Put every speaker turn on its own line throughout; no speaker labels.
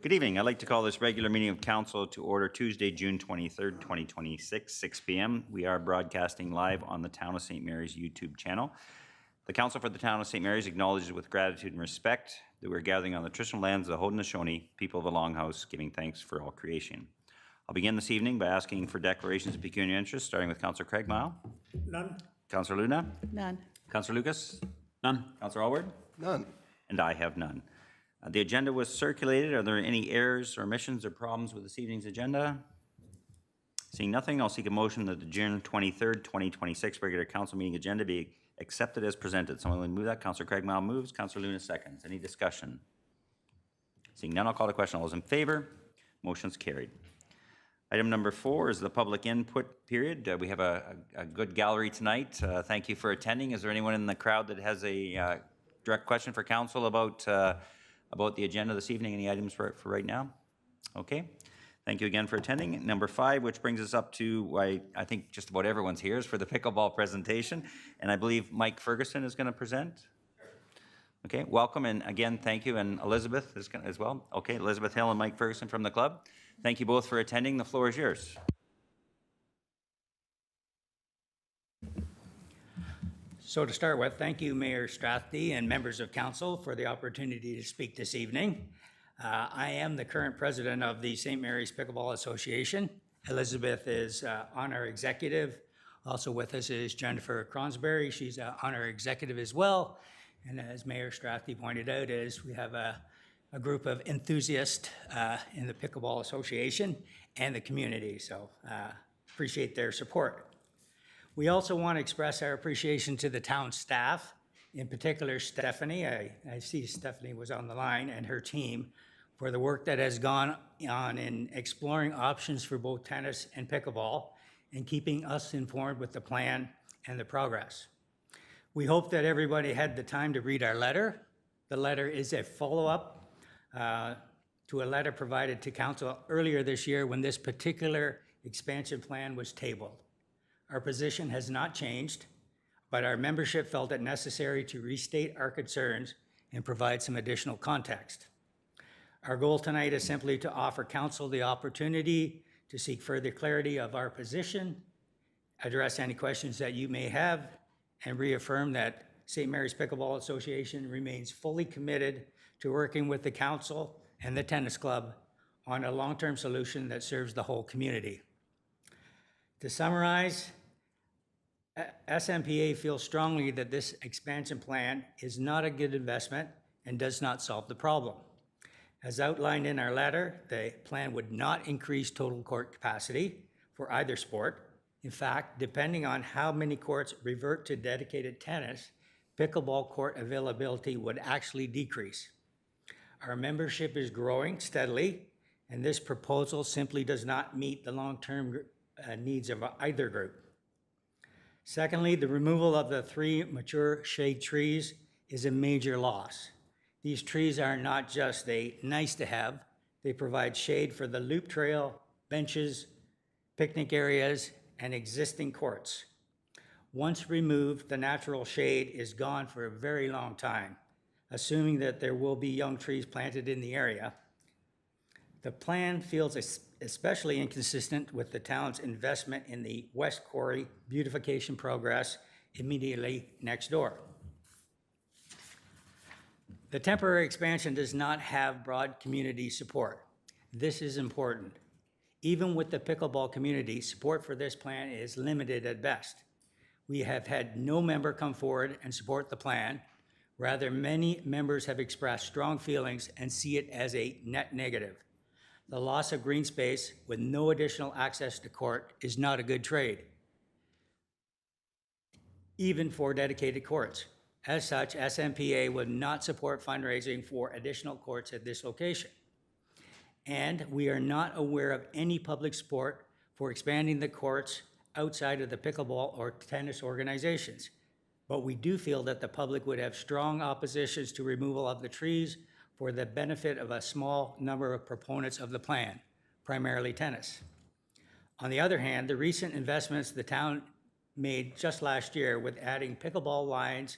Good evening. I'd like to call this regular meeting of council to order Tuesday, June 23rd, 2026, 6 p.m. We are broadcasting live on the Town of St. Mary's YouTube channel. The Council for the Town of St. Mary's acknowledges with gratitude and respect that we're gathering on the traditional lands of the Haudenosaunee, people of the Longhouse, giving thanks for all creation. I'll begin this evening by asking for declarations of pecuniary interest, starting with Councillor Craigmile.
None.
Councillor Luna?
None.
Councillor Lucas?
None.
Councillor Alward?
None.
And I have none. The agenda was circulated. Are there any errors or omissions or problems with this evening's agenda? Seeing nothing, I'll seek a motion that the June 23rd, 2026 regular council meeting agenda be accepted as presented. Someone will move that. Councillor Craigmile moves. Councillor Luna seconds. Any discussion? Seeing none, I'll call the question. All those in favor? Motion's carried. Item number 4 is the public input period. We have a good gallery tonight. Thank you for attending. Is there anyone in the crowd that has a direct question for council about the agenda this evening? Any items for right now? Okay. Thank you again for attending. Number 5, which brings us up to, I think just about everyone's here, is for the pickleball presentation. And I believe Mike Ferguson is going to present. Okay, welcome, and again, thank you, and Elizabeth is as well. Okay, Elizabeth Hill and Mike Ferguson from the club. Thank you both for attending. The floor is yours.
So to start with, thank you, Mayor Strathdy and members of council for the opportunity to speak this evening. I am the current president of the St. Mary's Pickleball Association. Elizabeth is on our executive. Also with us is Jennifer Cronsberry. She's on our executive as well. And as Mayor Strathdy pointed out, we have a group of enthusiasts in the Pickleball Association and the community. So appreciate their support. We also want to express our appreciation to the town staff, in particular Stephanie. I see Stephanie was on the line, and her team, for the work that has gone on in exploring options for both tennis and pickleball and keeping us informed with the plan and the progress. We hope that everybody had the time to read our letter. The letter is a follow-up to a letter provided to council earlier this year when this particular expansion plan was tabled. Our position has not changed, but our membership felt it necessary to restate our concerns and provide some additional context. Our goal tonight is simply to offer council the opportunity to seek further clarity of our position, address any questions that you may have, and reaffirm that St. Mary's Pickleball Association remains fully committed to working with the council and the tennis club on a long-term solution that serves the whole community. To summarize, SMPA feels strongly that this expansion plan is not a good investment and does not solve the problem. As outlined in our letter, the plan would not increase total court capacity for either sport. In fact, depending on how many courts revert to dedicated tennis, pickleball court availability would actually decrease. Our membership is growing steadily, and this proposal simply does not meet the long-term needs of either group. Secondly, the removal of the 3 mature shade trees is a major loss. These trees are not just a nice to have, they provide shade for the loop trail, benches, picnic areas, and existing courts. Once removed, the natural shade is gone for a very long time, assuming that there will be young trees planted in the area. The plan feels especially inconsistent with the town's investment in the West Quarry beautification progress immediately next door. The temporary expansion does not have broad community support. This is important. Even with the pickleball community, support for this plan is limited at best. We have had no member come forward and support the plan. Rather, many members have expressed strong feelings and see it as a net negative. The loss of green space with no additional access to court is not a good trade, even for dedicated courts. As such, SMPA would not support fundraising for additional courts at this location. And we are not aware of any public support for expanding the courts outside of the pickleball or tennis organizations. But we do feel that the public would have strong oppositions to removal of the trees for the benefit of a small number of proponents of the plan, primarily tennis. On the other hand, the recent investments the town made just last year with adding pickleball lines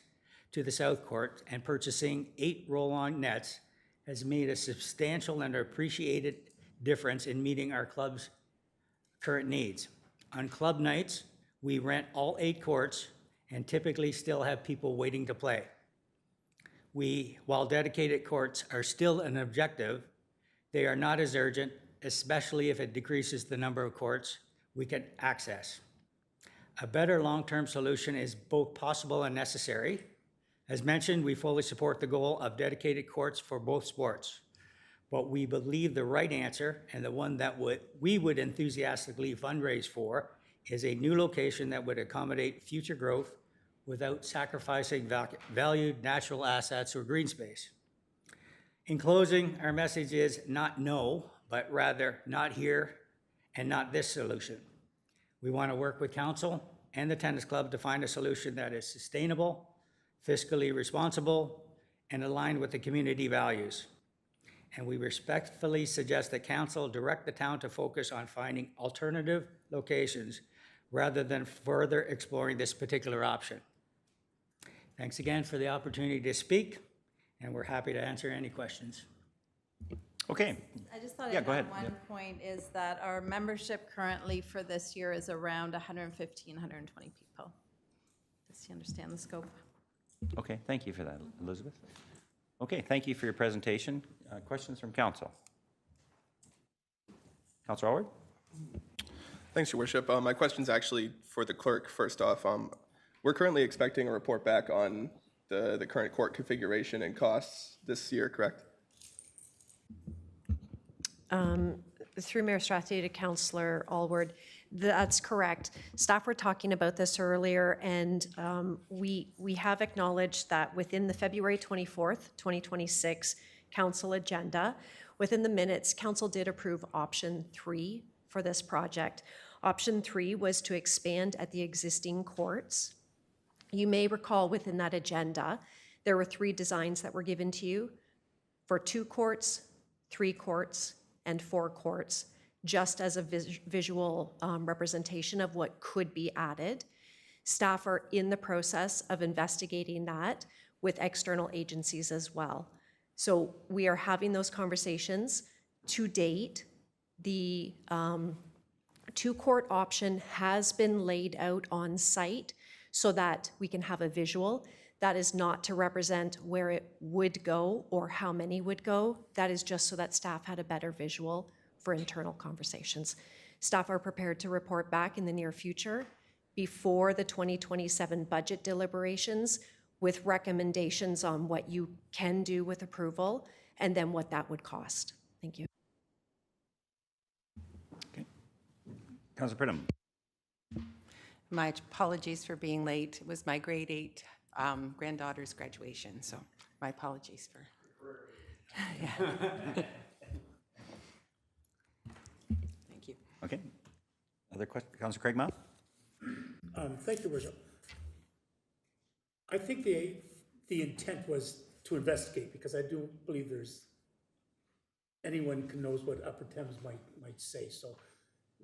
to the South Court and purchasing 8 roll-on nets has made a substantial and appreciated difference in meeting our club's current needs. On club nights, we rent all 8 courts and typically still have people waiting to play. While dedicated courts are still an objective, they are not as urgent, especially if it decreases the number of courts we can access. A better long-term solution is both possible and necessary. As mentioned, we fully support the goal of dedicated courts for both sports, but we believe the right answer, and the one that we would enthusiastically fundraise for, is a new location that would accommodate future growth without sacrificing valued natural assets or green space. In closing, our message is not no, but rather not here and not this solution. We want to work with council and the tennis club to find a solution that is sustainable, fiscally responsible, and aligned with the community values. And we respectfully suggest that council direct the town to focus on finding alternative locations rather than further exploring this particular option. Thanks again for the opportunity to speak, and we're happy to answer any questions.
Okay,
I just thought
Yeah,
I'd
go
add
ahead.
one point is that our membership currently for this year is around 115, 120 people. Just to understand the scope.
okay, thank you for that, Elizabeth. Okay, thank you for your presentation. Questions from council? Councilor Howard?
Thanks, Your Worship. My question's actually for the clerk, first off. We're currently expecting a report back on the current court configuration and costs this year, correct?
Through Mayor Strathy to Councillor Alward, that's correct. Staff were talking about this earlier, and we have acknowledged that within the February 24th, 2026 council agenda, within the minutes, council did approve option 3 for this project. Option 3 was to expand at the existing courts. You may recall within that agenda, there were 3 designs that were given to you for 2 courts, 3 courts, and 4 courts, just as a visual representation of what could be added. Staff are in the process of investigating that with external agencies as well. So we are having those conversations. To date, the 2-court option has been laid out on site so that we can have a visual. That is not to represent where it would go or how many would go. That is just so that staff had a better visual for internal conversations. Staff are prepared to report back in the near future before the 2027 budget deliberations with recommendations on what you can do with approval and then what that would cost. Thank you.
Okay. Councilor Pridham?
My apologies for being late. It was my grade 8 granddaughter's graduation, so my apologies for. Yeah. Thank you.
Okay. Other questions? Councilor Craig Mouth?
Thank you, Worship. I think the intent was to investigate, because I do believe there's, anyone can knows what Upper Thames might say. So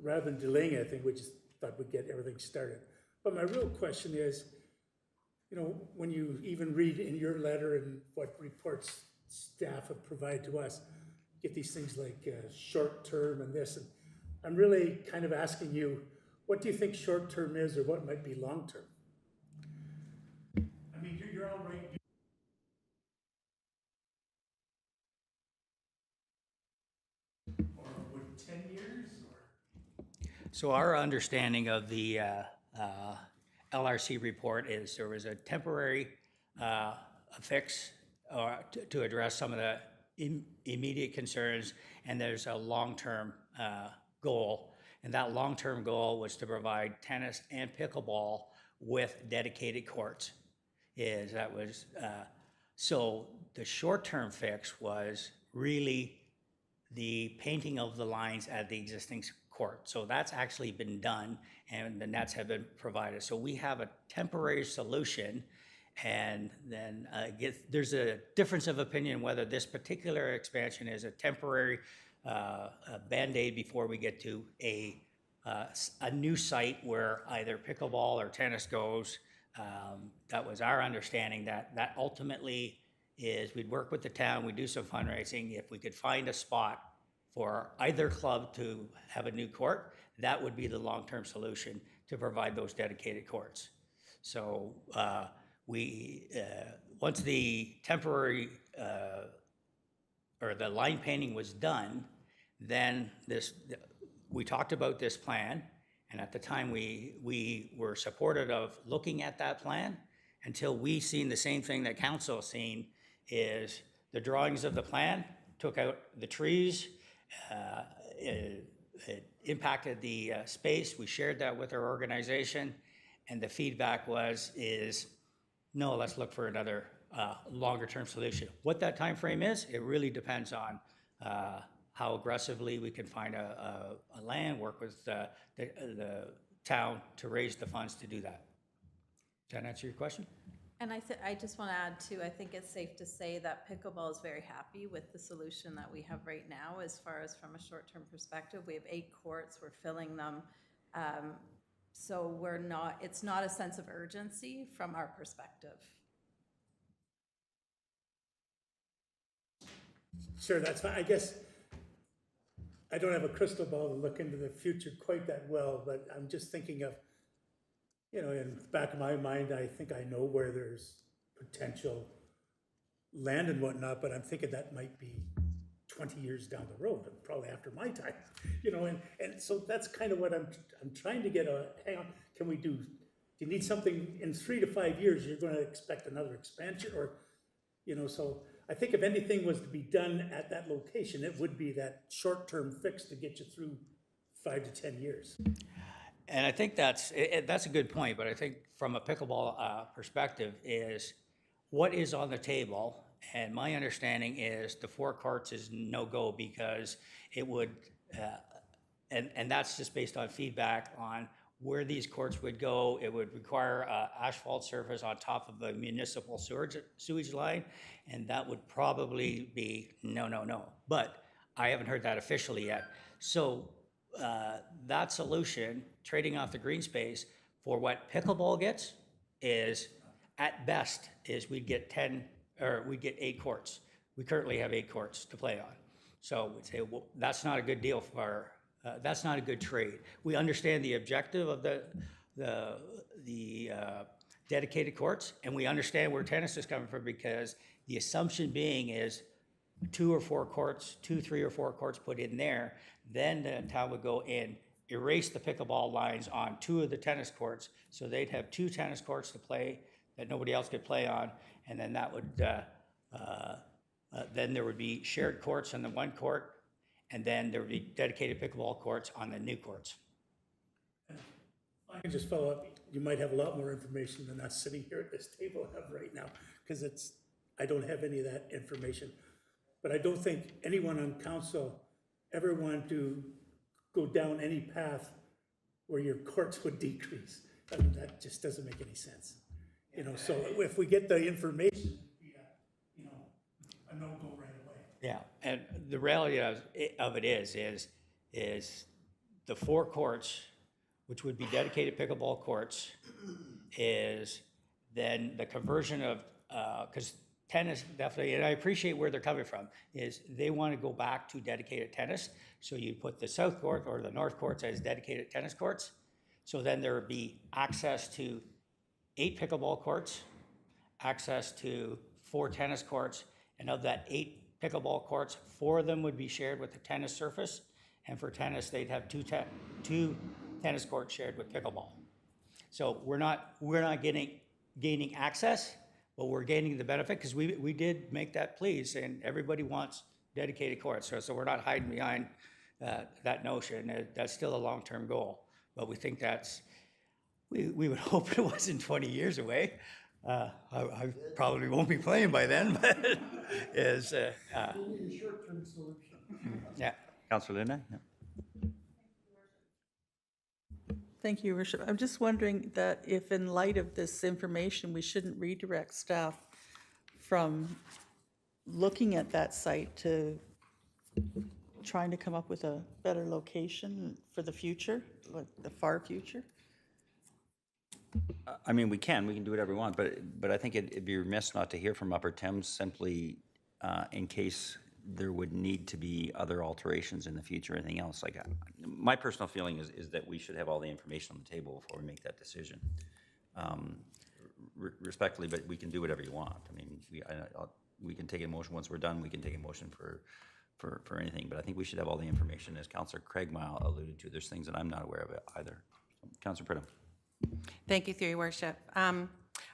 rather than delaying anything, we just thought we'd get everything started. But my real question is, you know, when you even read in your letter and what reports staff have provided to us, get these things like short term and this, and I'm really kind of asking you, what do you think short term is, or what might be long term? I mean, you're all right. Or would 10 years? Or?
So our understanding of the LRC report is there was a temporary fix to address some of the immediate concerns, and there's a long-term goal. And that long-term goal was to provide tennis and pickleball with dedicated courts. So the short-term fix was really the painting of the lines at the existing court. So that's actually been done, and the nets have been provided. So we have a temporary solution, and then there's a difference of opinion whether this particular expansion is a temporary Band-Aid before we get to a new site where either pickleball or tennis goes. That was our understanding, that ultimately is we'd work with the town, we'd do some fundraising. If we could find a spot for either club to have a new court, that would be the long-term solution to provide those dedicated courts. So once the temporary or the line painting was done, then we talked about this plan, and at the time we were supportive of looking at that plan until we seen the same thing that council seen, is the drawings of the plan took out the trees. It impacted the space. We shared that with our organization, and the feedback is no, let's look for another longer term solution. What that time frame is, it really depends on how aggressively we can find a land, work with the town to raise the funds to do that. Does that answer your question?
And I just want to add too, I think it's safe to say that pickleball is very happy with the solution that we have right now as far as from a short-term perspective. We have 8 courts, we're filling them. So it's not a sense of urgency from our perspective.
Sure, that's fine. I guess I don't have a crystal ball to look into the future quite that well, but I'm just thinking of, in the back of my mind, I think I know where there's potential land and whatnot, but I'm thinking that might be 20 years down the road, and probably after my time, and so that's kind of what I'm trying to get hang on, can we do you need something in 3 to 5 years, you're going to expect another expansion, or, so I think if anything was to be done at that location, it would be that short-term fix to get you through 5 to 10 years.
And I think that's a good point, but I think from a pickleball perspective is what is on the table. And my understanding is the 4 courts is no-go because it would, and that's just based on feedback on where these courts would go. It would require asphalt surface on top of a municipal sewage line, and that would probably be no. But I haven't heard that officially yet. So that solution, trading off the green space for what pickleball gets, is at best is we'd get 8 courts. We currently have 8 courts to play on. So we'd say, well, that's not a good deal for that's not a good trade. We understand the objective of the dedicated courts, and we understand where tennis is coming from, because the assumption being is 2 or 4 courts, 2, 3 or 4 courts put in there, then the town would go in, erase the pickleball lines on 2 of the tennis courts, so they'd have 2 tennis courts to play that nobody else could play on, and then that would, then there would be shared courts on the 1 court, and then there would be dedicated pickleball courts on the new courts.
I can just follow up, you might have a lot more information than us sitting here at this table have right now, because I don't have any of that information. But I don't think anyone on council ever wanted to go down any path where your courts would decrease. I mean, that just doesn't make any sense. So if we get the information, a no-go right away.
Yeah, and the reality of it is the 4 courts, which would be dedicated pickleball courts, is then the conversion of, because tennis definitely, and I appreciate where they're coming from, is they want to go back to dedicated tennis. So you put the south court or the north courts as dedicated tennis courts. So then there would be access to 8 pickleball courts, access to 4 tennis courts, and of that 8 pickleball courts, 4 of them would be shared with the tennis surface, and for tennis, they'd have 2 tennis courts shared with pickleball. So we're not gaining access, but we're gaining the benefit, because we did make that plea, and everybody wants dedicated courts. So we're not hiding behind that notion. That's still a long-term goal, but we think we would hope it wasn't 20 years away. I probably won't be playing by then, but
Short-term solution.
yeah.
Councilor Linda? Yeah.
Thank you, Your Worship. I'm just wondering that if in light of this information, we shouldn't redirect staff from looking at that site to trying to come up with a better location for the future, like the far future?
I mean, we can do whatever we want, but I think it'd be remiss not to hear from Upper Thames simply in case there would need to be other alterations in the future or anything else. Like, my personal feeling is that we should have all the information on the table before we make that decision. Respectfully, but we can do whatever you want. I mean, we can take a motion once we're done. We can take a motion for anything, but I think we should have all the information. As Councillor Craigmile alluded to, there's things that I'm not aware of either. Councillor Pridham.
Thank you, through your worship.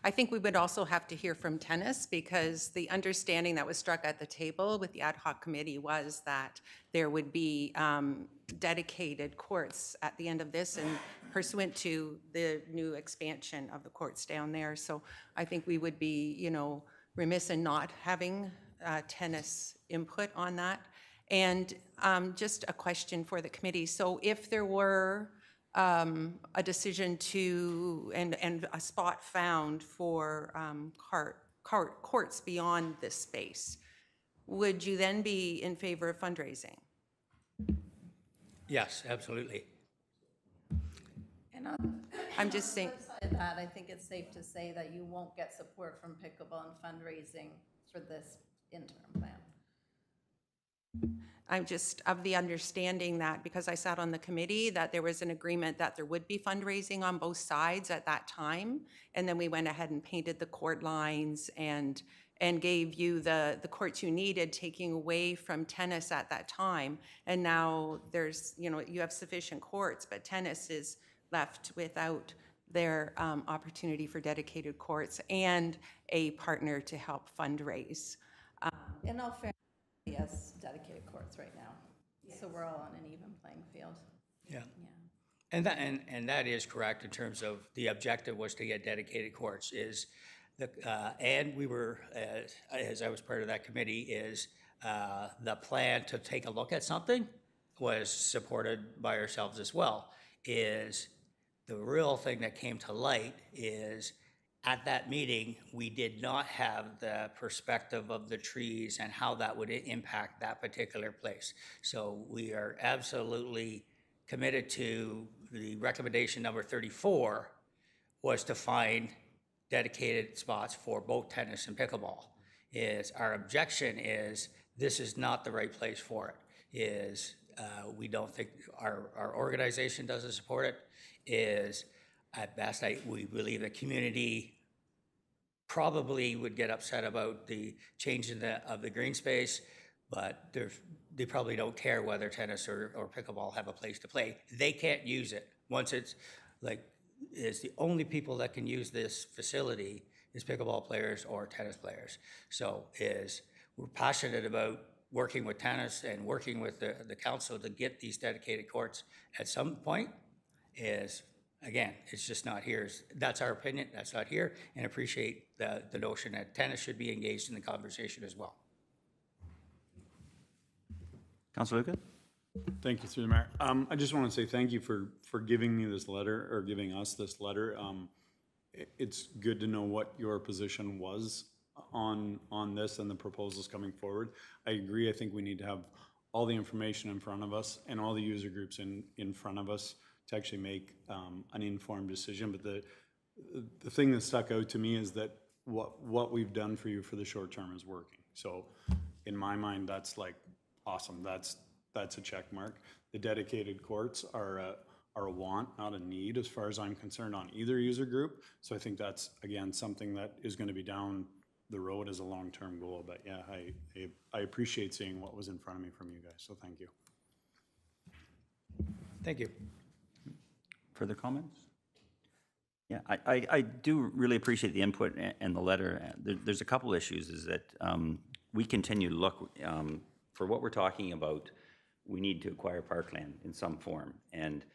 I think we would also have to hear from tennis, because the understanding that was struck at the table with the ad hoc committee was that there would be dedicated courts at the end of this and pursuant to the new expansion of the courts down there. So I think we would be, you know, remiss in not having tennis input on that. And just a question for the committee. So if there were a decision to, and a spot found for courts beyond this space, would you then be in favor of fundraising?
Yes, absolutely.
And on
I'm just saying,
the flip side of that, I think it's safe to say that you won't get support from pickleball and fundraising for this interim plan.
I'm just of the understanding that, because I sat on the committee, that there was an agreement that there would be fundraising on both sides at that time. And then we went ahead and painted the court lines and gave you the courts you needed, taking away from tennis at that time. And now there's, you know, you have sufficient courts, but tennis is left without their opportunity for dedicated courts and a partner to help fundraise.
In all fairness, yes, dedicated courts right now. So we're all on an even playing field.
Yeah.
Yeah.
And that is correct in terms of the objective was to get dedicated courts is the, and we were, as I was part of that committee, is the plan to take a look at something was supported by ourselves as well. Is the real thing that came to light is at that meeting, we did not have the perspective of the trees and how that would impact that particular place. So we are absolutely committed to the recommendation number 34 was to find dedicated spots for both tennis and pickleball. Is our objection is this is not the right place for it. Is we don't think our organization doesn't support it. Is at best, we believe the community probably would get upset about the change of the green space, but they probably don't care whether tennis or pickleball have a place to play. They can't use it. Once it's like, it's the only people that can use this facility is pickleball players or tennis players. So we're passionate about working with tennis and working with the council to get these dedicated courts at some point. Again, it's just not here. That's our opinion. That's not here, and appreciate the notion that tennis should be engaged in the conversation as well.
Councillor Luca?
Thank you, through the mayor. I just want to say thank you for giving me this letter, or giving us this letter. It's good to know what your position was on this and the proposals coming forward. I agree. I think we need to have all the information in front of us and all the user groups in front of us to actually make an informed decision. But the thing that stuck out to me is that what we've done for you for the short term is working. So in my mind, that's like awesome. That's a check mark. The dedicated courts are a want, not a need, as far as I'm concerned, on either user group. So I think that's, again, something that is going to be down the road as a long-term goal. But yeah, I appreciate seeing what was in front of me from you guys. So thank you.
Thank you.
Further comments? Yeah, I do really appreciate the input and the letter. There's a couple issues is that we continue to look, for what we're talking about, we need to acquire parkland in some form. And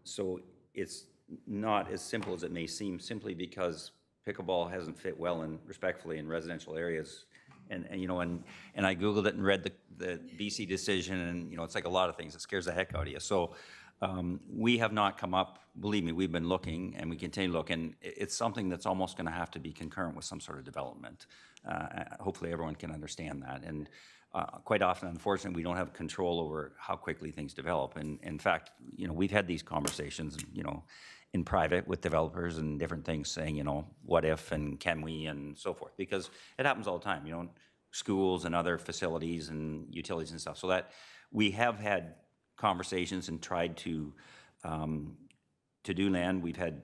so it's not as simple as it may seem, simply because pickleball hasn't fit well and respectfully in residential areas. And you know, and I Googled it and read the BC decision, and you know, it's like a lot of things. It scares the heck out of you. So we have not come up, believe me, we've been looking and we continue to look, and it's something that's almost going to have to be concurrent with some sort of development. Hopefully everyone can understand that. And quite often, unfortunately, we don't have control over how quickly things develop. And in fact, you know, we've had these conversations, you know, in private with developers and different things, saying, you know, what if and can we and so forth, because it happens all the time, you know, schools and other facilities and utilities and stuff. So that we have had conversations and tried to do land. We've had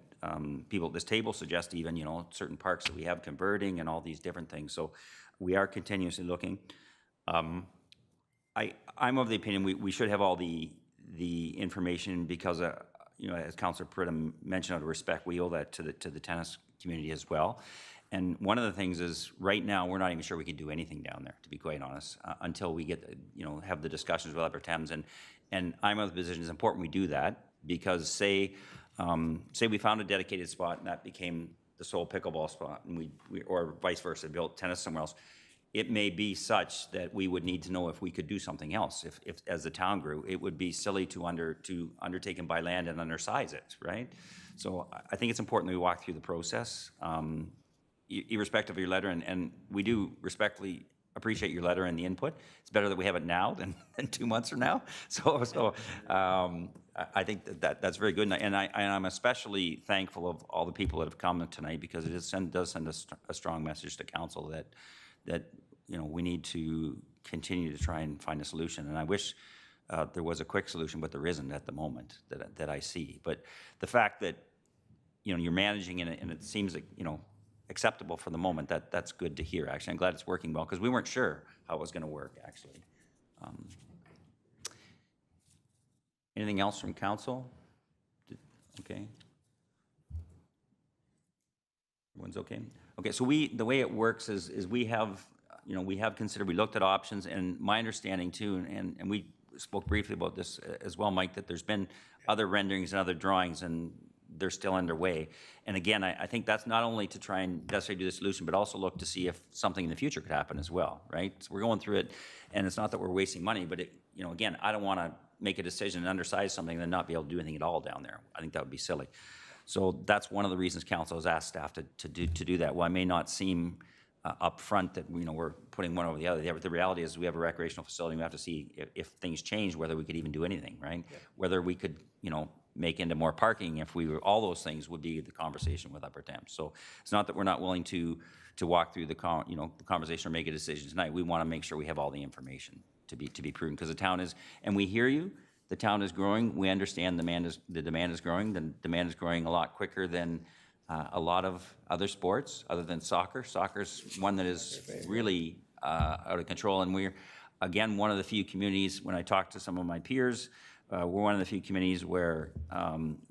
people at this table suggest even, you know, certain parks that we have converting and all these different things. So we are continuously looking. I'm of the opinion we should have all the information because, you know, as Councillor Pridham mentioned, out of respect, we owe that to the tennis community as well. And one of the things is, right now, we're not even sure we can do anything down there, to be quite honest, until we get, you know, have the discussions with Upper Thames. And I'm of the position it's important we do that, because say we found a dedicated spot and that became the sole pickleball spot, and we or vice versa, built tennis somewhere else. It may be such that we would need to know if we could do something else. If as the town grew, it would be silly to undertake and buy land and undersize it, right? So I think it's important that we walk through the process, irrespective of your letter, and we do respectfully appreciate your letter and the input. It's better that we have it now than 2 months from now. So I think that's very good, and I'm especially thankful of all the people that have come tonight, because it does send a strong message to council that you know, we need to continue to try and find a solution. And I wish there was a quick solution, but there isn't at the moment that I see. But the fact that, you know, you're managing it and it seems like, you know, acceptable for the moment, that's good to hear, actually. I'm glad it's working well, because we weren't sure how it was going to work, actually. Anything else from council? Okay. Everyone's okay? Okay, so the way it works is we have, you know, we looked at options, and my understanding too, and we spoke briefly about this as well, Mike, that there's been other renderings and other drawings, and they're still underway. And again, I think that's not only to try and necessarily do the solution, but also look to see if something in the future could happen as well, right? So we're going through it, and it's not that we're wasting money, but you know, again, I don't want to make a decision and undersize something and then not be able to do anything at all down there. I think that would be silly. So that's one of the reasons council has asked staff to do that. While it may not seem up front that, you know, we're putting one over the other, the reality is we have a recreational facility. We have to see if things change, whether we could even do anything, right? Yeah. Whether we could, you know, make into more parking, if we were, all those things would be the conversation with Upper Thames. So it's not that we're not willing to walk through the conversation or make a decision tonight. We want to make sure we have all the information to be prudent, because the town is, and we hear you. The town is growing. We understand the demand is growing. The demand is growing a lot quicker than a lot of other sports, other than soccer. Soccer's one that is really out of control. And we're, again, one of the few communities, when I talk to some of my peers, we're one of the few communities where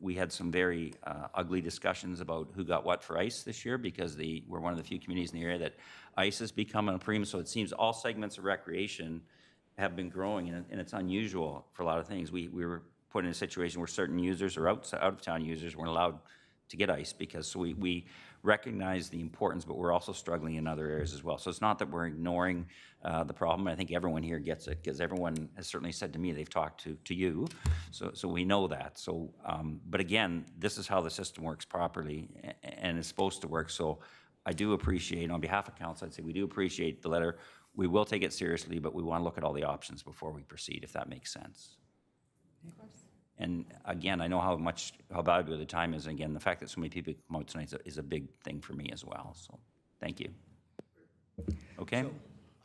we had some very ugly discussions about who got what for ice this year, because we're one of the few communities in the area that ice has become a premium. So it seems all segments of recreation have been growing, and it's unusual for a lot of things. We were put in a situation where certain users or out-of-town users weren't allowed to get ice, because we recognize the importance, but we're also struggling in other areas as well. So it's not that we're ignoring the problem. I think everyone here gets it, because everyone has certainly said to me they've talked to you, so we know that. So, but again, this is how the system works properly, and it's supposed to work. So I do appreciate, on behalf of council, I'd say we do appreciate the letter. We will take it seriously, but we want to look at all the options before we proceed, if that makes sense. Of course. And again, I know how valuable the time is. And again, the fact that so many people come out tonight is a big thing for me as well. So thank you. Okay.
So,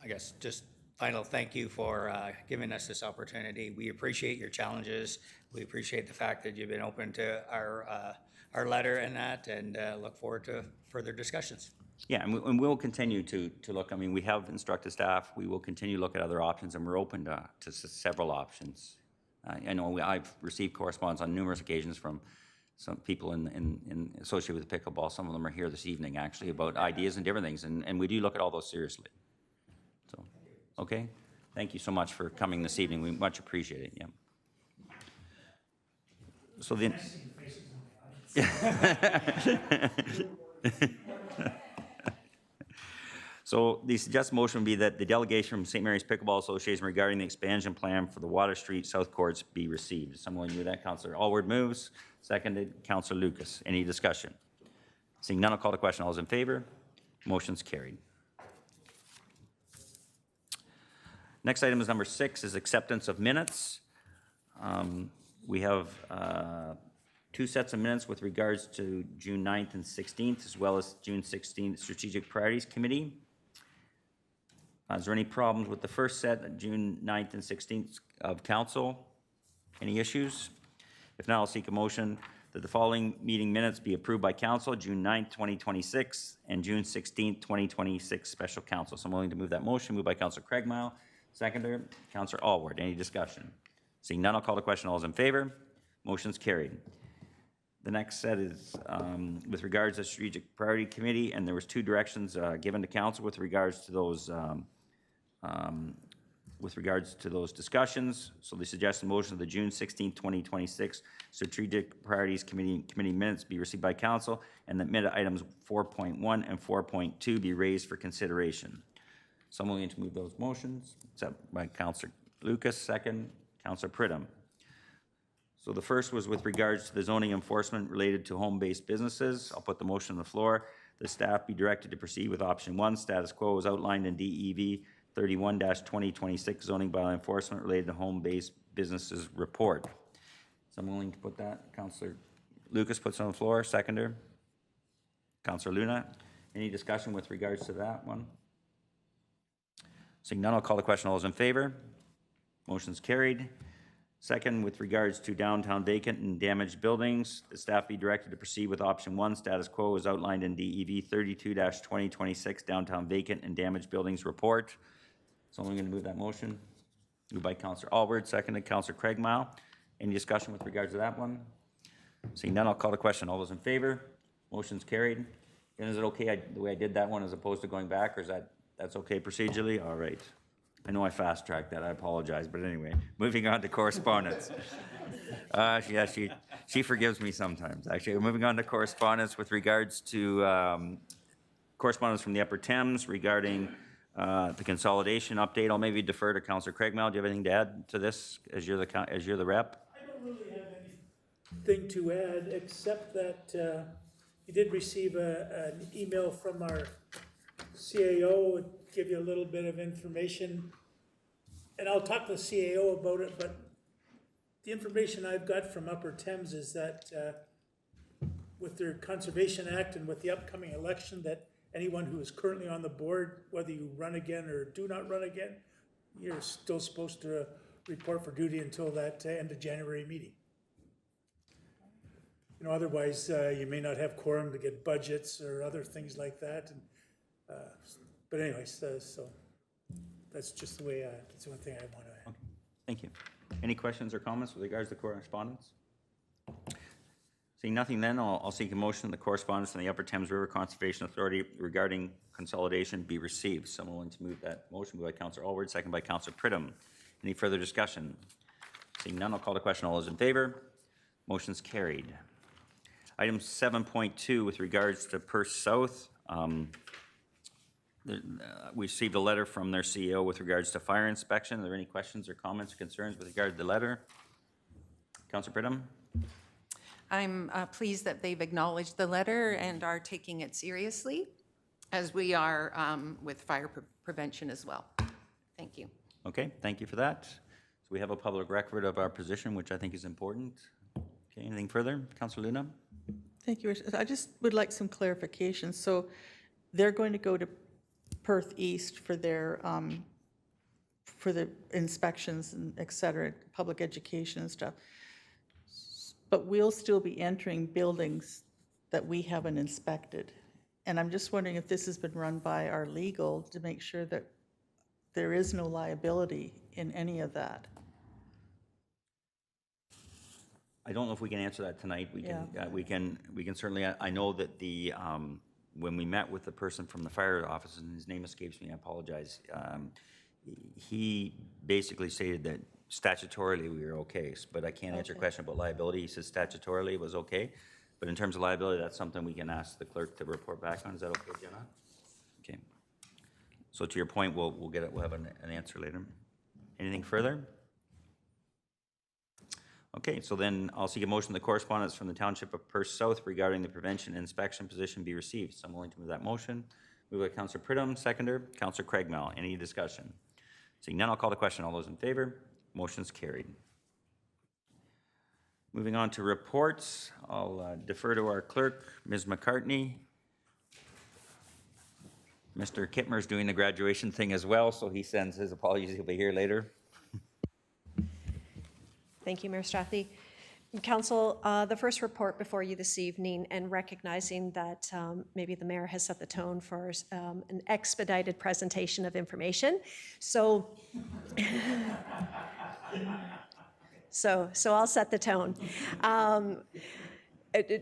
I guess just final thank you for giving us this opportunity. We appreciate your challenges. We appreciate the fact that you've been open to our letter and that, and look forward to further discussions.
Yeah, and we'll continue to look. I mean, we have instructed staff. We will continue to look at other options, and we're open to several options. I know I've received correspondence on numerous occasions from some people associated with the pickleball. Some of them are here this evening, actually, about ideas and different things, and we do look at all those seriously. So, okay, thank you so much for coming this evening. We much appreciate it. Yeah. So then. So the suggested motion would be that the delegation from St. Mary's Pickleball Association regarding the expansion plan for the Water Street South Courts be received. Someone do that? Councillor Allward moves. Seconded. Councillor Lucas. Any discussion? Seeing none, I'll call the question. All those in favor? Motion's carried. Next item is number 6, is acceptance of minutes. We have 2 sets of minutes with regards to June 9th and 16th, as well as June 16th Strategic Priorities Committee. Is there any problems with the first set, June 9th and 16th of council? Any issues? If not, I'll seek a motion that the following meeting minutes be approved by council, June 9th, 2026, and June 16th, 2026 special council. So I'm willing to move that motion. Moved by Councillor Craigmile, seconder, Councillor Alward. Any discussion? Seeing none, I'll call the question. All those in favor? Motion's carried. The next set is with regards to Strategic Priority Committee, and there was 2 directions given to council with regards to those discussions. So the suggested motion of the June 16, 2026 Strategic Priorities Committee minutes be received by council, and that minute items 4.1 and 4.2 be raised for consideration. So I'm willing to move those motions, except by Councillor Lucas, second, Councillor Pridham. So the first was with regards to the zoning enforcement related to home-based businesses. I'll put the motion on the floor. The staff be directed to proceed with option 1, status quo as outlined in DEV 31-2026 zoning bylaw enforcement related to home-based businesses report. So I'm willing to put that. Councillor Lucas puts it on the floor, seconder. Councillor Luna, any discussion with regards to that one? Seeing none, I'll call the question. All those in favor? Motion's carried. Second, with regards to downtown vacant and damaged buildings, the staff be directed to proceed with option 1, status quo as outlined in DEV 32-2026 downtown vacant and damaged buildings report. So I'm going to move that motion. Moved by Councillor Alward, seconded Councillor Craigmile. Any discussion with regards to that one? Seeing none, I'll call the question. All those in favor? Motion's carried. And is it okay the way I did that one as opposed to going back, or is that's okay procedurally? All right. I know I fast-tracked that, I apologize, but anyway, moving on to correspondence. Yeah, she forgives me sometimes, actually. Moving on to correspondence with regards to correspondence from the Upper Thames regarding the consolidation update. I'll maybe defer to Councillor Craigmile. Do you have anything to add to this as you're the rep?
I don't really have anything to add, except that you did receive an email from our CAO, and give you a little bit of information. And I'll talk to the CAO about it, but the information I've got from Upper Thames is that with their Conservation Act and with the upcoming election, that anyone who is currently on the board, whether you run again or do not run again, you're still supposed to report for duty until that end of January meeting. You know, otherwise you may not have quorum to get budgets or other things like that. And, but anyways, so that's just the way, that's the one thing I want to add.
Okay. Thank you. Any questions or comments with regards to correspondence? Seeing nothing then, I'll seek a motion that the correspondence from the Upper Thames River Conservation Authority regarding consolidation be received. Someone willing to move that motion. Moved by Councillor Alward, second by Councillor Pridham. Any further discussion? Seeing none, I'll call the question. All those in favor? Motion's carried. Item 7.2 with regards to Perth South. We received a letter from their CEO with regards to fire inspection. Are there any questions or comments or concerns with regard to the letter? Councillor Pridham?
I'm pleased that they've acknowledged the letter and are taking it seriously, as we are with fire prevention as well. Thank you.
Okay, thank you for that. So we have a public record of our position, which I think is important. Okay, anything further? Councillor Luna?
Thank you. I just would like some clarification. So they're going to go to Perth East for their, for the inspections and et cetera, public education and stuff. But we'll still be entering buildings that we haven't inspected. And I'm just wondering if this has been run by our legal to make sure that there is no liability in any of that.
I don't know if we can answer that tonight. We can certainly. I know that the when we met with the person from the fire office, and his name escapes me, I apologize. He basically stated that statutorily we were okay, but I can't answer a question about liability. He says statutorily it was okay, but in terms of liability, that's something we can ask the clerk to report back on. Is that okay, Jenna? Okay. So to your point, we'll get it. We'll have an answer later. Anything further? Okay, so then I'll seek a motion that correspondence from the Township of Perth South regarding the prevention and inspection position be received. So I'm willing to move that motion. Moved by Councillor Pridham, seconder. Councillor Craigmile. Any discussion? Seeing none, I'll call the question. All those in favor? Motion's carried. Moving on to reports, I'll defer to our clerk, Ms. McCartney. Mr. Kittmer's doing the graduation thing as well, so he sends his apologies. He'll be here later.
Thank you, Mayor Strathy. Council, the first report before you this evening, and recognizing that maybe the mayor has set the tone for an expedited presentation of information. So I'll set the tone.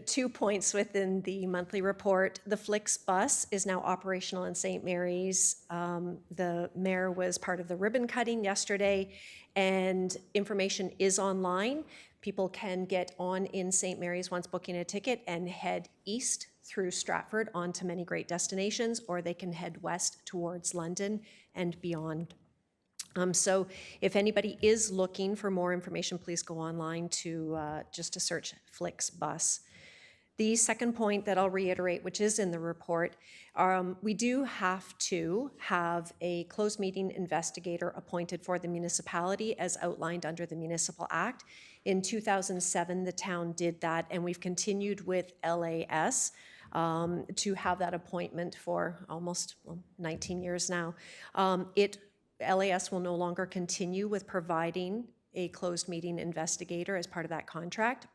2 points within the monthly report. The Flix bus is now operational in St. Mary's. The mayor was part of the ribbon cutting yesterday, and information is online. People can get on in St. Mary's once booking a ticket and head east through Stratford onto many great destinations, or they can head west towards London and beyond. So if anybody is looking for more information, please go online to just to search Flix bus. The second point that I'll reiterate, which is in the report, we do have to have a closed meeting investigator appointed for the municipality as outlined under the Municipal Act. In 2007, the town did that, and we've continued with LAS to have that appointment for almost 19 years now. LAS will no longer continue with providing a closed meeting investigator as part of that contract.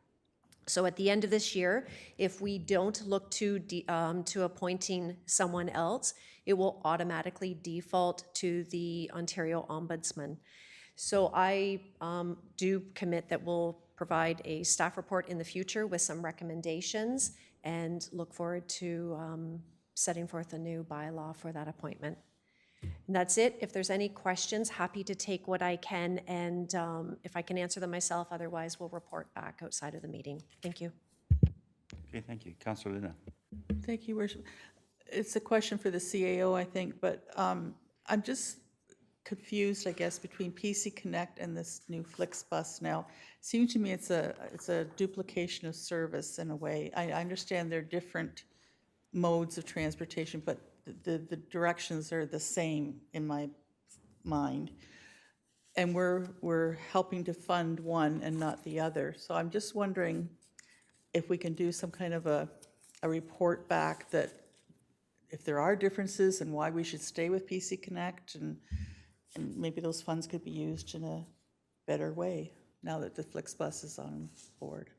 So at the end of this year, if we don't look to appointing someone else, it will automatically default to the Ontario Ombudsman. So I do commit that we'll provide a staff report in the future with some recommendations, and look forward to setting forth a new bylaw for that appointment. And that's it. If there's any questions, happy to take what I can, and if I can answer them myself, otherwise we'll report back outside of the meeting. Thank you.
Okay, thank you. Councilor Luna.
Thank you, Worship. It's a question for the CAO, I think, but I'm just confused, I guess, between PC Connect and this new Flix bus now. Seems to me it's a duplication of service in a way. I understand they're different modes of transportation, but the directions are the same in my mind. And we're helping to fund one and not the other. So I'm just wondering if we can do some kind of a report back that if there are differences and why we should stay with PC Connect, and maybe those funds could be used in a better way now that the Flix bus is on board.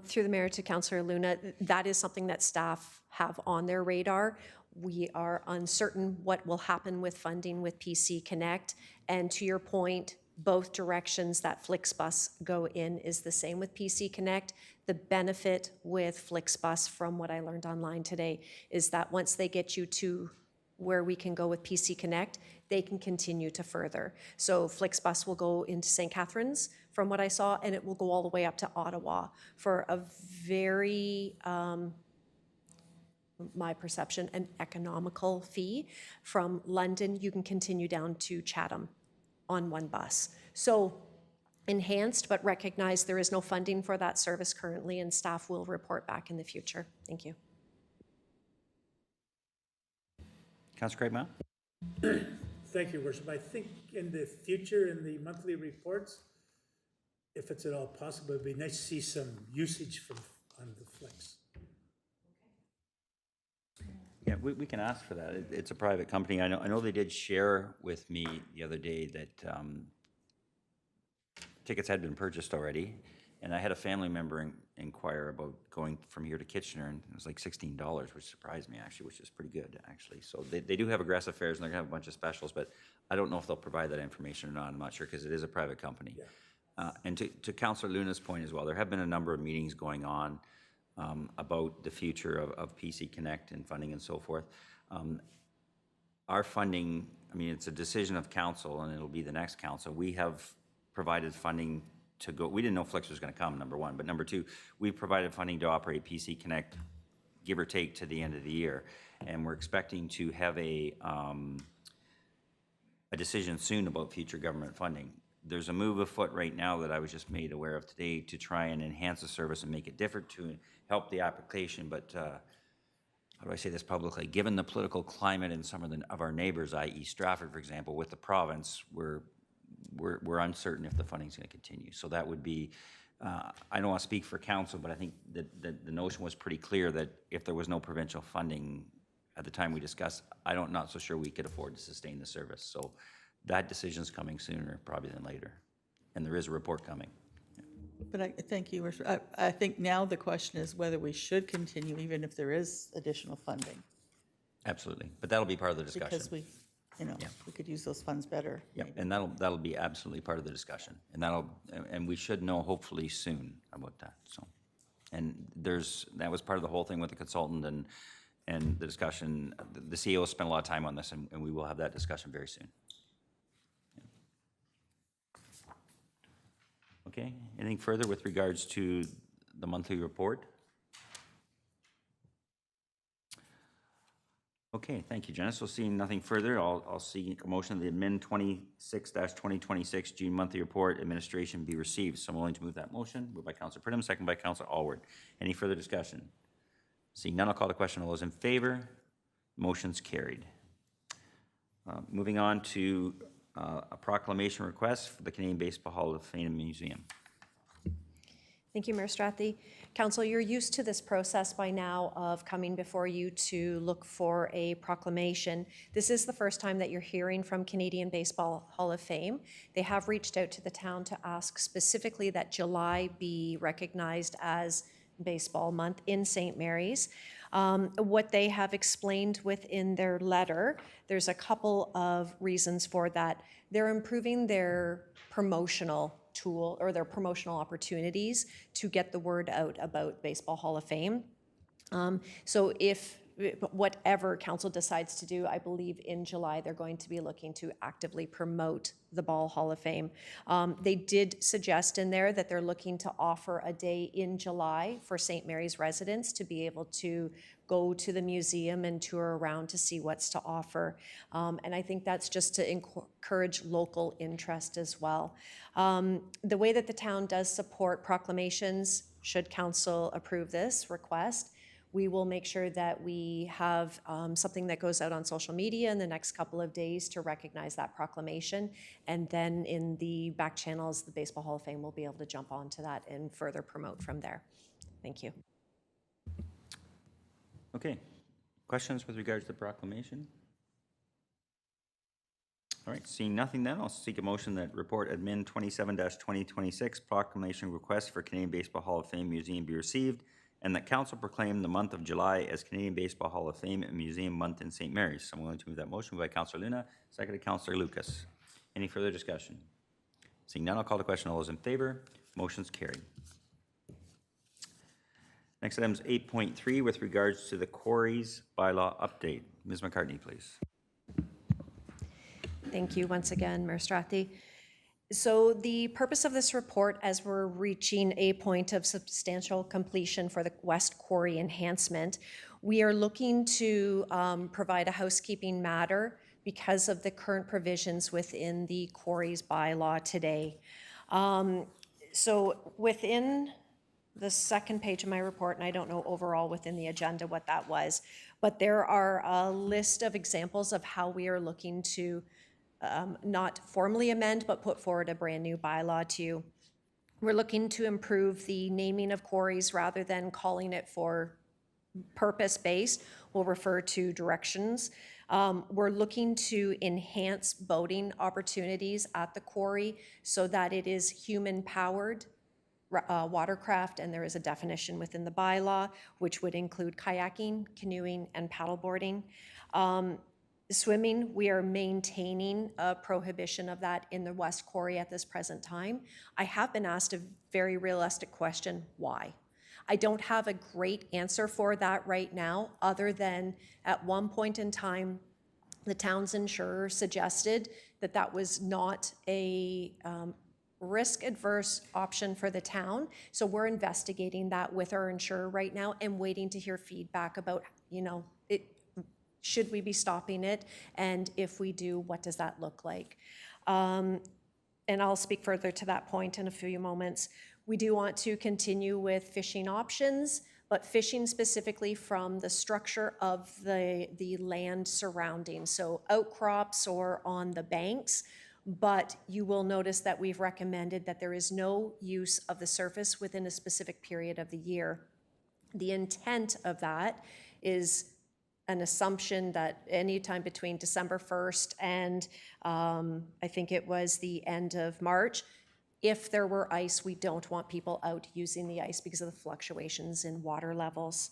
Through the mayor to Councillor Luna, that is something that staff have on their radar. We are uncertain what will happen with funding with PC Connect. And to your point, both directions that FlixBus go in is the same with PC Connect. The benefit with FlixBus, from what I learned online today, is that once they get you to where we can go with PC Connect, they can continue to further. So FlixBus will go into St. Catharines, from what I saw, and it will go all the way up to Ottawa for a very, my perception, an economical fee. From London, you can continue down to Chatham on one bus. So enhanced, but recognize there is no funding for that service currently, and staff will report back in the future. Thank you.
Councilor Craigmile?
Thank you, Worship. I think in the future, in the monthly reports, if it's at all possible, it'd be nice to see some usage on the Flix.
Yeah, we can ask for that. It's a private company. I know they did share with me the other day that tickets had been purchased already, and I had a family member inquire about going from here to Kitchener, and it was like $16, which surprised me, actually, which is pretty good, actually. So they do have aggressive fares, and they're going to have a bunch of specials, but I don't know if they'll provide that information or not. I'm not sure, because it is a private company. Yeah. And to Councillor Luna's point as well, there have been a number of meetings going on about the future of PC Connect and funding and so forth. Our funding, I mean, it's a decision of council, and it'll be the next council. We have provided funding to go. We didn't know Flix was going to come, number one, but number two, we provided funding to operate PC Connect, give or take, to the end of the year, and we're expecting to have a decision soon about future government funding. There's a move afoot right now that I was just made aware of today to try and enhance the service and make it different to help the application, but how do I say this publicly? Given the political climate in some of our neighbors, i.e. Stratford, for example, with the province, we're uncertain if the funding's going to continue. So that would be, I don't want to speak for council, but I think that the notion was pretty clear that if there was no provincial funding at the time we discussed, not so sure we could afford to sustain the service. So that decision's coming sooner probably than later. And there is a report coming.
But thank you, Worship. I think now the question is whether we should continue even if there is additional funding.
Absolutely. But that'll be part of the discussion.
Because we, we could use those funds better.
Yeah,
maybe.
and that'll be absolutely part of the discussion. And we should know hopefully soon about that, so. And that was part of the whole thing with the consultant and the discussion. The CEO spent a lot of time on this, and we will have that discussion very soon. Okay, anything further with regards to the monthly report? Okay, thank you, Janice. So seeing nothing further, I'll seek a motion that the admin 26-2026 June monthly report administration be received. So I'm willing to move that motion. Moved by Councilor Pridham, second by Councilor Alward. Any further discussion? Seeing none, I'll call the question. All those in favor? Motion's carried. Moving on to a proclamation request for the Canadian Baseball Hall of Fame Museum.
Thank you, Mayor Strathy. Council, you're used to this process by now of coming before you to look for a proclamation. This is the first time that you're hearing from Canadian Baseball Hall of Fame. They have reached out to the town to ask specifically that July be recognized as Baseball Month in St. Mary's. What they have explained within their letter, there's a couple of reasons for that. They're improving their promotional tool or their promotional opportunities to get the word out about Baseball Hall of Fame. So whatever council decides to do, I believe in July, they're going to be looking to actively promote the Ball Hall of Fame. They did suggest in there that they're looking to offer a day in July for St. Mary's residents to be able to go to the museum and tour around to see what's to offer. And I think that's just to encourage local interest as well. The way that the town does support proclamations, should council approve this request, we will make sure that we have something that goes out on social media in the next couple of days to recognize that proclamation. And then in the back channels, the Baseball Hall of Fame will be able to jump onto that and further promote from there. Thank you.
Okay, questions with regards to the proclamation? All right, seeing nothing then, I'll seek a motion that report admin 27-2026 proclamation request for Canadian Baseball Hall of Fame Museum be received, and that council proclaim the month of July as Canadian Baseball Hall of Fame and Museum Month in St. Mary's. So I'm willing to move that motion. Moved by Councilor Luna, seconded Councilor Lucas. Any further discussion? Seeing none, I'll call the question. All those in favor? Motion's carried. Next item is 8.3 with regards to the quarries bylaw update. Ms. McCartney, please.
Thank you once again, Mayor Strathy. So the purpose of this report, as we're reaching a point of substantial completion for the West Quarry enhancement, we are looking to provide a housekeeping matter because of the current provisions within the quarries bylaw today. So within the second page of my report, and I don't know overall within the agenda what that was, but there are a list of examples of how we are looking to not formally amend, but put forward a brand new bylaw to you. We're looking to improve the naming of quarries rather than calling it for purpose-based. We'll refer to directions. We're looking to enhance boating opportunities at the quarry so that it is human-powered watercraft, and there is a definition within the bylaw, which would include kayaking, canoeing, and paddleboarding. Swimming, we are maintaining a prohibition of that in the West Quarry at this present time. I have been asked a very realistic question, why? I don't have a great answer for that right now, other than at one point in time, the town's insurer suggested that that was not a risk-adverse option for the town. So we're investigating that with our insurer right now and waiting to hear feedback about, should we be stopping it? And if we do, what does that look like? And I'll speak further to that point in a few moments. We do want to continue with fishing options, but fishing specifically from the structure of the land surrounding. So outcrops or on the banks but you will notice that we've recommended that there is no use of the surface within a specific period of the year. The intent of that is an assumption that anytime between December 1st and I think it was the end of March, if there were ice, we don't want people out using the ice because of the fluctuations in water levels.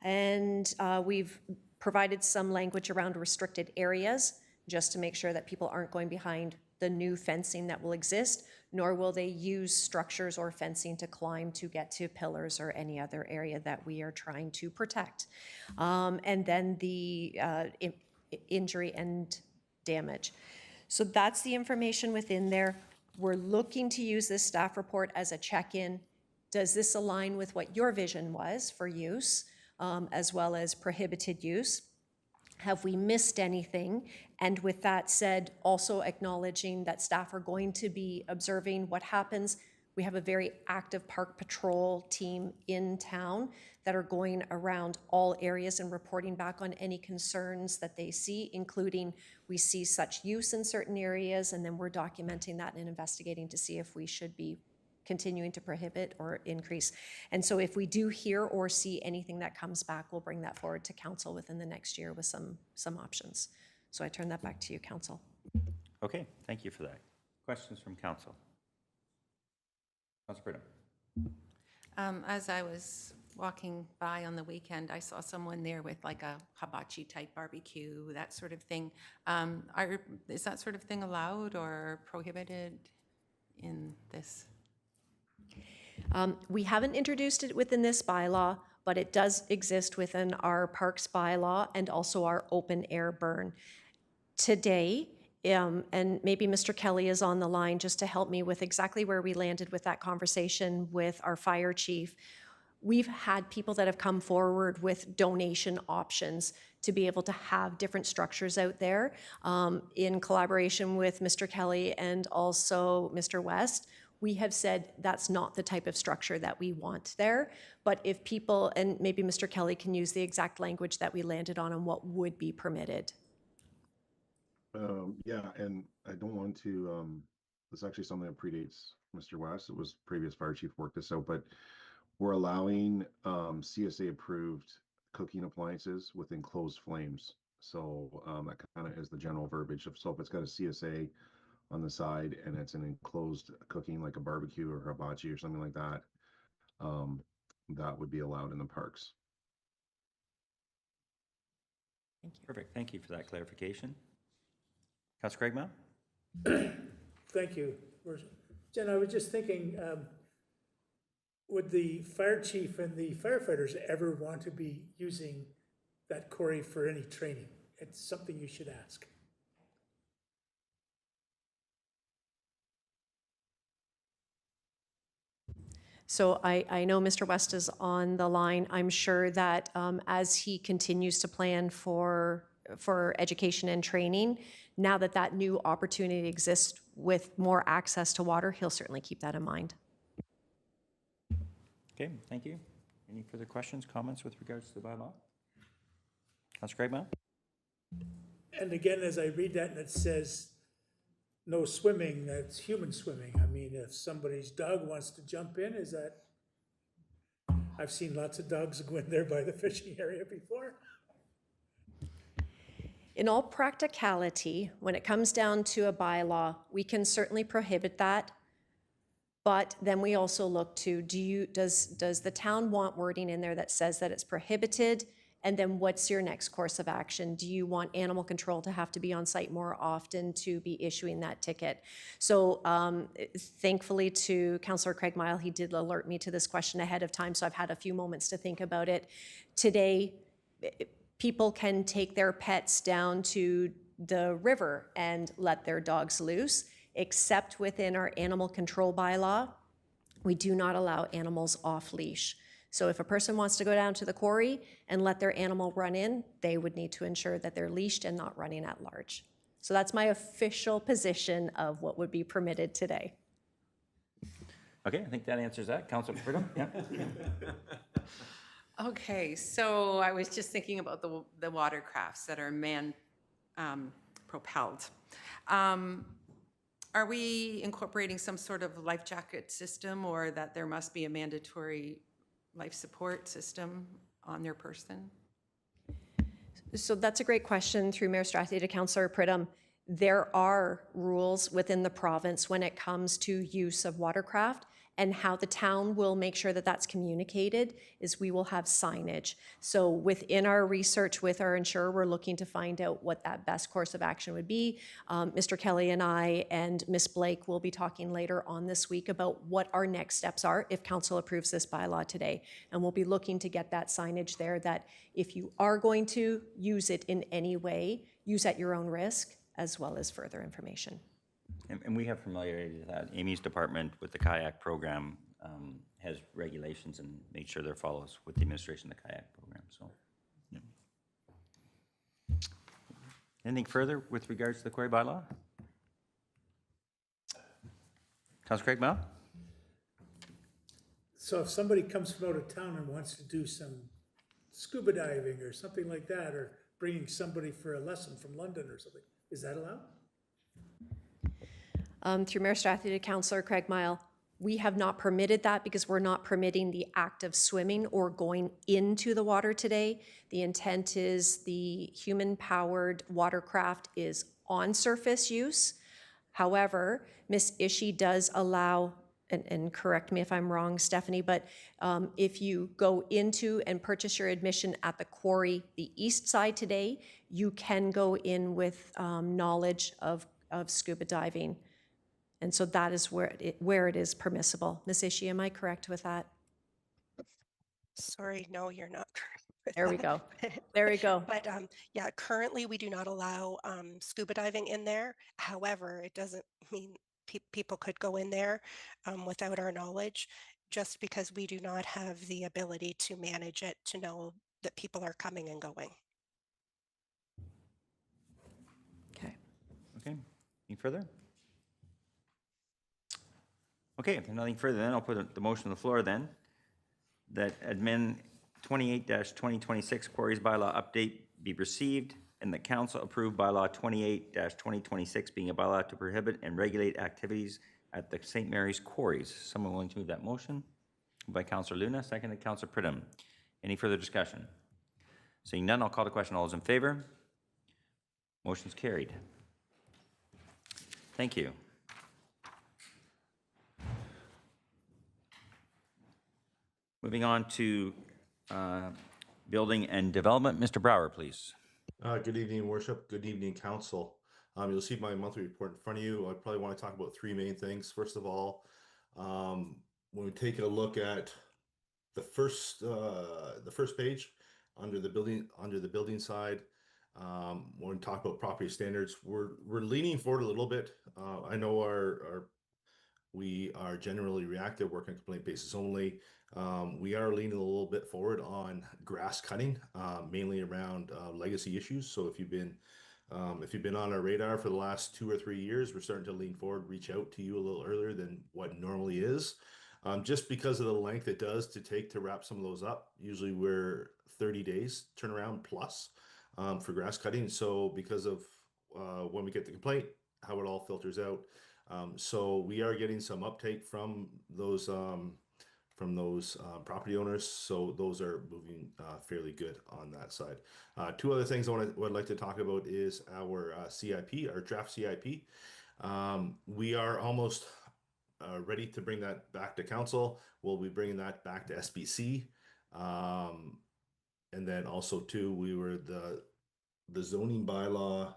And we've provided some language around restricted areas just to make sure that people aren't going behind the new fencing that will exist, nor will they use structures or fencing to climb to get to pillars or any other area that we are trying to protect. And then the injury and damage. So that's the information within there. We're looking to use this staff report as a check-in. Does this align with what your vision was for use, as well as prohibited use? Have we missed anything? And with that said, also acknowledging that staff are going to be observing what happens. We have a very active park patrol team in town that are going around all areas and reporting back on any concerns that they see, including we see such use in certain areas, and then we're documenting that and investigating to see if we should be continuing to prohibit or increase. And so if we do hear or see anything that comes back, we'll bring that forward to council within the next year with some options. So I turn that back to you, council.
Okay, thank you for that. Questions from council? Councilor Pridham.
As I was walking by on the weekend, I saw someone there with like a hibachi type barbecue, that sort of thing. Is that sort of thing allowed or prohibited in this?
We haven't introduced it within this bylaw, but it does exist within our parks bylaw and also our open air burn. Today, and maybe Mr. Kelly is on the line just to help me with exactly where we landed with that conversation with our fire chief. We've had people that have come forward with donation options to be able to have different structures out there. In collaboration with Mr. Kelly and also Mr. West, we have said that's not the type of structure that we want there. But if people, and maybe Mr. Kelly can use the exact language that we landed on what would be permitted.
Yeah, and I don't want to, this is actually something that predates Mr. West. It was previous fire chief worked this out, but we're allowing CSA approved cooking appliances with enclosed flames. So that kind of is the general verbiage of, so if it's got a CSA on the side and it's an enclosed cooking like a barbecue or hibachi or something like that, that would be allowed in the parks.
Perfect, thank you for that clarification. Councilor Craigmile?
Thank you. Jen, I was just thinking, would the fire chief and the firefighters ever want to be using that quarry for any training? It's something you should ask.
So I know Mr. West is on the line. I'm sure that as he continues to plan for education and training, now that that new opportunity exists with more access to water, he'll certainly keep that in mind.
Okay, thank you. Any further questions, comments with regards to the bylaw? Councilor Craigmile?
And again, as I read that and it says no swimming, that's human swimming. I mean, if somebody's dog wants to jump in, is that, I've seen lots of dogs go in there by the fishing area before.
In all practicality, when it comes down to a bylaw, we can certainly prohibit that. But then we also look to, does the town want wording in there that says that it's prohibited? And then what's your next course of action? Do you want animal control to have to be on site more often to be issuing that ticket? So thankfully to Councillor Craigmile, he did alert me to this question ahead of time, so I've had a few moments to think about it. Today, people can take their pets down to the river and let their dogs loose, except within our animal control bylaw, we do not allow animals off leash. So if a person wants to go down to the quarry and let their animal run in, they would need to ensure that they're leashed and not running at large. So that's my official position of what would be permitted today.
Okay, I think that answers that. Councilor Pridham? Yeah.
Okay, so I was just thinking about the watercrafts that are man propelled. Are we incorporating some sort of life jacket system, or that there must be a mandatory life support system on their person?
So that's a great question through Mayor Strathy to Councillor Pridham. There are rules within the province when it comes to use of watercraft, and how the town will make sure that that's communicated is we will have signage. So within our research with our insurer, we're looking to find out what that best course of action would be. Mr. Kelly and I and Ms. Blake will be talking later on this week about what our next steps are if council approves this bylaw today. And we'll be looking to get that signage there that if you are going to use it in any way, use at your own risk, as well as further information.
And we have familiarity with that. Amy's department with the kayak program has regulations and made sure they're follows with the administration of the kayak program, so. Yeah. Anything further with regards to the quarry bylaw? Councilor Craig Mell?
So if somebody comes from out of town and wants to do some scuba diving or something like that, or bringing somebody for a lesson from London or something, is that allowed?
Through Mayor Strathy to Councillor Craig Mile, we have not permitted that because we're not permitting the act of swimming or going into the water today. The intent is the human-powered watercraft is on surface use. However, Ms. Ishii does allow, and correct me if I'm wrong, Stephanie, but if you go into and purchase your admission at the quarry, the east side today, you can go in with knowledge of scuba diving. And so that is where it is permissible. Ms. Ishii, am I correct with that?
Sorry, no, you're not correct with
There we
that.
go. There we go.
But yeah, currently we do not allow scuba diving in there. However, it doesn't mean people could go in there without our knowledge, just because we do not have the ability to manage it to know that people are coming and going.
Okay.
Okay, any further? Okay, if there's nothing further, then I'll put the motion on the floor then, that admin 28-2026 quarries bylaw update be received, and that council approve bylaw 28-2026 being a bylaw to prohibit and regulate activities at the St. Mary's quarries. Someone willing to move that motion? Moved by Councillor Luna, seconded Councillor Pridham. Any further discussion? Seeing none, I'll call the question. All those in favor? Motion's carried. Thank you. Moving on to building and development. Mr. Brower, please.
Good evening, Worship. Good evening, Council. You'll see my monthly report in front of you. I probably want to talk about three main things. First of all, when we take a look at the first page under the building side, when we talk about property standards, we're leaning forward a little bit. I know we are generally reactive, work on complaint basis only. We are leaning a little bit forward on grass cutting, mainly around legacy issues. So if you've been on our radar for the last 2 or 3 years, we're starting to lean forward, reach out to you a little earlier than what normally is, just because of the length it does to take to wrap some of those up. Usually we're 30 days turnaround plus for grass cutting. So because of when we get the complaint, how it all filters out. So we are getting some uptake from those property owners. So those are moving fairly good on that side. Two other things would like to talk about is our CIP, our draft CIP. We are almost ready to bring that back to council. We'll be bringing that back to SBC. And then also too, the zoning bylaw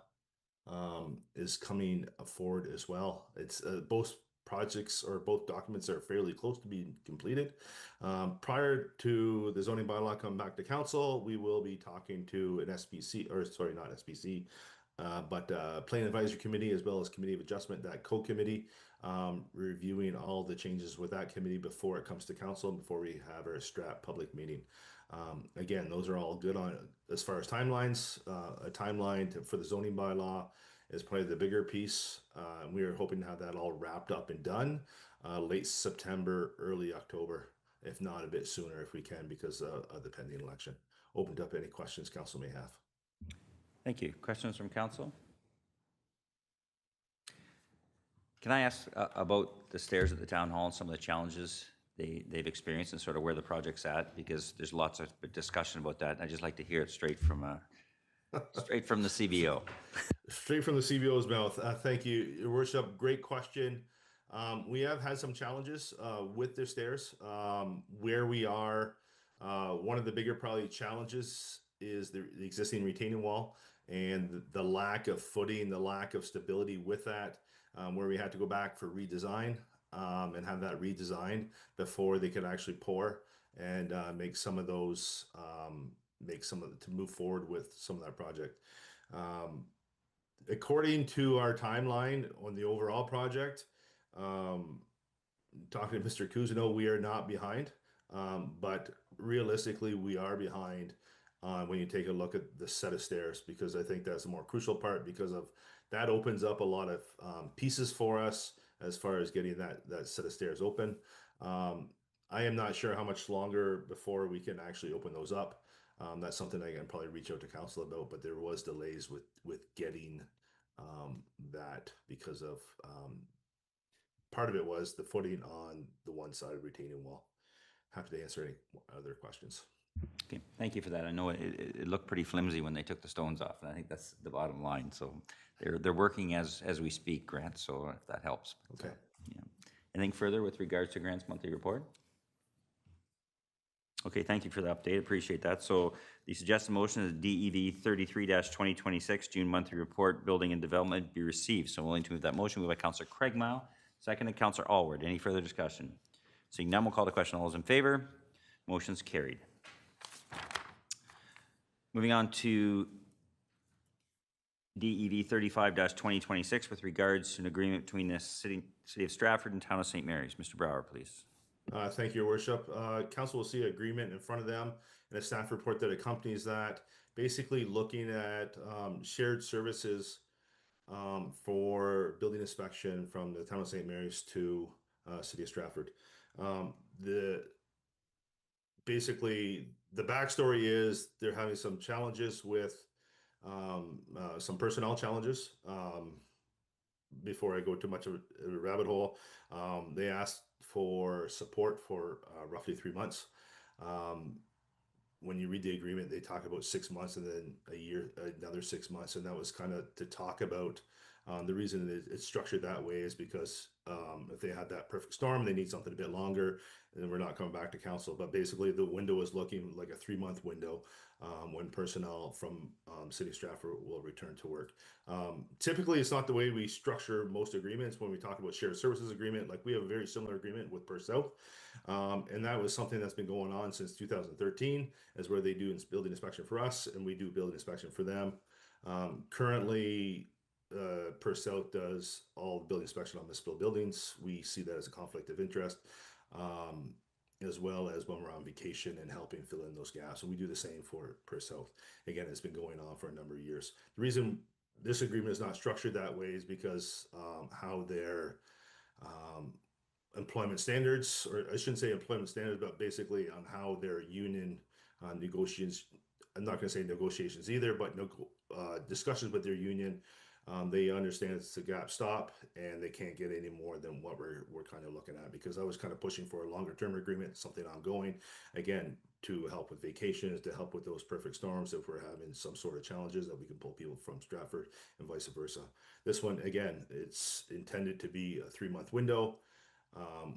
is coming forward as well. It's both projects or both documents are fairly close to being completed. Prior to the zoning bylaw coming back to council, we will be talking to an SBC, or sorry, not SBC, but Plan Advisory Committee as well as Committee of Adjustment, that co-committee, reviewing all the changes with that committee before it comes to council, before we have our STRAT public meeting. Again, those are all good on as far as timelines. A timeline for the zoning bylaw is probably the bigger piece. We are hoping to have that all wrapped up and done late September, early October, if not a bit sooner if we can, because of the pending election. Opened up any questions council may have.
Thank you. Questions from council? Can I ask about the stairs at the town hall and some of the challenges they've experienced and sort of where the project's at? Because there's lots of discussion about that. I'd just like to hear it straight from the CBO.
Straight from the CBO's mouth. Thank you, Your Worship. Great question. We have had some challenges with the stairs. Where we are, one of the bigger probably challenges is the existing retaining wall and the lack of footing, the lack of stability with that, where we had to go back for redesign and have that redesigned before they could actually pour and make some of those, to move forward with some of that project. According to our timeline on the overall project, talking to Mr. Cousineau, we are not behind, but realistically, we are behind when you take a look at the set of stairs, because I think that's the more crucial part, because of that opens up a lot of pieces for us as far as getting that set of stairs open. I am not sure how much longer before we can actually open those up. That's something I can probably reach out to council about, but there was delays with getting that because of part of it was the footing on the one side of retaining wall. Happy to answer any other questions.
Okay, thank you for that. I know it looked pretty flimsy when they took the stones off, and I think that's the bottom line. So they're working as we speak, Grant, so if that helps.
Okay.
Yeah. Anything further with regards to Grant's monthly report? Okay, thank you for the update. Appreciate that. So the suggested motion is DEV 33-2026, June monthly report, building and development, be received. So willing to move that motion, moved by Councillor Craigmile, seconded Councillor Alward. Any further discussion? Seeing none, we'll call the question. All those in favor? Motion's carried. Moving on to DEV 35-2026 with regards to an agreement between the City of Stratford and Town of St. Mary's. Mr. Brower, please.
Thank you, Your Worship. Council will see an agreement in front of them and a staff report that accompanies that, basically looking at shared services for building inspection from the Town of St. Mary's to City of Stratford. Basically, the backstory is they're having some challenges with some personnel challenges. Before I go too much of a rabbit hole, they asked for support for roughly 3 months. When you read the agreement, they talk about 6 months and then a year, another 6 months. And that was kind of to talk about the reason it's structured that way is because if they had that perfect storm, they need something a bit longer, and then we're not coming back to council. But basically, the window is looking like a 3-month window when personnel from City of Stratford will return to work. Typically, it's not the way we structure most agreements when we talk about shared services agreement. Like we have a very similar agreement with Per South, and that was something that's been going on since 2013, as where they do building inspection for us, and we do building inspection for them. Currently, Per South does all the building inspection on municipal buildings. We see that as a conflict of interest, as well as when we're on vacation and helping fill in those gaps. And we do the same for Per South. Again, it's been going on for a number of years. The reason this agreement is not structured that way is because how their employment standards, or I shouldn't say employment standards, but basically on how their union negotiations, I'm not going to say negotiations either, but discussions with their union. They understand it's a gap stop and they can't get any more than what we're kind of looking at, because I was kind of pushing for a longer term agreement, something ongoing, again, to help with vacations, to help with those perfect storms if we're having some sort of challenges that we can pull people from Stratford and vice versa. This one, again, it's intended to be a 3-month window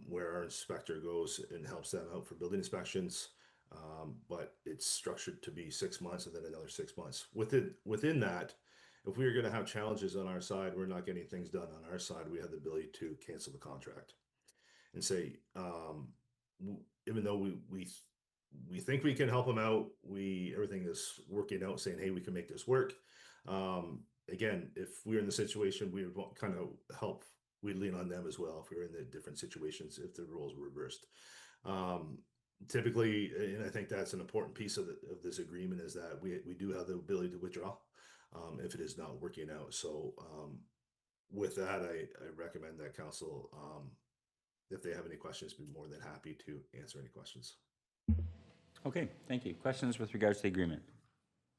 where our inspector goes and helps them out for building inspections. But it's structured to be 6 months and then another 6 months. Within that, if we are going to have challenges on our side, we're not getting things done on our side, we have the ability to cancel the contract and say, even though we think we can help them out, everything is working out, saying, hey, we can make this work. Again, if we're in the situation, we would kind of help, we'd lean on them as well if we were in the different situations, if the roles were reversed. Typically, and I think that's an important piece of this agreement, is that we do have the ability to withdraw if it is not working out. So with that, I recommend that council, if they have any questions, be more than happy to answer any questions.
Okay, thank you. Questions with regards to the agreement?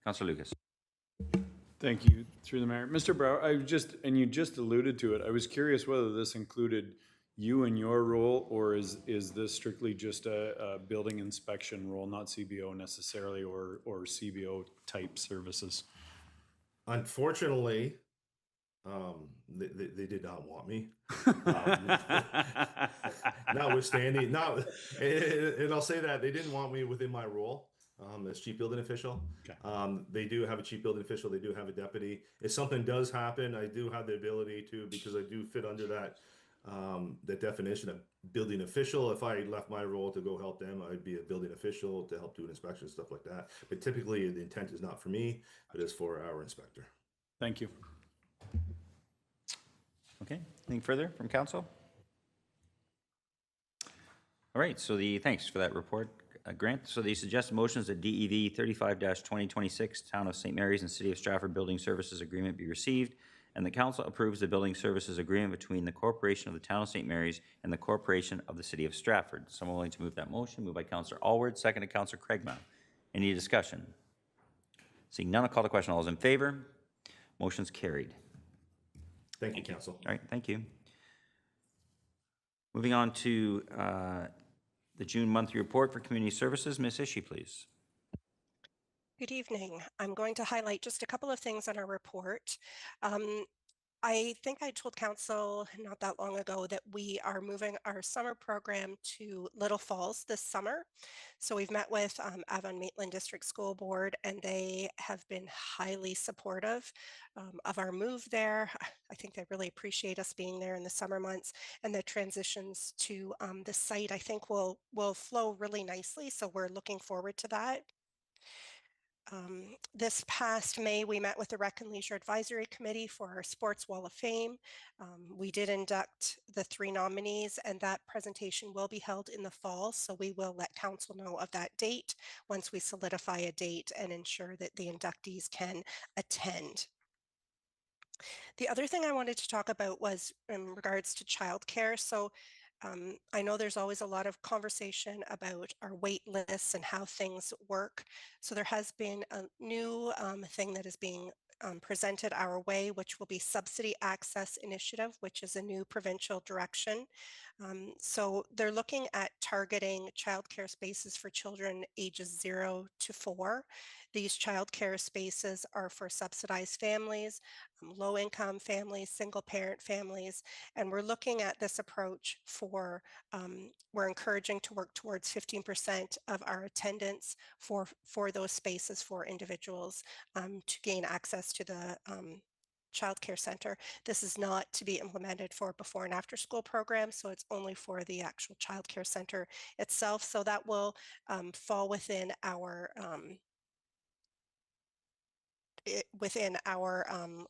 Councillor Lucas.
Thank you, through the mayor. Mr. Brower, and you just alluded to it, I was curious whether this included you and your role, or is this strictly just a building inspection role, not CBO necessarily, or CBO type services?
Unfortunately, they did not want me. Notwithstanding, and I'll say that they didn't want me within my role as chief building official.
Okay.
They do have a chief building official. They do have a deputy. If something does happen, I do have the ability to, because I do fit under that definition of building official. If I left my role to go help them, I'd be a building official to help do an inspection, stuff like that. But typically, the intent is not for me, but is for our inspector.
Thank you.
Okay, anything further from council? All right, so thanks for that report, Grant. So the suggested motions that DEV 35-2026, Town of St. Mary's and City of Stratford Building Services Agreement be received, and the council approves the building services agreement between the Corporation of the Town of St. Mary's and the Corporation of the City of Stratford. Someone willing to move that motion? Moved by Councillor Alward, seconded Councillor Craigmile. Any discussion? Seeing none, I'll call the question. All those in favor? Motion's carried.
Thank you, council.
All right, thank you. Moving on to the June monthly report for community services. Ms. Ishii, please.
Good evening. I'm going to highlight just a couple of things on our report. I think I told council not that long ago that we are moving our summer program to Little Falls this summer. So we've met with Avon-Maitland District School Board, and they have been highly supportive of our move there. I think they really appreciate us being there in the summer months, and the transitions to the site I think will flow really nicely. So we're looking forward to that. This past May, we met with the Rec and Leisure Advisory Committee for our Sports Wall of Fame. We did induct the 3 nominees, and that presentation will be held in the fall, so we will let council know of that date once we solidify a date and ensure that the inductees can attend. The other thing I wanted to talk about was in regards to childcare. So I know there's always a lot of conversation about our wait lists and how things work. So there has been a new thing that is being presented our way, which will be Subsidy Access Initiative, which is a new provincial direction. So they're looking at targeting childcare spaces for children ages 0 to 4. These childcare spaces are for subsidized families, low-income families, single-parent families, and we're looking at this approach for, we're encouraging to work towards 15% of our attendance for those spaces for individuals to gain access to the Child Care Center. This is not to be implemented for before and after school programs, so it's only for the actual Child Care Center itself. So that will fall within our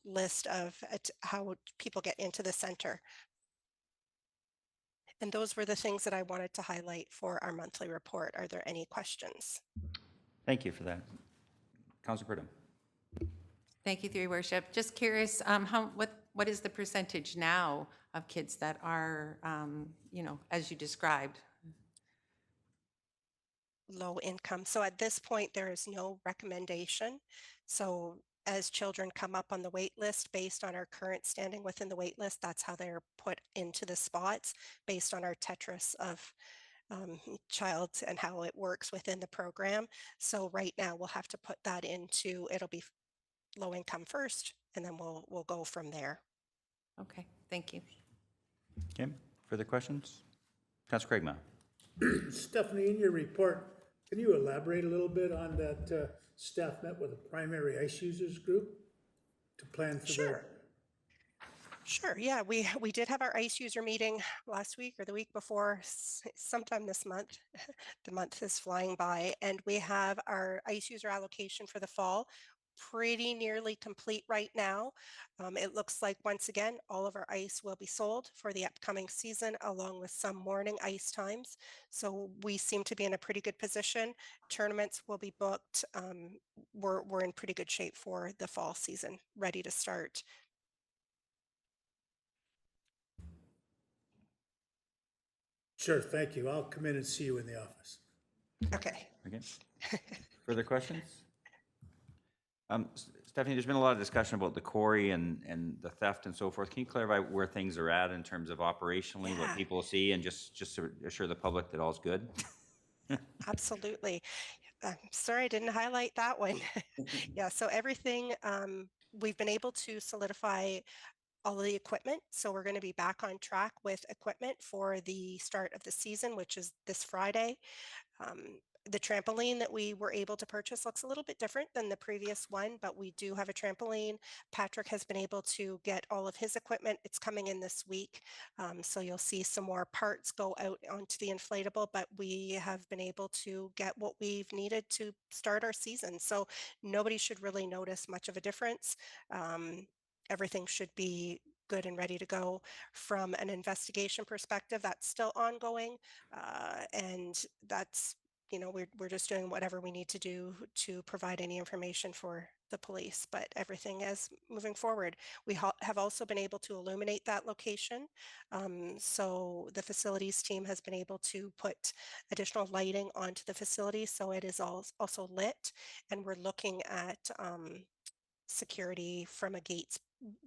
list of how people get into the center. And those were the things that I wanted to highlight for our monthly report. Are there any questions?
Thank you for that. Councillor Purdom.
Thank you, through your worship. Just curious, what is the percentage now of kids that are, as you described?
Low income. So at this point, there is no recommendation. So as children come up on the wait list based on our current standing within the wait list, that's how they're put into the spots based on our Tetris of child and how it works within the program. So right now we'll have to put that into, it'll be low income first, and then we'll go from there.
Okay, thank you.
Okay, further questions? Councillor Craigmile.
Stephanie, in your report, can you elaborate a little bit on that staff met with a primary ice users group to plan for their...
Sure, yeah, we did have our ICE user meeting last week or the week before, sometime this month. The month is flying by, and we have our ICE user allocation for the fall pretty nearly complete right now. It looks like, once again, all of our ice will be sold for the upcoming season, along with some morning ice times. So we seem to be in a pretty good position. Tournaments will be booked. We're in pretty good shape for the fall season, ready to start.
Sure, thank you. I'll come in and see you in the office.
Okay.
Okay. Further questions? Stephanie, there's been a lot of discussion about the quarry and the theft and so forth. Can you clarify where things are at in terms of operationally, what
Yeah.
people see, and just to assure the public that all's good?
Absolutely. I'm sorry I didn't highlight that one. Yeah, so everything, we've been able to solidify all of the equipment. So we're going to be back on track with equipment for the start of the season, which is this Friday. The trampoline that we were able to purchase looks a little bit different than the previous one, but we do have a trampoline. Patrick has been able to get all of his equipment. It's coming in this week. So you'll see some more parts go out onto the inflatable, but we have been able to get what we've needed to start our season. So nobody should really notice much of a difference. Everything should be good and ready to go. From an investigation perspective, that's still ongoing. And that's, we're just doing whatever we need to do to provide any information for the police, but everything is moving forward. We have also been able to illuminate that location. So the facilities team has been able to put additional lighting onto the facility, so it is also lit. And we're looking at security from a gate,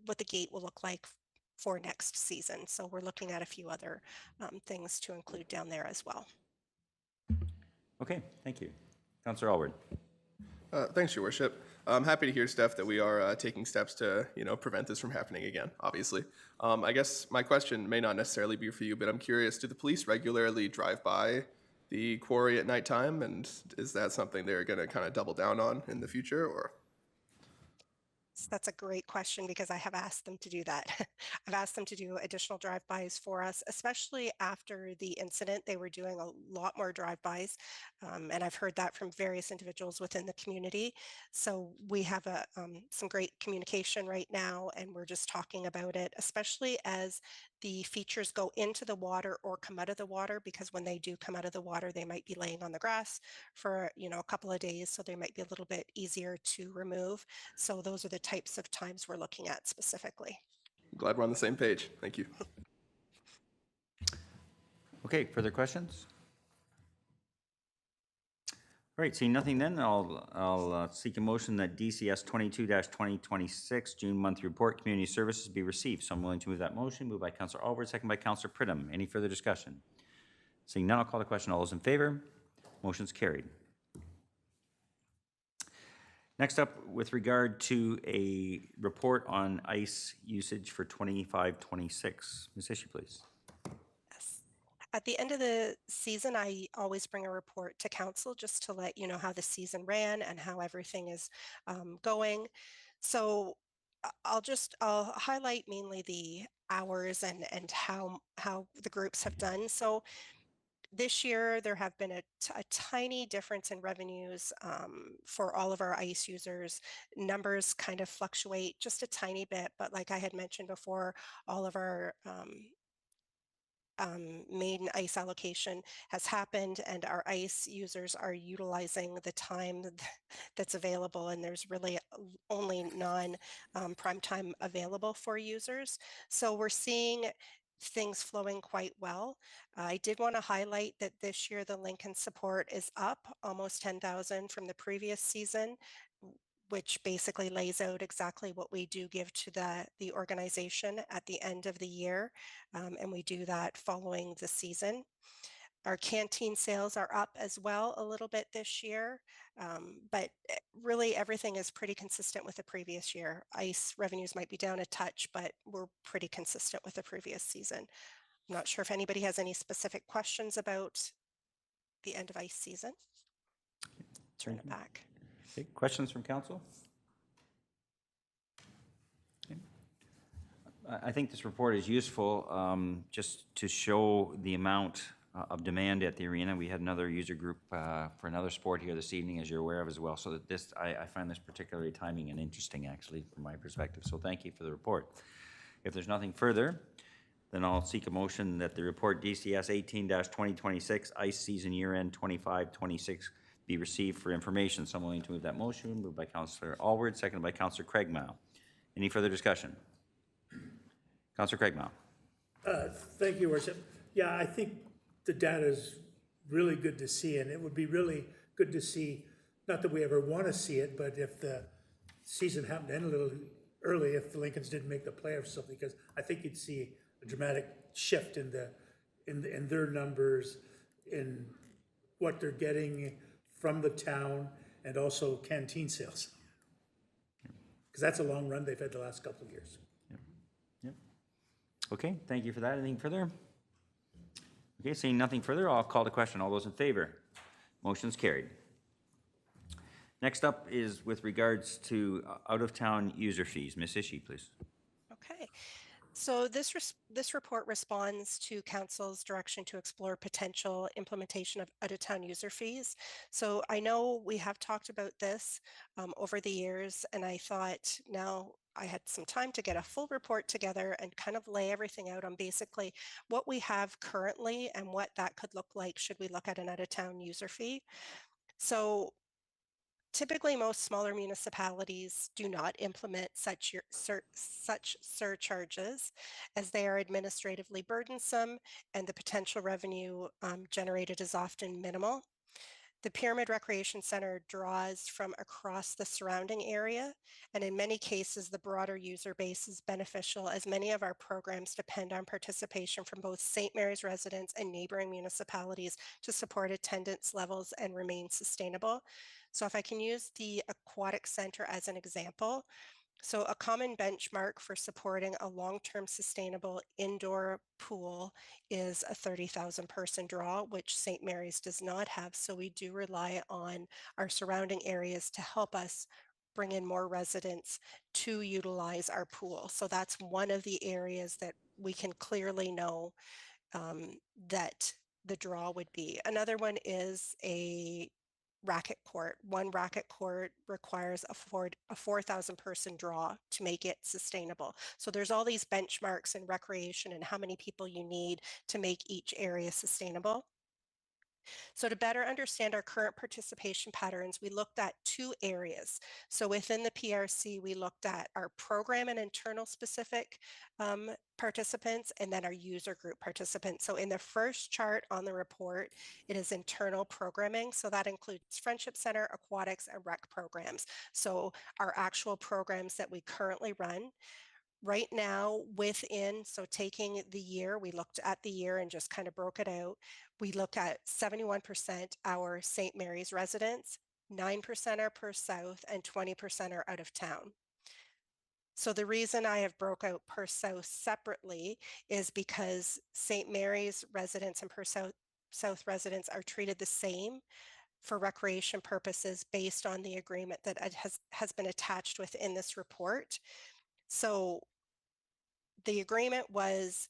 what the gate will look like for next season. So we're looking at a few other things to include down there as well.
Okay, thank you. Councillor Alward.
Thanks, Your Worship. I'm happy to hear, Steph, that we are taking steps to, prevent this from happening again, obviously. I guess my question may not necessarily be for you, but I'm curious, do the police regularly drive by the quarry at nighttime? And is that something they're going to kind of double down on in the future, or?
So that's a great question because I have asked them to do that. I've asked them to do additional drive-bys for us, especially after the incident. They were doing a lot more drive-bys, and I've heard that from various individuals within the community. So we have some great communication right now, and we're just talking about it, especially as the features go into the water or come out of the water, because when they do come out of the water, they might be laying on the grass for, a couple of days, so they might be a little bit easier to remove. So those are the types of times we're looking at specifically.
I'm glad we're on the same page. Thank you.
Okay, further questions? All right, seeing nothing then, I'll seek a motion that DCS 22-2026 June monthly report, community services be received. So I'm willing to move that motion. Moved by Councillor Alward, second by Councillor Pridham. Any further discussion? Seeing none, I'll call the question. All those in favor? Motion's carried. Next up, with regard to a report on ice usage for 25-26. Ms. Ishii, please.
Yes. At the end of the season, I always bring a report to council just to let you know how the season ran and how everything is going. So I'll highlight mainly the hours and how the groups have done. So this year, there have been a tiny difference in revenues for all of our ICE users. Numbers kind of fluctuate just a tiny bit, but like I had mentioned before, all of our main ICE allocation has happened, and our ICE users are utilizing the time that's available, and there's really only non-prime time available for users. So we're seeing things flowing quite well. I did want to highlight that this year the Lincoln support is up almost 10,000 from the previous season, which basically lays out exactly what we do give to the organization at the end of the year. And we do that following the season. Our canteen sales are up as well a little bit this year, but really everything is pretty consistent with the previous year. ICE revenues might be down a touch, but we're pretty consistent with the previous season. I'm not sure if anybody has any specific questions about the end of ICE season. Turn it back.
Okay, questions from council? Okay. I think this report is useful just to show the amount of demand at the arena. We had another user group for another sport here this evening, as you're aware of as well. So that this, I find this particularly timing and interesting, actually, from my perspective. So thank you for the report. If there's nothing further, then I'll seek a motion that the report DCS 18-2026 ICE season year-end 25-26 be received for information. So I'm willing to move that motion. Moved by Councillor Alward, seconded by Councillor Craigmile. Any further discussion? Councillor Craigmile.
Thank you, Worship. Yeah, I think the data is really good to see, and it would be really good to see, not that we ever want to see it, but if the season happened to end a little early if the Lincolns didn't make the playoffs or something, because I think you'd see a dramatic shift in their numbers, in what they're getting from the town, and also canteen sales. Because that's a long run they've had the last couple of years.
Yep. Okay, thank you for that. Anything further? Okay, seeing nothing further, I'll call the question. All those in favor? Motion's carried. Next up is with regards to out-of-town user fees. Ms. Ishii, please.
Okay. So this report responds to council's direction to explore potential implementation of out-of-town user fees. So I know we have talked about this over the years, and I thought now I had some time to get a full report together and kind of lay everything out on basically what we have currently and what that could look like should we look at an out-of-town user fee. So typically, most smaller municipalities do not implement such surcharges, as they are administratively burdensome and the potential revenue generated is often minimal. The Pyramid Recreation Center draws from across the surrounding area, and in many cases, the broader user base is beneficial, as many of our programs depend on participation from both St. Mary's residents and neighboring municipalities to support attendance levels and remain sustainable. So if I can use the Aquatic Center as an example, so a common benchmark for supporting a long-term sustainable indoor pool is a 30,000 person draw, which St. Mary's does not have. So we do rely on our surrounding areas to help us bring in more residents to utilize our pool. So that's one of the areas that we can clearly know that the draw would be. Another one is a racket court. One racket court requires a 4,000 person draw to make it sustainable. So there's all these benchmarks in recreation and how many people you need to make each area sustainable. So to better understand our current participation patterns, we looked at two areas. So within the PRC, we looked at our program and internal specific participants, and then our user group participants. So in the first chart on the report, it is internal programming. So that includes Friendship Center, aquatics, and rec programs. So our actual programs that we currently run. Right now so taking the year, we looked at the year and just kind of broke it out. We look at 71% our St. Mary's residents, 9% are per South, and 20% are out of town. So the reason I have broke out per South separately is because St. Mary's residents and per South residents are treated the same for recreation purposes based on the agreement that has been attached within this report. So the agreement was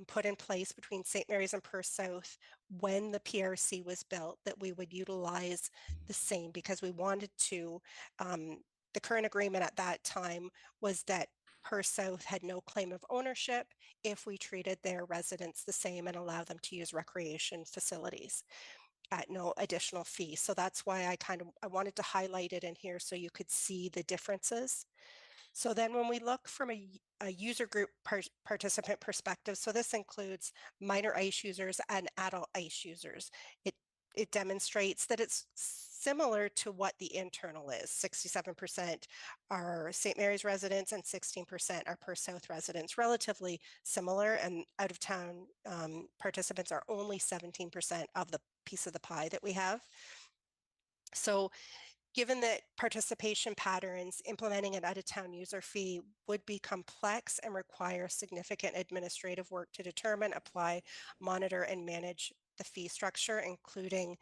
put in place between St. Mary's and Perth South when the PRC was built, that we would utilize the same, because we wanted to, the current agreement at that time was that Perth South had no claim of ownership if we treated their residents the same and allow them to use recreation facilities at no additional fee. So that's why I wanted to highlight it in here so you could see the differences. So then when we look from a user group participant perspective, so this includes minor ice users and adult ice users, it demonstrates that it's similar to what the internal is. 67% are St. Mary's residents and 16% are Perth South residents, relatively similar, and out of town participants are only 17% of the piece of the pie that we have. So given that participation patterns, implementing an out-of-town user fee would be complex and require significant administrative work to determine, apply, monitor, and manage the fee structure, including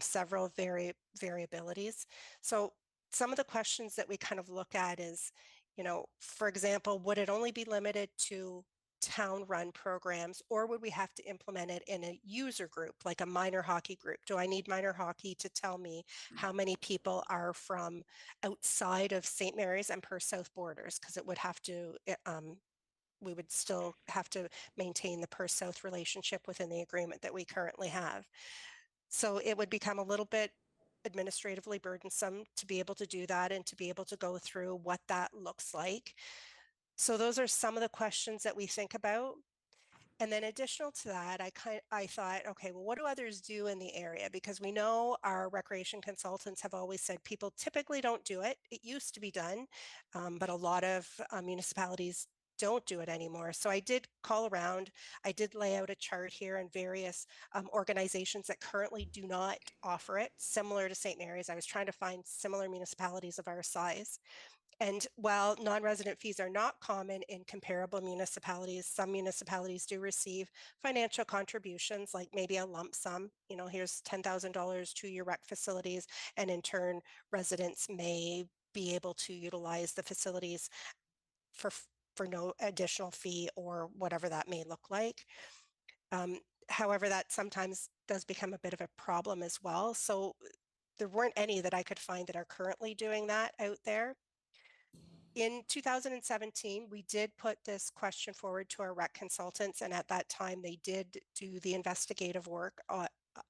several variabilities. So some of the questions that we kind of look at is, for example, would it only be limited to town-run programs, or would we have to implement it in a user group, like a minor hockey group? Do I need minor hockey to tell me how many people are from outside of St. Mary's and Perth South borders? Because it would have to, we would still have to maintain the Perth South relationship within the agreement that we currently have. So it would become a little bit administratively burdensome to be able to do that and to be able to go through what that looks like. So those are some of the questions that we think about. And then additional to that, I thought, okay, well, what do others do in the area? Because we know our recreation consultants have always said people typically don't do it. It used to be done, but a lot of municipalities don't do it anymore. So I did call around. I did lay out a chart here and various organizations that currently do not offer it, similar to St. Mary's. I was trying to find similar municipalities of our size. And while non-resident fees are not common in comparable municipalities, some municipalities do receive financial contributions, like maybe a lump sum. You know, here's $10,000 to your rec facilities, and in turn, residents may be able to utilize the facilities for no additional fee or whatever that may look like. However, that sometimes does become a bit of a problem as well. So there weren't any that I could find that are currently doing that out there. In 2017, we did put this question forward to our rec consultants, and at that time they did do the investigative work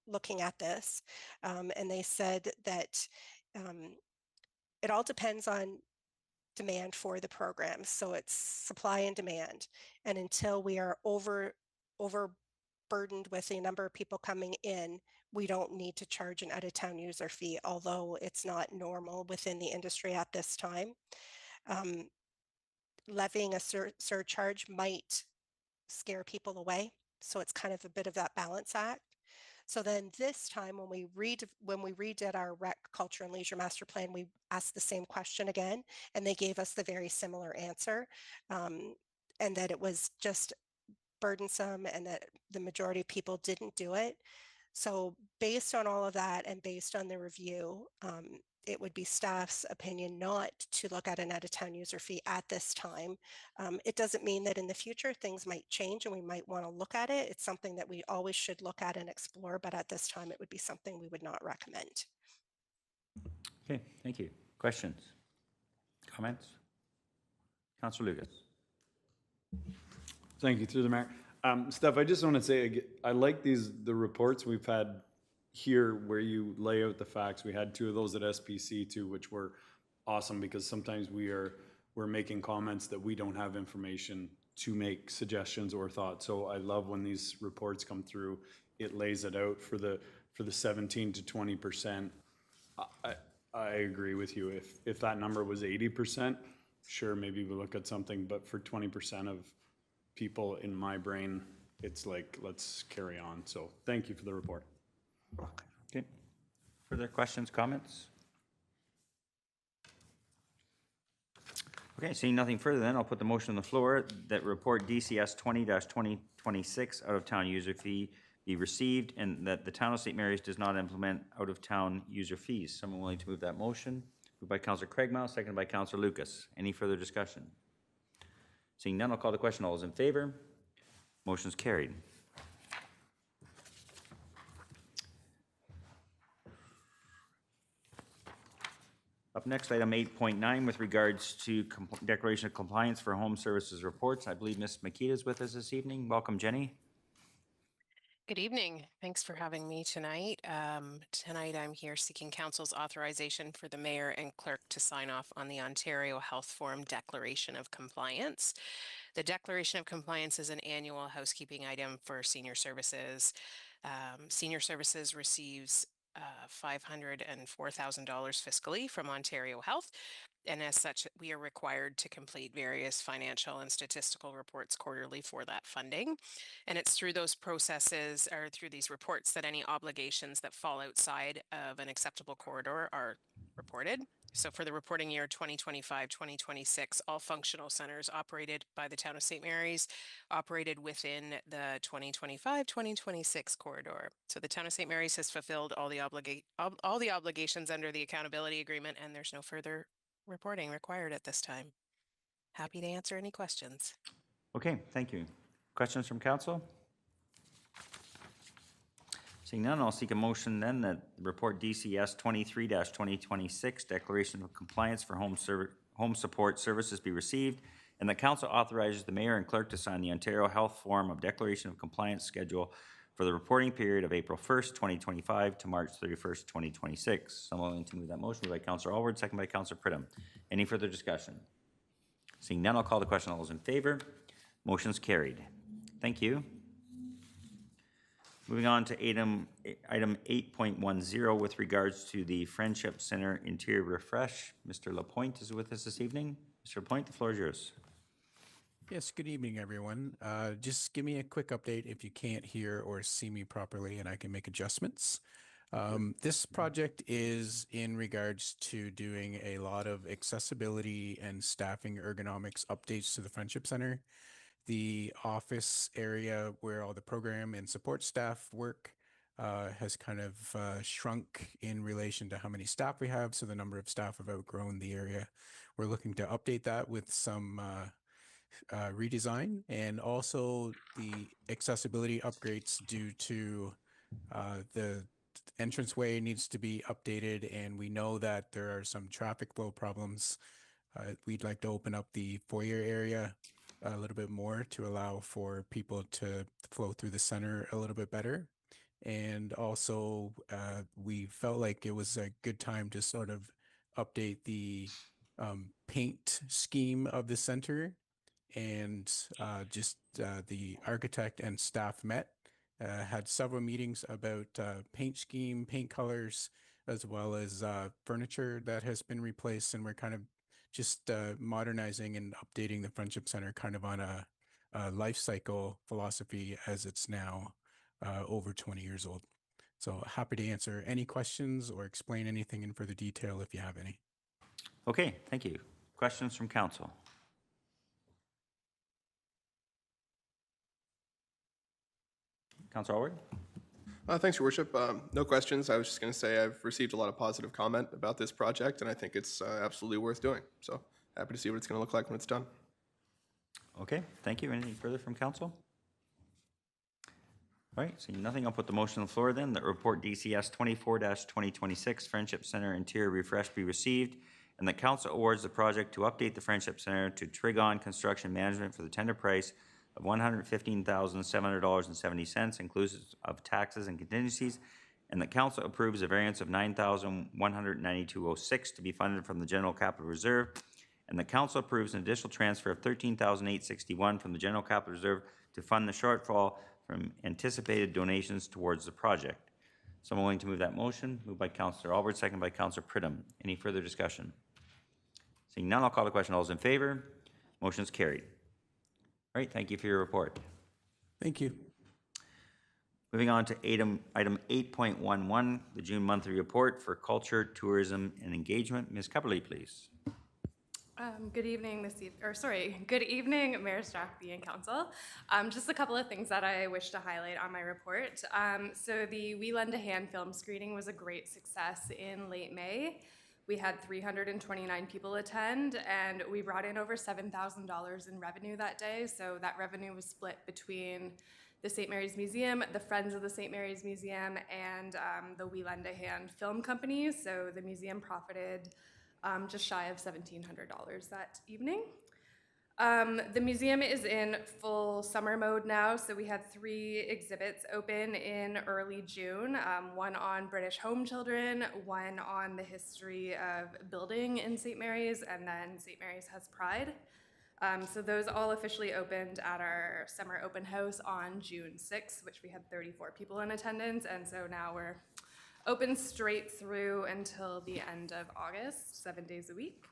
looking at this, and they said that it all depends on demand for the program. So it's supply and demand, and until we are overburdened with the number of people coming in, we don't need to charge an out-of-town user fee, although it's not normal within the industry at this time. Levying a surcharge might scare people away. So it's kind of a bit of that balance act. So then this time when we redid our rec, culture and leisure master plan, we asked the same question again, and they gave us the very similar answer, and that it was just burdensome and that the majority of people didn't do it. So based on all of that and based on the review, it would be staff's opinion not to look at an out-of-town user fee at this time. It doesn't mean that in the future things might change and we might want to look at it. It's something that we always should look at and explore, but at this time it would be something we would not recommend.
Okay, thank you. Questions? Comments? Councillor Lucas.
Thank you, through the mayor. Steph, I just want to say, I like the reports we've had here where you lay out the facts. We had 2 of those at SPC too, which were awesome, because sometimes we're making comments that we don't have information to make suggestions or thoughts. So I love when these reports come through. It lays it out for the 17 to 20%. I agree with you. If that number was 80%, sure, maybe we look at something, but for 20% of people in my brain, it's like, let's carry on. So thank you for the report.
Okay. Further questions, comments? Okay, seeing nothing further, then I'll put the motion on the floor that report DCS 20-2026 out-of-town user fee be received, and that the town of St. Mary's does not implement out-of-town user fees. Someone willing to move that motion? Moved by Councillor Craigmile, seconded by Councillor Lucas. Any further discussion? Seeing none, I'll call the question. All those in favor? Motion's carried. Up next, item 8.9 with regards to declaration of compliance for home services reports. I believe Ms. Makita is with us this evening. Welcome, Jenny.
Good evening. Thanks for having me tonight. Tonight I'm here seeking council's authorization for the mayor and clerk to sign off on the Ontario Health Forum Declaration of Compliance. The Declaration of Compliance is an annual housekeeping item for senior services. Senior services receives $504,000 fiscally from Ontario Health, and as such, we are required to complete various financial and statistical reports quarterly for that funding. And it's through those processes, or through these reports, that any obligations that fall outside of an acceptable corridor are reported. So for the reporting year 2025-2026, all functional centers operated by the town of St. Mary's operated within the 2025-2026 corridor. So the town of St. Mary's has fulfilled all the obligations under the accountability agreement, and there's no further reporting required at this time. Happy to answer any questions.
Okay, thank you. Questions from council? Seeing none, I'll seek a motion then that report DCS 23-2026, Declaration of Compliance for Home Support Services be received, and the council authorizes the mayor and clerk to sign the Ontario Health Forum of Declaration of Compliance schedule for the reporting period of April 1st, 2025 to March 31st, 2026. Someone willing to move that motion? Moved by Councillor Alward, second by Councillor Pridham. Any further discussion? Seeing none, I'll call the question. All those in favor? Motion's carried. Thank you. Moving on to item 8.10 with regards to the Friendship Center interior refresh. Mr. Lapointe is with us this evening. Mr. Lapointe, the floor is yours.
Yes, good evening, everyone. Just give me a quick update if you can't hear or see me properly and I can make adjustments. This project is in regards to doing a lot of accessibility and staffing ergonomics updates to the Friendship Center. The office area where all the program and support staff work has kind of shrunk in relation to how many staff we have. So the number of staff have outgrown the area. We're looking to update that with some redesign and also the accessibility upgrades due to the entranceway needs to be updated, and we know that there are some traffic flow problems. We'd like to open up the foyer area a little bit more to allow for people to flow through the center a little bit better. And also, we felt like it was a good time to sort of update the paint scheme of the center. And the architect and staff met, had several meetings about paint scheme, paint colors, as well as furniture that has been replaced. And we're kind of just modernizing and updating the Friendship Center kind of on a life cycle philosophy as it's now over 20 years old. So happy to answer any questions or explain anything in further detail if you have any.
Okay, thank you. Questions from council? Councilor Alward?
Thanks, Your Worship. No questions. I was just going to say I've received a lot of positive comment about this project, and I think it's absolutely worth doing. So happy to see what it's going to look like when it's done.
Okay, thank you. Anything further from council? All right, seeing nothing, I'll put the motion on the floor then. That report DCS 24-2026 Friendship Center interior refresh be received, and that council awards the project to update the Friendship Center to Trigon Construction Management for the tender price of $115,700.70, inclusive of taxes and contingencies, and that council approves a variance of $9,192.06 to be funded from the General Capital Reserve, and the council approves an additional transfer of $13,861 from the General Capital Reserve to fund the shortfall from anticipated donations towards the project. Someone willing to move that motion? Moved by Councillor Alward, second by Councillor Pridham. Any further discussion? Seeing none, I'll call the question. All those in favor? Motion is carried. All right, thank you for your report.
Thank you.
Moving on to item 8.11, the June monthly report for culture, tourism, and engagement. Ms. Cupperly, please.
Good evening, good evening, Mayor Strathby and Council. Just a couple of things that I wish to highlight on my report. So the We Lend a Hand film screening was a great success in late May. We had 329 people attend, and we brought in over $7,000 in revenue that day. So that revenue was split between the St. Mary's Museum, the Friends of the St. Mary's Museum, and the We Lend a Hand film company. So the museum profited just shy of $1,700 that evening. The museum is in full summer mode now, so we had 3 exhibits open in early June, one on British home children, one on the history of building in St. Mary's, and then St. Mary's Has Pride. So those all officially opened at our summer open house on June 6th, which we had 34 people in attendance, and so now we're open straight through until the end of August, 7 days a week.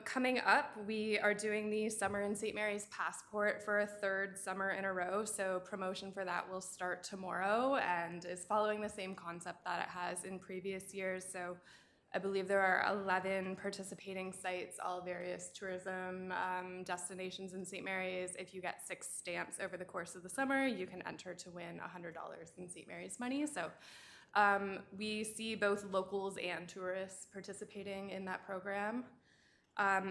Coming up, we are doing the Summer in St. Mary's Passport for a 3rd summer in a row, so promotion for that will start tomorrow and is following the same concept that it has in previous years. So I believe there are 11 participating sites, all various tourism destinations in St. Mary's. If you get 6 stamps over the course of the summer, you can enter to win $100 in St. Mary's money. So we see both locals and tourists participating in that program.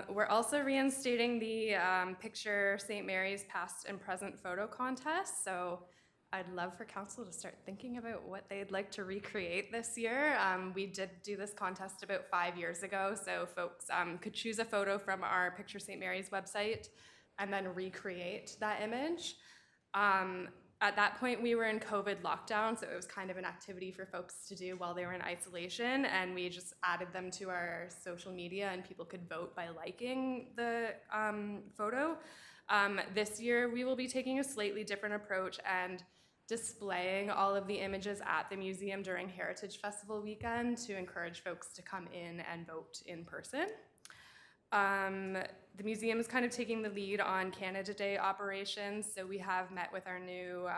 We're also reinstating the Picture St. Mary's Past and Present Photo Contest. So I'd love for council to start thinking about what they'd like to recreate this year. We did do this contest about 5 years ago, so folks could choose a photo from our Picture St. Mary's website and then recreate that image. At that point, we were in COVID lockdown, so it was kind of an activity for folks to do while they were in isolation, and we just added them to our social media, and people could vote by liking the photo. This year, we will be taking a slightly different approach, and displaying all of the images at the museum during Heritage Festival weekend to encourage folks to come in and vote in person. The museum is kind of taking the lead on Canada Day operations, so we have met with our new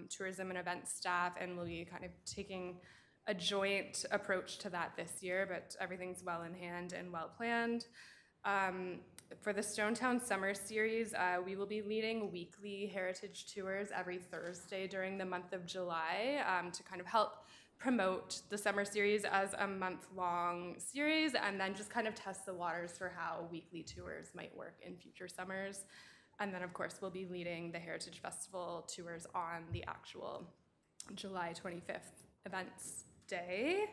tourism and events staff, and we'll be kind of taking a joint approach to that this year, but everything's well in hand and well planned. For the Stonetown Summer Series, we will be leading weekly heritage tours every Thursday during the month of July to kind of help promote the summer series as a month-long series, and then just kind of test the waters for how weekly tours might work in future summers. And then, of course, we'll be leading the Heritage Festival tours on the actual July 25th events day.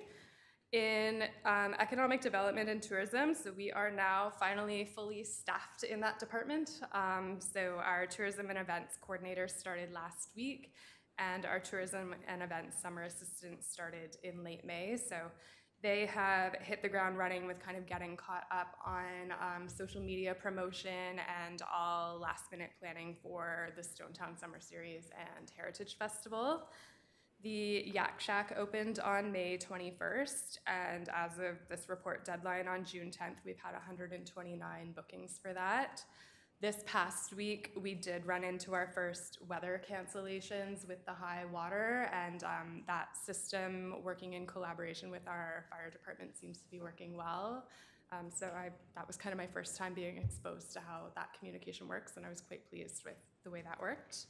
In economic development and tourism, so we are now finally fully staffed in that department. So our tourism and events coordinator started last week, and our tourism and events summer assistant started in late May. So they have hit the ground running with kind of getting caught up on social media promotion and all last minute planning for the Stonetown Summer Series and Heritage Festival. The Yak Shack opened on May 21st, and as of this report deadline on June 10th, we've had 129 bookings for that. This past week, we did run into our first weather cancellations with the high water, and that system, working in collaboration with our fire department, seems to be working well. So that was kind of my first time being exposed to how that communication works, and I was quite pleased with the way that worked.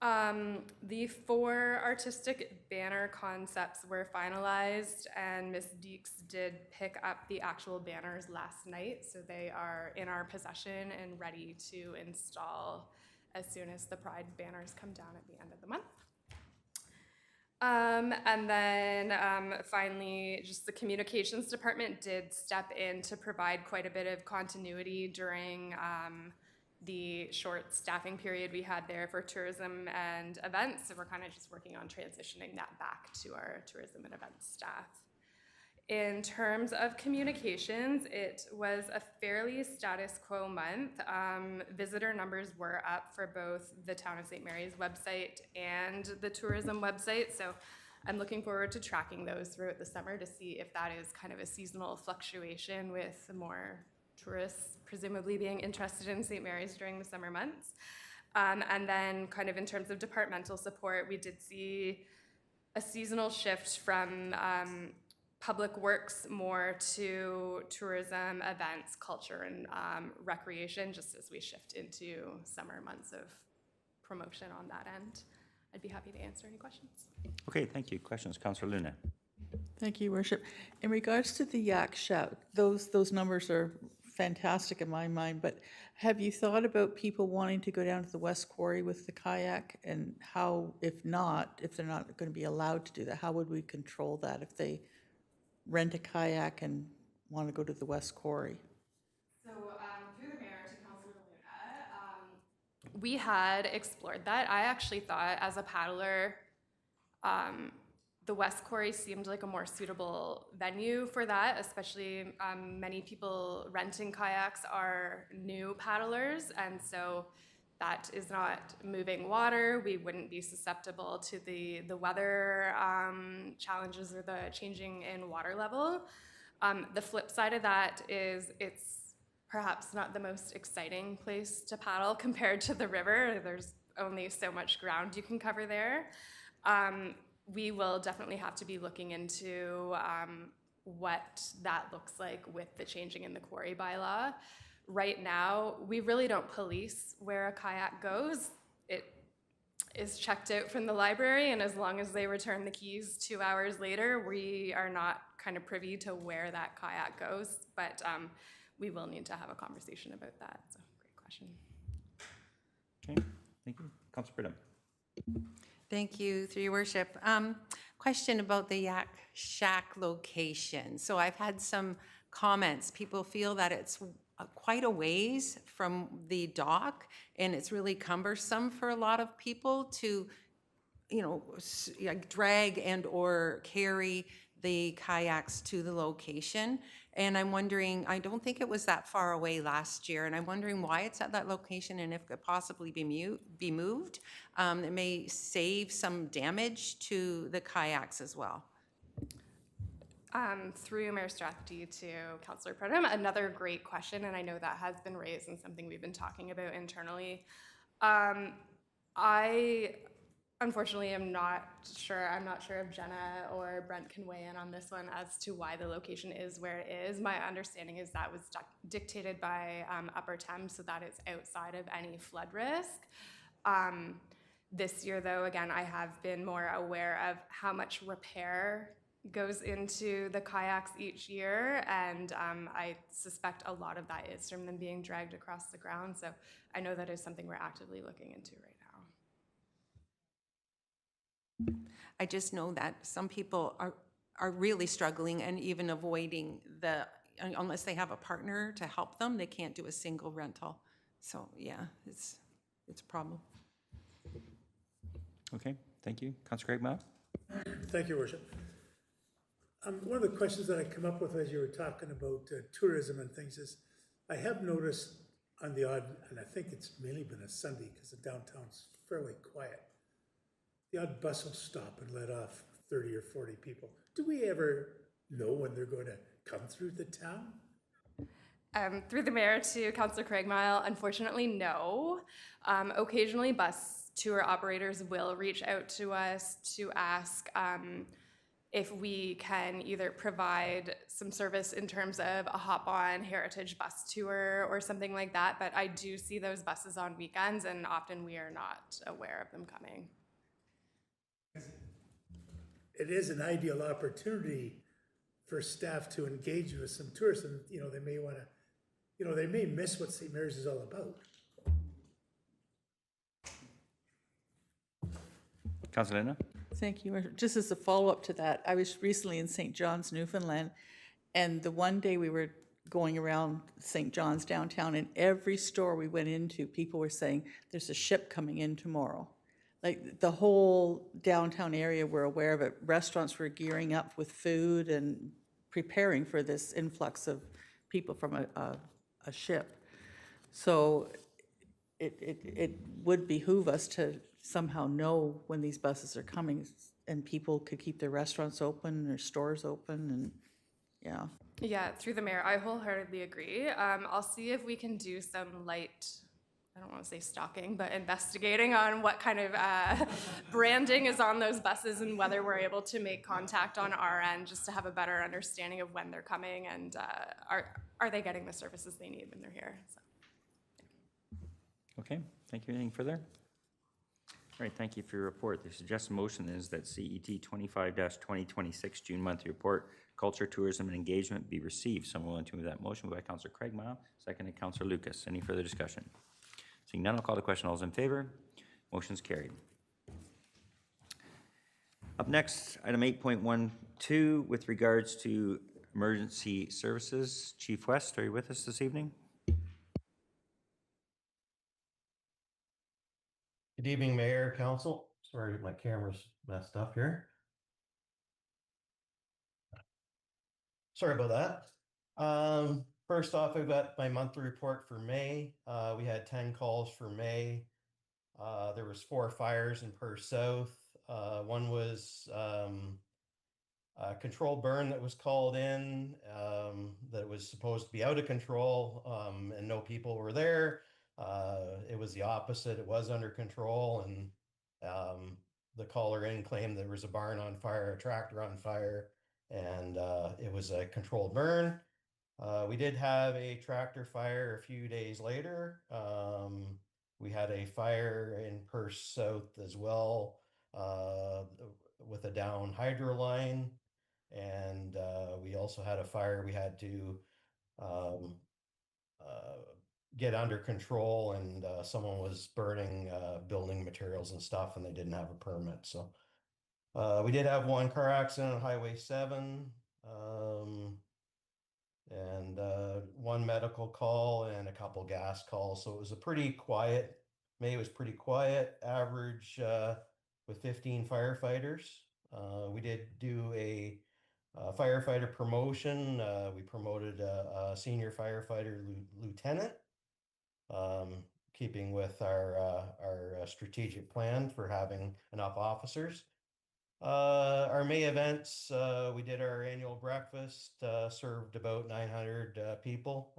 The 4 artistic banner concepts were finalized, and Ms. Deeks did pick up the actual banners last night, so they are in our possession and ready to install as soon as the Pride banners come down at the end of the month. And then finally, just the communications department did step in to provide quite a bit of continuity during the short staffing period we had there for tourism and events. So we're kind of just working on transitioning that back to our tourism and events staff. In terms of communications, it was a fairly status quo month. Visitor numbers were up for both the Town of St. Mary's website and the tourism website. So I'm looking forward to tracking those throughout the summer to see if that is kind of a seasonal fluctuation with more tourists presumably being interested in St. Mary's during the summer months. And then kind of in terms of departmental support, we did see a seasonal shift from public works more to tourism, events, culture, and recreation, just as we shift into summer months of promotion on that end. I'd be happy to answer any questions.
Okay, thank you. Questions, Councillor Luna?
Thank you, Worship. In regards to the Yak Shack, those numbers are fantastic in my mind, but have you thought about people wanting to go down to the West Quarry with the kayak, and how, if they're not going to be allowed to do that, how would we control that if they rent a kayak and want to go to the West Quarry?
So through the mayor to Councillor Luna, we had explored that. I actually thought as a paddler, the West Quarry seemed like a more suitable venue for that, especially many people renting kayaks are new paddlers, and so that is not moving water. We wouldn't be susceptible to the weather challenges or the changing in water level. The flip side of that is it's perhaps not the most exciting place to paddle compared to the river. There's only so much ground you can cover there. We will definitely have to be looking into what that looks like with the changing in the quarry bylaw. Right now, we really don't police where a kayak goes. It is checked out from the library, and as long as they return the keys 2 hours later, we are not kind of privy to where that kayak goes, but we will need to have a conversation about that. So, great question.
Okay, thank you. Councillor Pridham.
Thank you, through your worship. Question about the Yak Shack location. So I've had some comments. People feel that it's quite a ways from the dock, and it's really cumbersome for a lot of people to, drag and or carry the kayaks to the location. And I'm wondering, I don't think it was that far away last year, and I'm wondering why it's at that location and if it could possibly be moved. It may save some damage to the kayaks as well.
Through Mayor Strathty to Councillor Pridham, another great question, and I know that has been raised and something we've been talking about internally. I unfortunately am not sure. I'm not sure if Jenna or Brent can weigh in on this one as to why the location is where it is. My understanding is that was dictated by Upper Thames, so that it's outside of any flood risk. This year, though, again, I have been more aware of how much repair goes into the kayaks each year, and I suspect a lot of that is from them being dragged across the ground. So I know that is something we're actively looking into right now.
I just know that some people are really struggling and even avoiding unless they have a partner to help them, they can't do a single rental. So yeah, it's a problem.
Okay, thank you. Councillor Craigmile?
Thank you, Worship. One of the questions that I come up with as you were talking about tourism and things is, I have noticed on the odd, and I think it's mainly been a Sunday because the downtown's fairly quiet, the odd bus will stop and let off 30 or 40 people. Do we ever know when they're going to come through the town?
Through the mayor to Councillor Craigmile, unfortunately, no. Occasionally, bus tour operators will reach out to us to ask if we can either provide some service in terms of a hop-on heritage bus tour or something like that, but I do see those buses on weekends, and often we are not aware of them coming.
It is an ideal opportunity for staff to engage with some tourists, and they may want to, they may miss what St. Mary's is all about.
Councillor Lena?
Thank you. Just as a follow-up to that, I was recently in St. John's, Newfoundland, and the one day we were going around St. John's downtown, and every store we went into, people were saying, there's a ship coming in tomorrow. Like, the whole downtown area were aware of it. Restaurants were gearing up with food and preparing for this influx of people from a ship. So it would behoove us to somehow know when these buses are coming, and people could keep their restaurants open, their stores open, and yeah.
Yeah, through the mayor, I wholeheartedly agree. I'll see if we can do some light, I don't want to say stalking, but investigating on what kind of branding is on those buses and whether we're able to make contact on our end just to have a better understanding of when they're coming and are they getting the services they need when they're here. So.
Okay, thank you. Anything further? All right, thank you for your report. The suggested motion is that CET 25-2026 June monthly report, culture, tourism, and engagement be received. Someone willing to move that motion? Moved by Councillor Craigmile, seconded Councillor Lucas. Any further discussion? Seeing none, I'll call the question. All those in favor? Motion's carried. Up next, item 8.12 with regards to emergency services. Chief West, are you with us this evening?
Good evening, Mayor, Council. Sorry, my camera's messed up here. Sorry about that. First off, I've got my monthly report for May. We had 10 calls for May. There was 4 fires in Perth South. One was a controlled burn that was called in that was supposed to be out of control and no people were there. It was the opposite. It was under control, and the caller in claimed there was a barn on fire, a tractor on fire, and it was a controlled burn. We did have a tractor fire a few days later. We had a fire in Perth South as well with a down hydro line, and we also had a fire we had to get under control, and someone was burning building materials and stuff, and they didn't have a permit. So we did have 1 car accident on Highway 7, and 1 medical call and a couple gas calls. So it was a pretty quiet, May was pretty quiet, average with 15 firefighters. We did do a Firefighter promotion, we promoted a senior firefighter lieutenant, keeping with our strategic plan for having enough officers. Our May events, we did our annual breakfast, served about 900 people.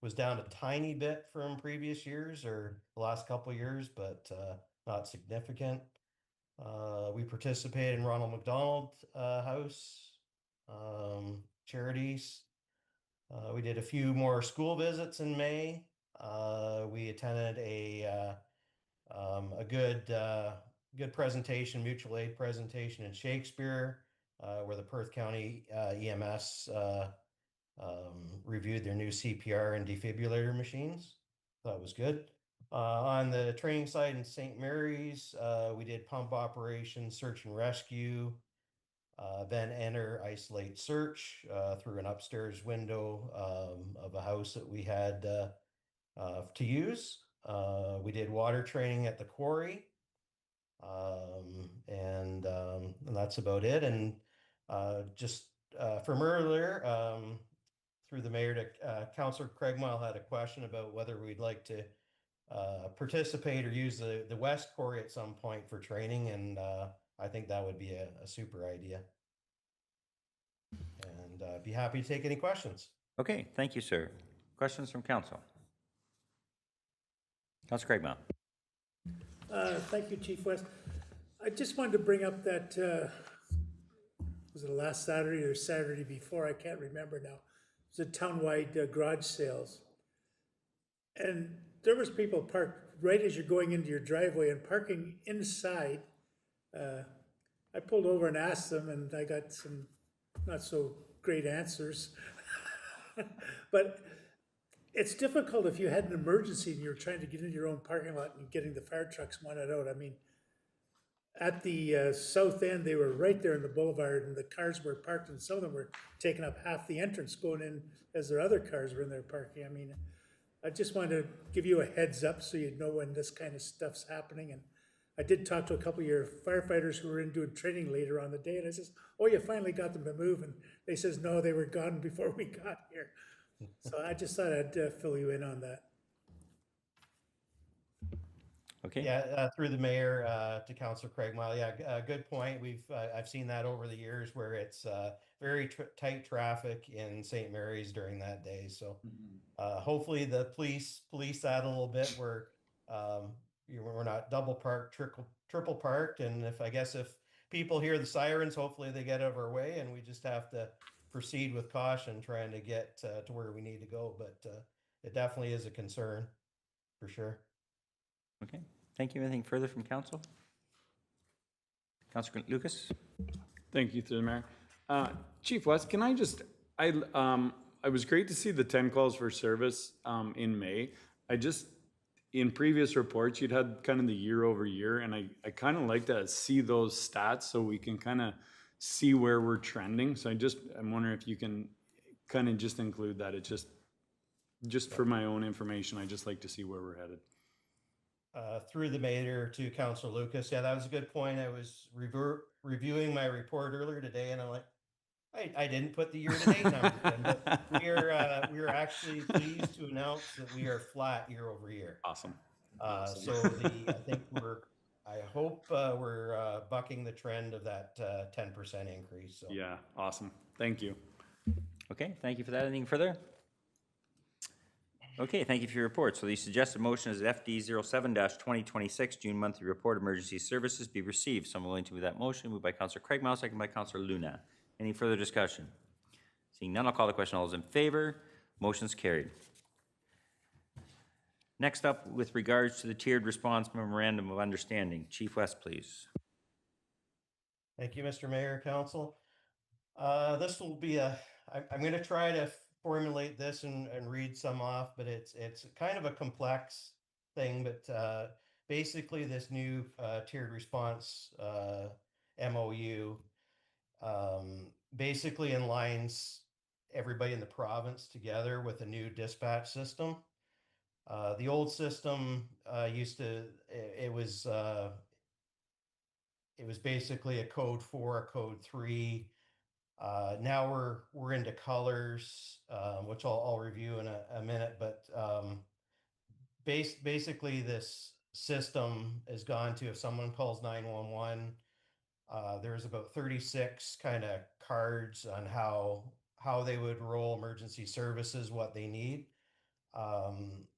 Was down a tiny bit from previous years or the last couple of years, but not significant. We participated in Ronald McDonald House charities. We did a few more school visits in May. We attended a good presentation, mutual aid presentation in Shakespeare, where the Perth County EMS reviewed their new CPR and defibrillator machines. That was good. On the training site in St. Mary's, we did pump operations, search and rescue, then enter, isolate, search through an upstairs window of a house that we had to use. We did water training at the quarry, and that's about it. And just from earlier, through the mayor to Councillor Craigmile had a question about whether we'd like to participate or use the West Quarry at some point for training, and I think that would be a super idea. And be happy to take any questions.
Okay, thank you, sir. Questions from council? Councillor Craigmile.
Thank you, Chief West. I just wanted to bring up that, was it last Saturday or Saturday before? I can't remember now. It was a townwide garage sales. And there was people parked right as you're going into your driveway and parking inside. I pulled over and asked them, and I got some not so great answers. But it's difficult if you had an emergency and you're trying to get into your own parking lot and getting the fire trucks wanted out. I mean, at the south end, they were right there in the boulevard, and the cars were parked, and some of them were taking up half the entrance going in as their other cars were in there parking. I mean, I just wanted to give you a heads up so you'd know when this kind of stuff's happening. And I did talk to a couple of your firefighters who were in doing training later on the day, and I says, "Oh, you finally got them to move?" And they says, "No, they were gone before we got here." So I just thought I'd fill you in on that.
Okay.
Yeah, through the mayor to Councillor Craigmile. Yeah, good point. I've seen that over the years where it's very tight traffic in St. Mary's during that day. So hopefully the police that a little bit where we're not double parked, triple parked. And if people hear the sirens, hopefully they get out of our way, and we just have to proceed with caution, trying to get to where we need to go. But it definitely is a concern, for sure.
Okay, thank you. Anything further from council? Councillor Lucas?
Thank you, through the mayor. Chief West, can I just, I was great to see the 10 calls for service in May. In previous reports, you'd had kind of the year over year, and I kind of like to see those stats so we can kind of see where we're trending. So I'm wondering if you can kind of just include that. It's just for my own information, I just like to see where we're headed.
Through the mayor to Councillor Lucas. Yeah, that was a good point. I was reviewing my report earlier today, and I'm like, I didn't put the year-to-date numbers in, but we are actually pleased to announce that we are flat year over year.
Awesome.
So I hope we're bucking the trend of that 10% increase. So.
Yeah, awesome. Thank you.
Okay, thank you for that. Anything further? Okay, thank you for your report. So the suggested motion is that FD 07-2026 June monthly report emergency services be received. Someone willing to move that motion? Moved by Councillor Craigmile, second by Councillor Luna. Any further discussion? Seeing none, I'll call the question. All those in favor? Motion's carried. Next up, with regards to the tiered response memorandum of understanding, Chief West, please.
Thank you, Mr. Mayor, Council. This will be I'm going to try to formulate this and read some off, but it's kind of a complex thing. But basically, this new tiered response MOU basically aligns everybody in the province together with a new dispatch system. The old system it was basically a code 4, a code 3, Now we're into colors, which I'll review in a minute, but basically this system has gone to, if someone calls 911, there's about 36 kind of cards on how they would roll emergency services, what they need.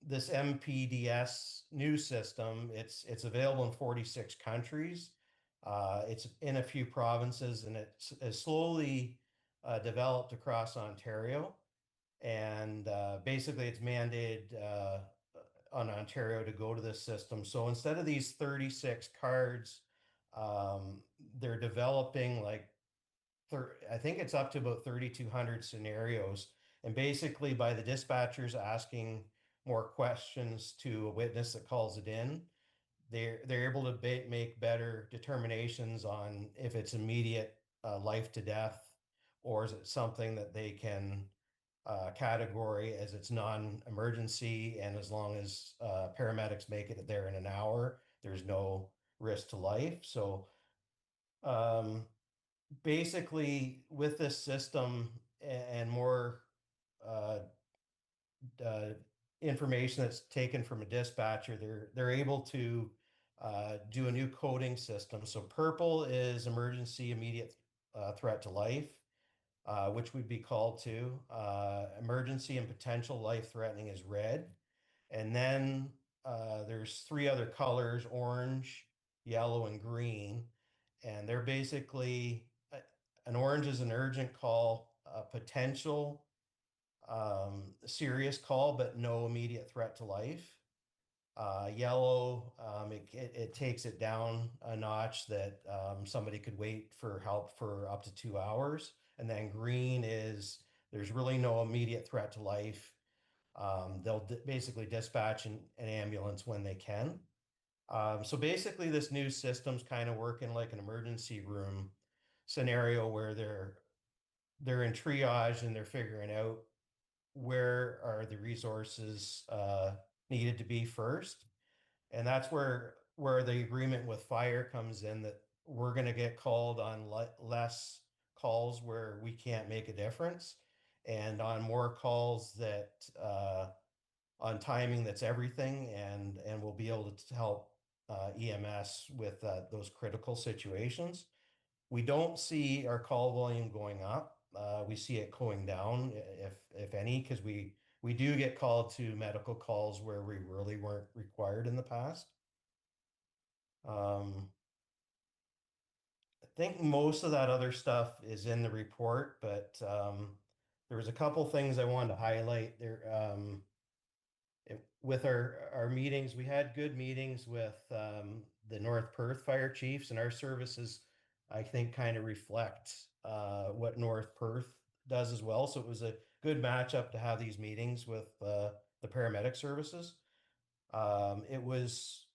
This MPDS new system, it's available in 46 countries. It's in a few provinces, and it's slowly developed across Ontario. And basically, it's mandated on Ontario to go to this system. So instead of these 36 cards, they're developing like, I think it's up to about 3,200 scenarios. And basically, by the dispatchers asking more questions to a witness that calls it in, they're able to make better determinations on if it's immediate life to death, or is it something that they can category as it's non-emergency, and as long as paramedics make it there in an hour, there's no risk to life. So basically, with this system and more information that's taken from a dispatcher, they're able to do a new coding system. So purple is emergency, immediate threat to life, which would be called to. Emergency and potential life-threatening is red. And then there's 3 other colors, orange, yellow, and green. And they're basically, an orange is an urgent call, a potential serious call, but no immediate threat to life. Yellow, it takes it down a notch that somebody could wait for help for up to 2 hours. And then green is there's really no immediate threat to life. They'll basically dispatch an ambulance when they can. So basically, this new system's kind of working like an emergency room scenario where they're in triage and they're figuring out where are the resources needed to be first. And that's where the agreement with fire comes in, that we're going to get called on less calls where we can't make a difference, and on more calls that on timing that's everything, and we'll be able to help EMS with those critical situations. We don't see our call volume going up. We see it going down, if any, because we do get called to medical calls where we really weren't required in the past. I think most of that other stuff is in the report, but there was a couple things I wanted to highlight there. With our meetings, we had good meetings with the North Perth Fire Chiefs, and our services, I think, kind of reflect what North Perth does as well. So it was a good matchup to have these meetings with the paramedic services. It was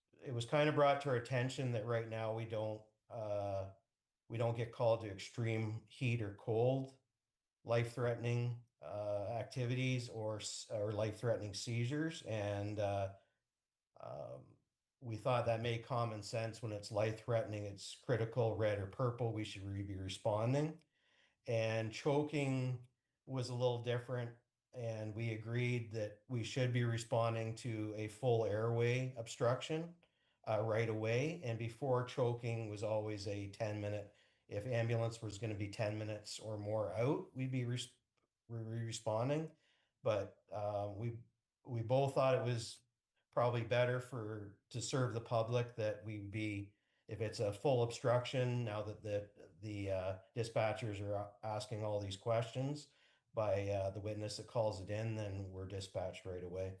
kind of brought to our attention that right now we don't get called to extreme heat or cold, life-threatening activities, or life-threatening seizures, and we thought that made common sense. When it's life-threatening, it's critical, red or purple, we should be responding. And choking was a little different, and we agreed that we should be responding to a full airway obstruction right away. And before, choking was always a 10-minute. If ambulance was going to be 10 minutes or more out, we'd be responding. But we both thought it was probably better to serve the public that we be, if it's a full obstruction, now that the dispatchers are asking all these questions by the witness that calls it in, then we're dispatched right away.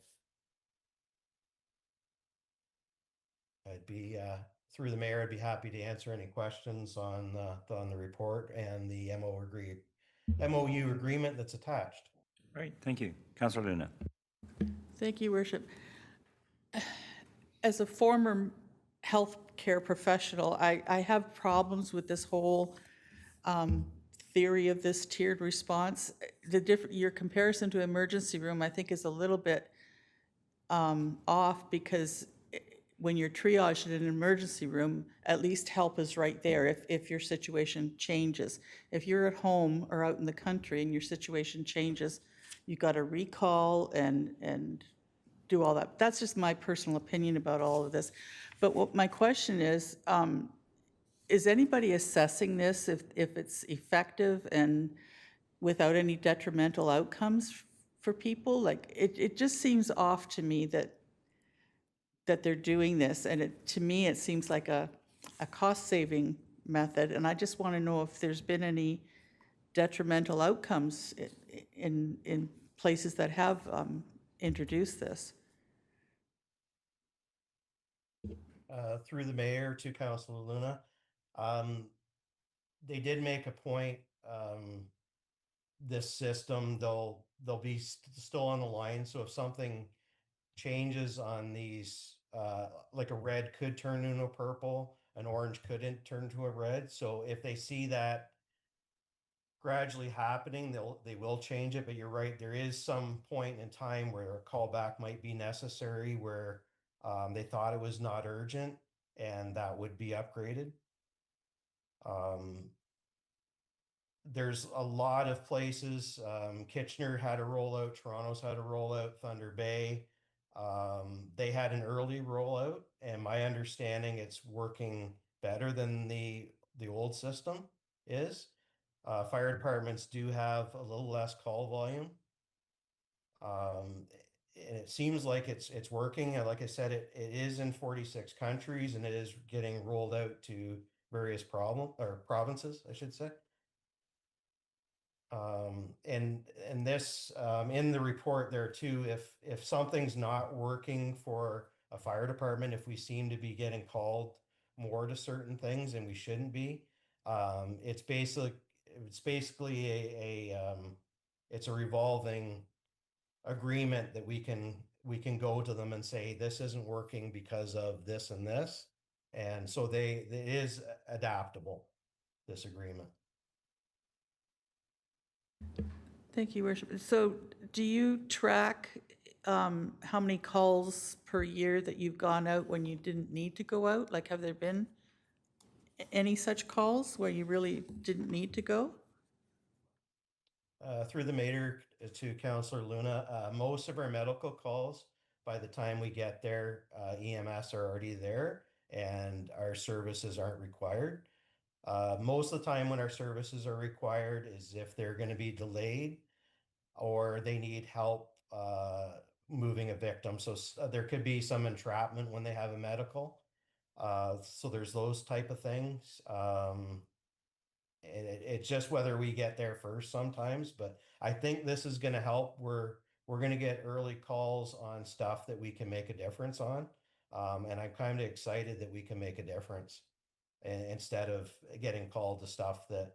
I'd be through the mayor, I'd be happy to answer any questions on the report and the MOU agreement that's attached.
Right, thank you. Councillor Luna.
Thank you, Worship. As a former healthcare professional, I have problems with this whole theory of this tiered response. Your comparison to emergency room, I think, is a little bit off, because when you're triaged in an emergency room, at least help is right there if your situation changes. If you're at home or out in the country and your situation changes, you got to recall and do all that. That's just my personal opinion about all of this. But what my question is anybody assessing this if it's effective and without any detrimental outcomes for people? Like, it just seems off to me that they're doing this, and to me, it seems like a cost-saving method, and I just want to know if there's been any detrimental outcomes in places that have introduced this.
Through the mayor to Councilor Luna, they did make a point, this system, they'll be still on the line, so if something changes on these, like a red could turn into a purple, an orange couldn't turn to a red. So if they see that gradually happening, they will change it. But you're right, there is some point in time where a callback might be necessary where they thought it was not urgent, and that would be upgraded. There's a lot of places. Kitchener had a rollout, Toronto's had a rollout, Thunder Bay. They had an early rollout, and my understanding it's working better than the old system is. Fire departments do have a little less call volume. And it seems like it's working. And like I said, it is in 46 countries, and it is getting rolled out to various provinces, I should say. And this, in the report there too, if something's not working for a fire department, if we seem to be getting called more to certain things and we shouldn't be, it's basically it's a revolving agreement that we can go to them and say, this isn't working because of this and this. And so it is adaptable, this agreement.
Thank you, Worship. So do you track how many calls per year that you've gone out when you didn't need to go out? Like, have there been any such calls where you really didn't need to go?
Through the mayor to Councilor Luna, most of our medical calls, by the time we get there, EMS are already there and our services aren't required. Most of the time when our services are required is if they're going to be delayed or they need help moving a victim. So there could be some entrapment when they have a medical. So there's those type of things. It's just whether we get there first sometimes, but I think this is going to help. We're going to get early calls on stuff that we can make a difference on. And I'm kind of excited that we can make a difference instead of getting called to stuff that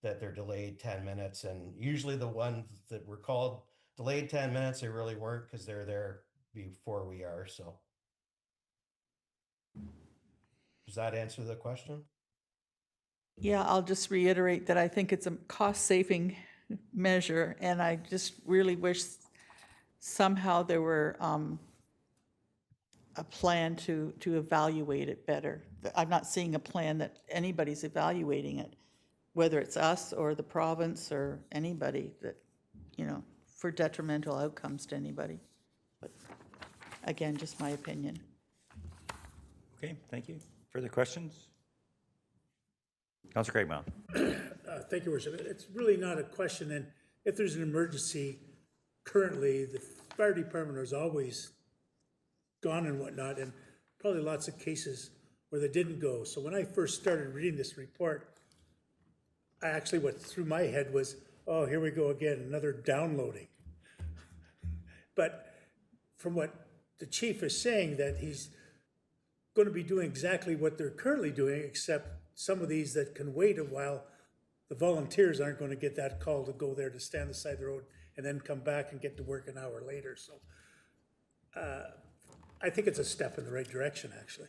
that they're delayed 10 minutes. And usually the ones that were called delayed 10 minutes, they really weren't because they're there before we are. So does that answer the question?
Yeah, I'll just reiterate that I think it's a cost-saving measure, and I just really wish somehow there were a plan to evaluate it better. I'm not seeing a plan that anybody's evaluating it, whether it's us or the province or anybody that, for detrimental outcomes to anybody. But again, just my opinion.
Okay, thank you. Further questions? Councilor Craigmillan.
Thank you, Worship. It's really not a question, and if there's an emergency, currently, the fire department has always gone and whatnot, and probably lots of cases where they didn't go. So when I first started reading this report, what through my head was, oh, here we go again, another downloading. But from what the chief is saying, that he's going to be doing exactly what they're currently doing, except some of these that can wait a while, the volunteers aren't going to get that call to go there to stand the side of the road and then come back and get to work an hour later. So I think it's a step in the right direction, actually.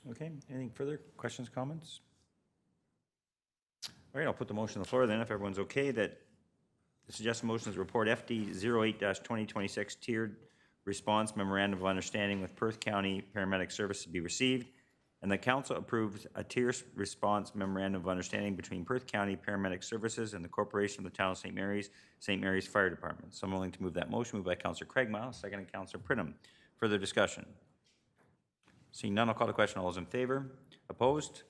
Okay, anything further? Questions, comments? All right, I'll put the motion on the floor then, if everyone's okay, that the suggested motion is report FD 08-2026 tiered response memorandum of understanding with Perth County Paramedic Services be received, and the council approved a tier response memorandum of understanding between Perth County Paramedic Services and the Corporation of the Town of St. Mary's Fire Department. So I'm willing to move that motion. Moved by Councillor Craigmile, seconded Councillor Pridham. Further discussion? Seeing none, I'll call the question. All those in favor? Opposed?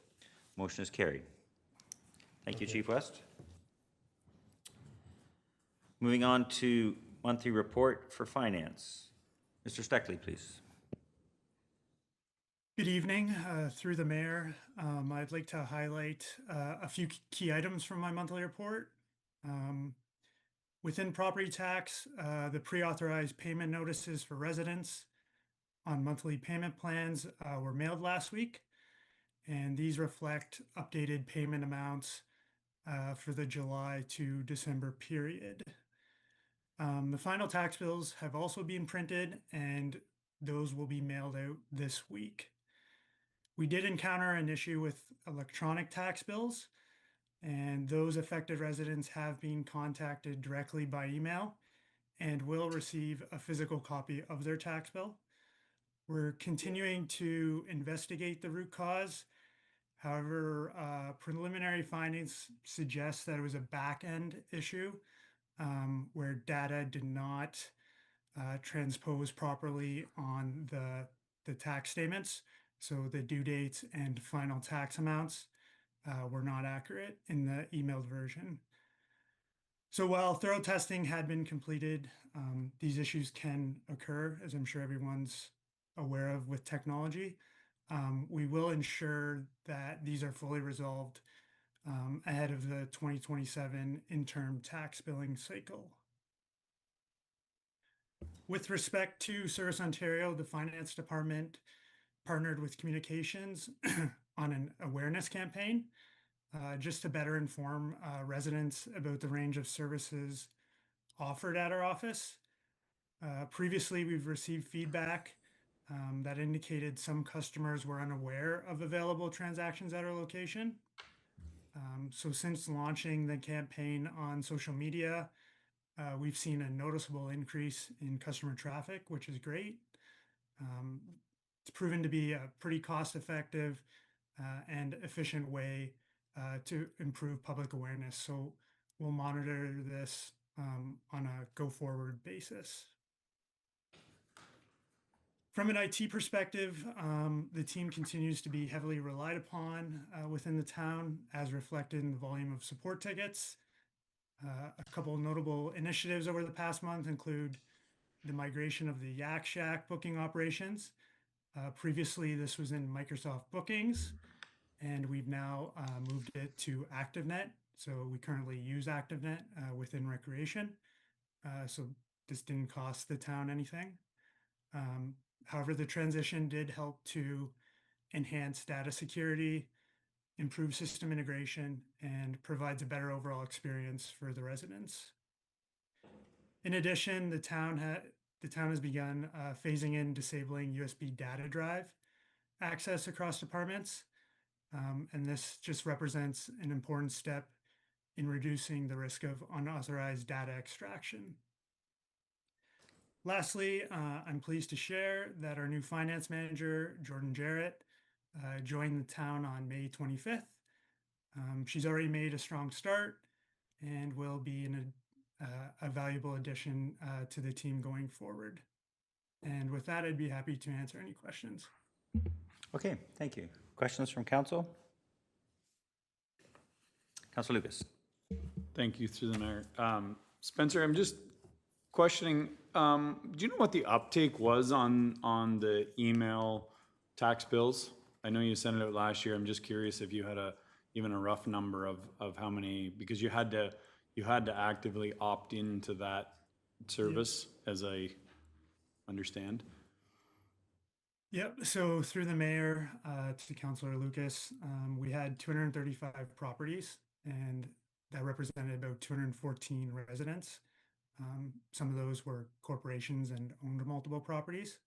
Motion is carried. Thank you, Chief West. Moving on to monthly report for finance. Mr. Steckley, please.
Good evening. Through the mayor, I'd like to highlight a few key items from my monthly report. Within property tax, the pre-authorized payment notices for residents on monthly payment plans were mailed last week, and these reflect updated payment amounts for the July to December period. The final tax bills have also been printed, and those will be mailed out this week. We did encounter an issue with electronic tax bills, and those affected residents have been contacted directly by email and will receive a physical copy of their tax bill. We're continuing to investigate the root cause. However, preliminary findings suggest that it was a back-end issue where data did not transpose properly on the tax statements. So the due dates and final tax amounts were not accurate in the emailed version. So while thorough testing had been completed, these issues can occur, as I'm sure everyone's aware of with technology. We will ensure that these are fully resolved ahead of the 2027 interim tax billing cycle. With respect to Service Ontario, the Finance Department partnered with Communications on an awareness campaign just to better inform residents about the range of services offered at our office. Previously, we've received feedback that indicated some customers were unaware of available transactions at our location. So since launching the campaign on social media, we've seen a noticeable increase in customer traffic, which is great. It's proven to be a pretty cost-effective and efficient way to improve public awareness. So we'll monitor this on a go-forward basis. From an IT perspective, the team continues to be heavily relied upon within the town, as reflected in the volume of support tickets. A couple of notable initiatives over the past month include the migration of the Yak Shack booking operations. Previously, this was in Microsoft Bookings, and we've now moved it to ActiveNet. So we currently use ActiveNet within Recreation. So this didn't cost the town anything. However, the transition did help to enhance data security, improve system integration, and provides a better overall experience for the residents. In addition, the town has begun phasing in disabling USB data drive access across departments, and this just represents an important step in reducing the risk of unauthorized data extraction. Lastly, I'm pleased to share that our new finance manager, Jordan Jarrett, joined the town on May 25th. She's already made a strong start and will be a valuable addition to the team going forward. And with that, I'd be happy to answer any questions.
Okay, thank you. Questions from council? Councilor Lucas.
Thank you, through the mayor. Spencer, I'm just questioning, do you know what the uptake was on the email tax bills? I know you sent it out last year. I'm just curious if you had even a rough number of how many, because you had to actively opt into that service, as I understand.
Yep. So through the mayor to Councillor Lucas, we had 235 properties, and that represented about 214 residents. Some of those were corporations and owned multiple properties.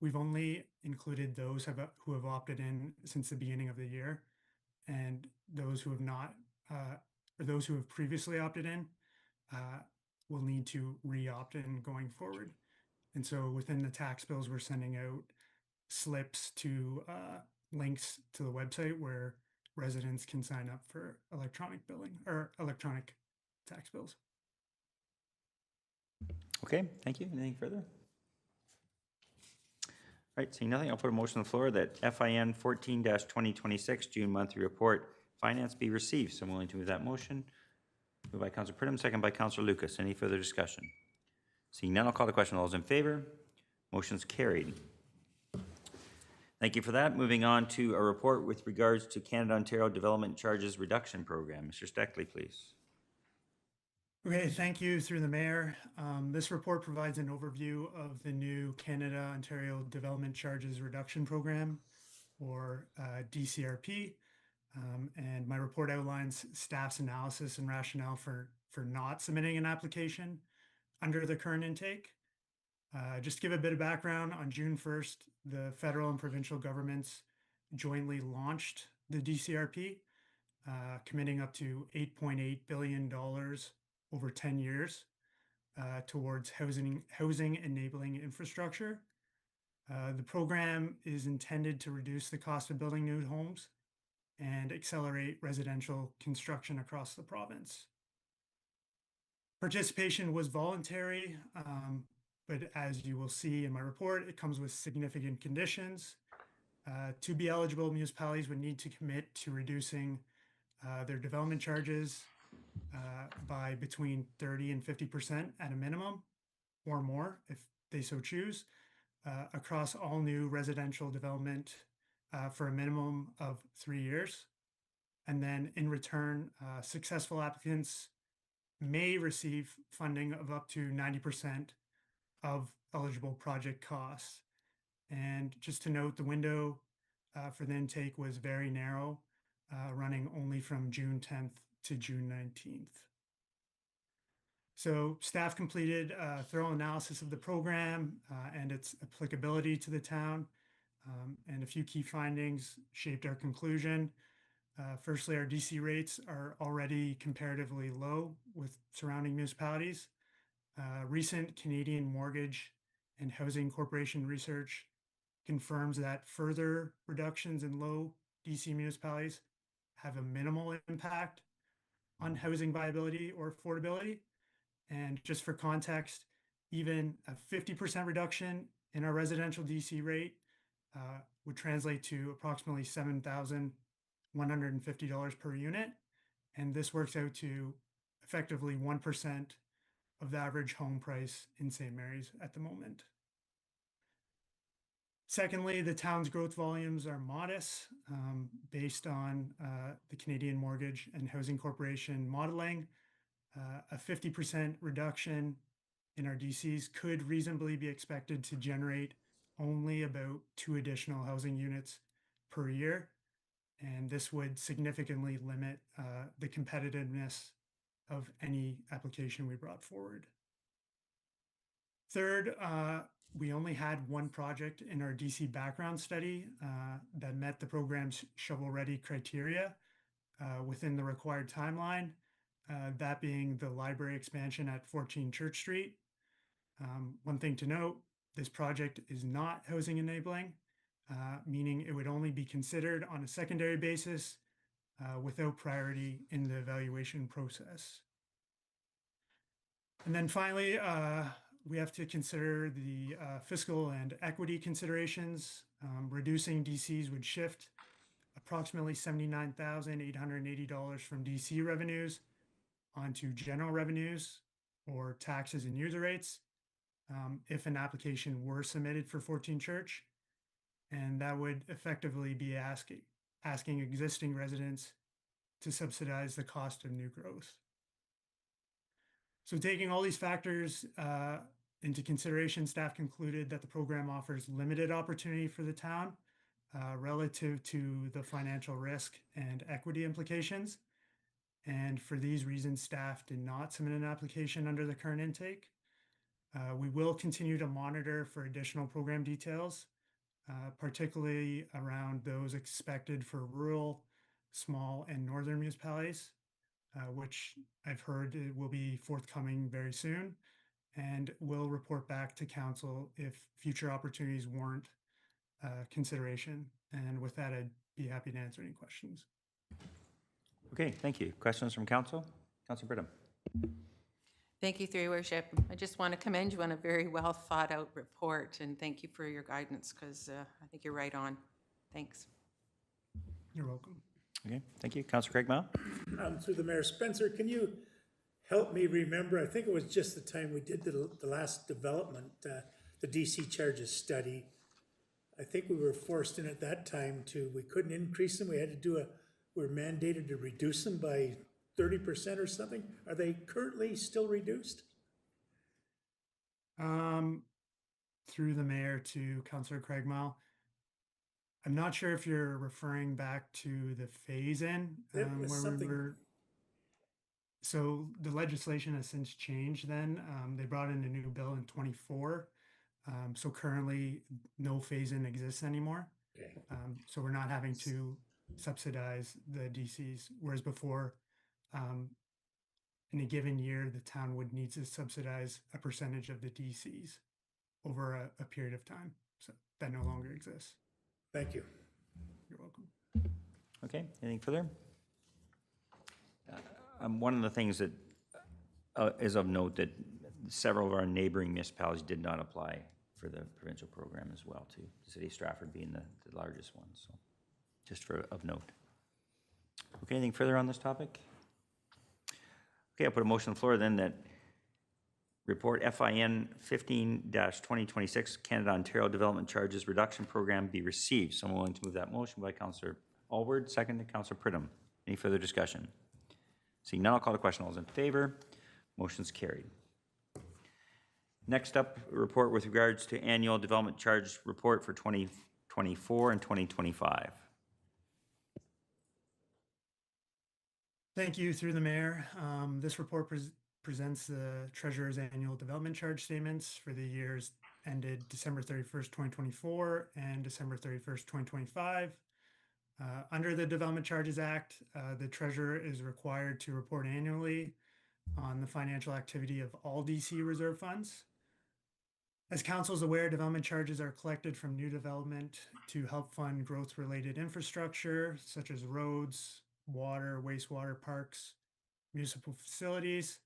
We've only included those who have opted in since the beginning of the year, and those who have not, or those who have previously opted in, will need to re-opt in going forward. And so within the tax bills, we're sending out slips to links to the website where residents can sign up for electronic billing or electronic tax bills.
Okay, thank you. Anything further? All right, seeing nothing, I'll put a motion on the floor that FIN 14-2026 June monthly report finance be received. So I'm willing to move that motion. Moved by Councilor Pridham, second by Councilor Lucas. Any further discussion? Seeing none, I'll call the question. All those in favor? Motion's carried. Thank you for that. Moving on to a report with regards to Canada-Ontario Development Charges Reduction Program. Mr. Steckley, please.
Okay, thank you through the mayor. This report provides an overview of the new Canada-Ontario Development Charges Reduction Program, or DCRP. And my report outlines staff's analysis and rationale for not submitting an application under the current intake. Just to give a bit of background, on June 1st, the federal and provincial governments jointly launched the DCRP, committing up to $8.8 billion over 10 years towards housing enabling infrastructure. The program is intended to reduce the cost of building new homes and accelerate residential construction across the province. Participation was voluntary, but as you will see in my report, it comes with significant conditions. To be eligible, municipalities would need to commit to reducing their development charges by between 30 and 50% at a minimum, or more if they so choose, across all new residential development for a minimum of 3 years. And then in return, successful applicants may receive funding of up to 90% of eligible project costs. And just to note, the window for the intake was very narrow, running only from June 10th to June 19th. So staff completed a thorough analysis of the program and its applicability to the town, and a few key findings shaped our conclusion. Firstly, our DC rates are already comparatively low with surrounding municipalities. Recent Canadian Mortgage and Housing Corporation research confirms that further reductions in low DC municipalities have a minimal impact on housing viability or affordability. And just for context, even a 50% reduction in our residential DC rate would translate to approximately $7,150 per unit. And this works out to effectively 1% of the average home price in St. Mary's at the moment. Secondly, the town's growth volumes are modest based on the Canadian Mortgage and Housing Corporation modeling. A 50% reduction in our DCs could reasonably be expected to generate only about 2 additional housing units per year. And this would significantly limit the competitiveness of any application we brought forward. Third, we only had one project in our DC background study that met the program's shovel-ready criteria within the required timeline, that being the library expansion at 14 Church Street. One thing to note, this project is not housing enabling, meaning it would only be considered on a secondary basis without priority in the evaluation process. And then finally, we have to consider the fiscal and equity considerations. Reducing DCs would shift approximately $79,880 from DC revenues onto general revenues or taxes and user rates if an application were submitted for 14 Church. And that would effectively be asking existing residents to subsidize the cost of new growth. So taking all these factors into consideration, staff concluded that the program offers limited opportunity for the town relative to the financial risk and equity implications. And for these reasons, staff did not submit an application under the current intake. We will continue to monitor for additional program details, particularly around those expected for rural, small, and northern municipalities. which I've heard it will be forthcoming very soon, and will report back to council if future opportunities warrant consideration. And with that, I'd be happy to answer any questions.
Okay, thank you. Questions from council? Councilor Brittam.
Thank you, through your worship. I just want to commend you on a very well thought out report, and thank you for your guidance, because I think you're right on. Thanks.
You're welcome.
Okay, thank you. Councilor Craig Mao?
Through the mayor, Spencer, can you help me remember? I think it was just the time we did the last development, the DC charges study. I think we were forced in at that time we couldn't increase them. We had to we're mandated to reduce them by 30% or something. Are they currently still reduced?
Through the mayor to Councillor Craig Mile. I'm not sure if you're referring back to the phase-in, so the legislation has since changed then. They brought in a new bill in 24. So currently no phase-in exists anymore.
Okay.
So we're not having to subsidize the DCs, whereas before, in a given year, the town would need to subsidize a percentage of the DCs over a period of time. So that no longer exists.
Thank you.
You're welcome.
Okay, anything further? One of the things that is of note that several of our neighboring municipalities did not apply for the provincial program as well, too. The city of Stratford being the largest one, so just of note. Okay, anything further on this topic? Okay, I'll put a motion on the floor then that report FIN 15-2026 Canada-Ontario Development Charges Reduction Program be received. Someone willing to move that motion by Councillor Alward, second to Councillor Pridham. Any further discussion? Seeing none, I'll call the question. All those in favor? Motion's carried. Next up, a report with regards to annual development charge report for 2024 and 2025.
Thank you, through the mayor. This report presents the treasurer's annual development charge statements for the years ended December 31st, 2024 and December 31st, 2025. Under the Development Charges Act, the treasurer is required to report annually on the financial activity of all DC reserve funds. As council is aware, development charges are collected from new development to help fund growth-related infrastructure, such as roads, water, wastewater, parks, municipal facilities,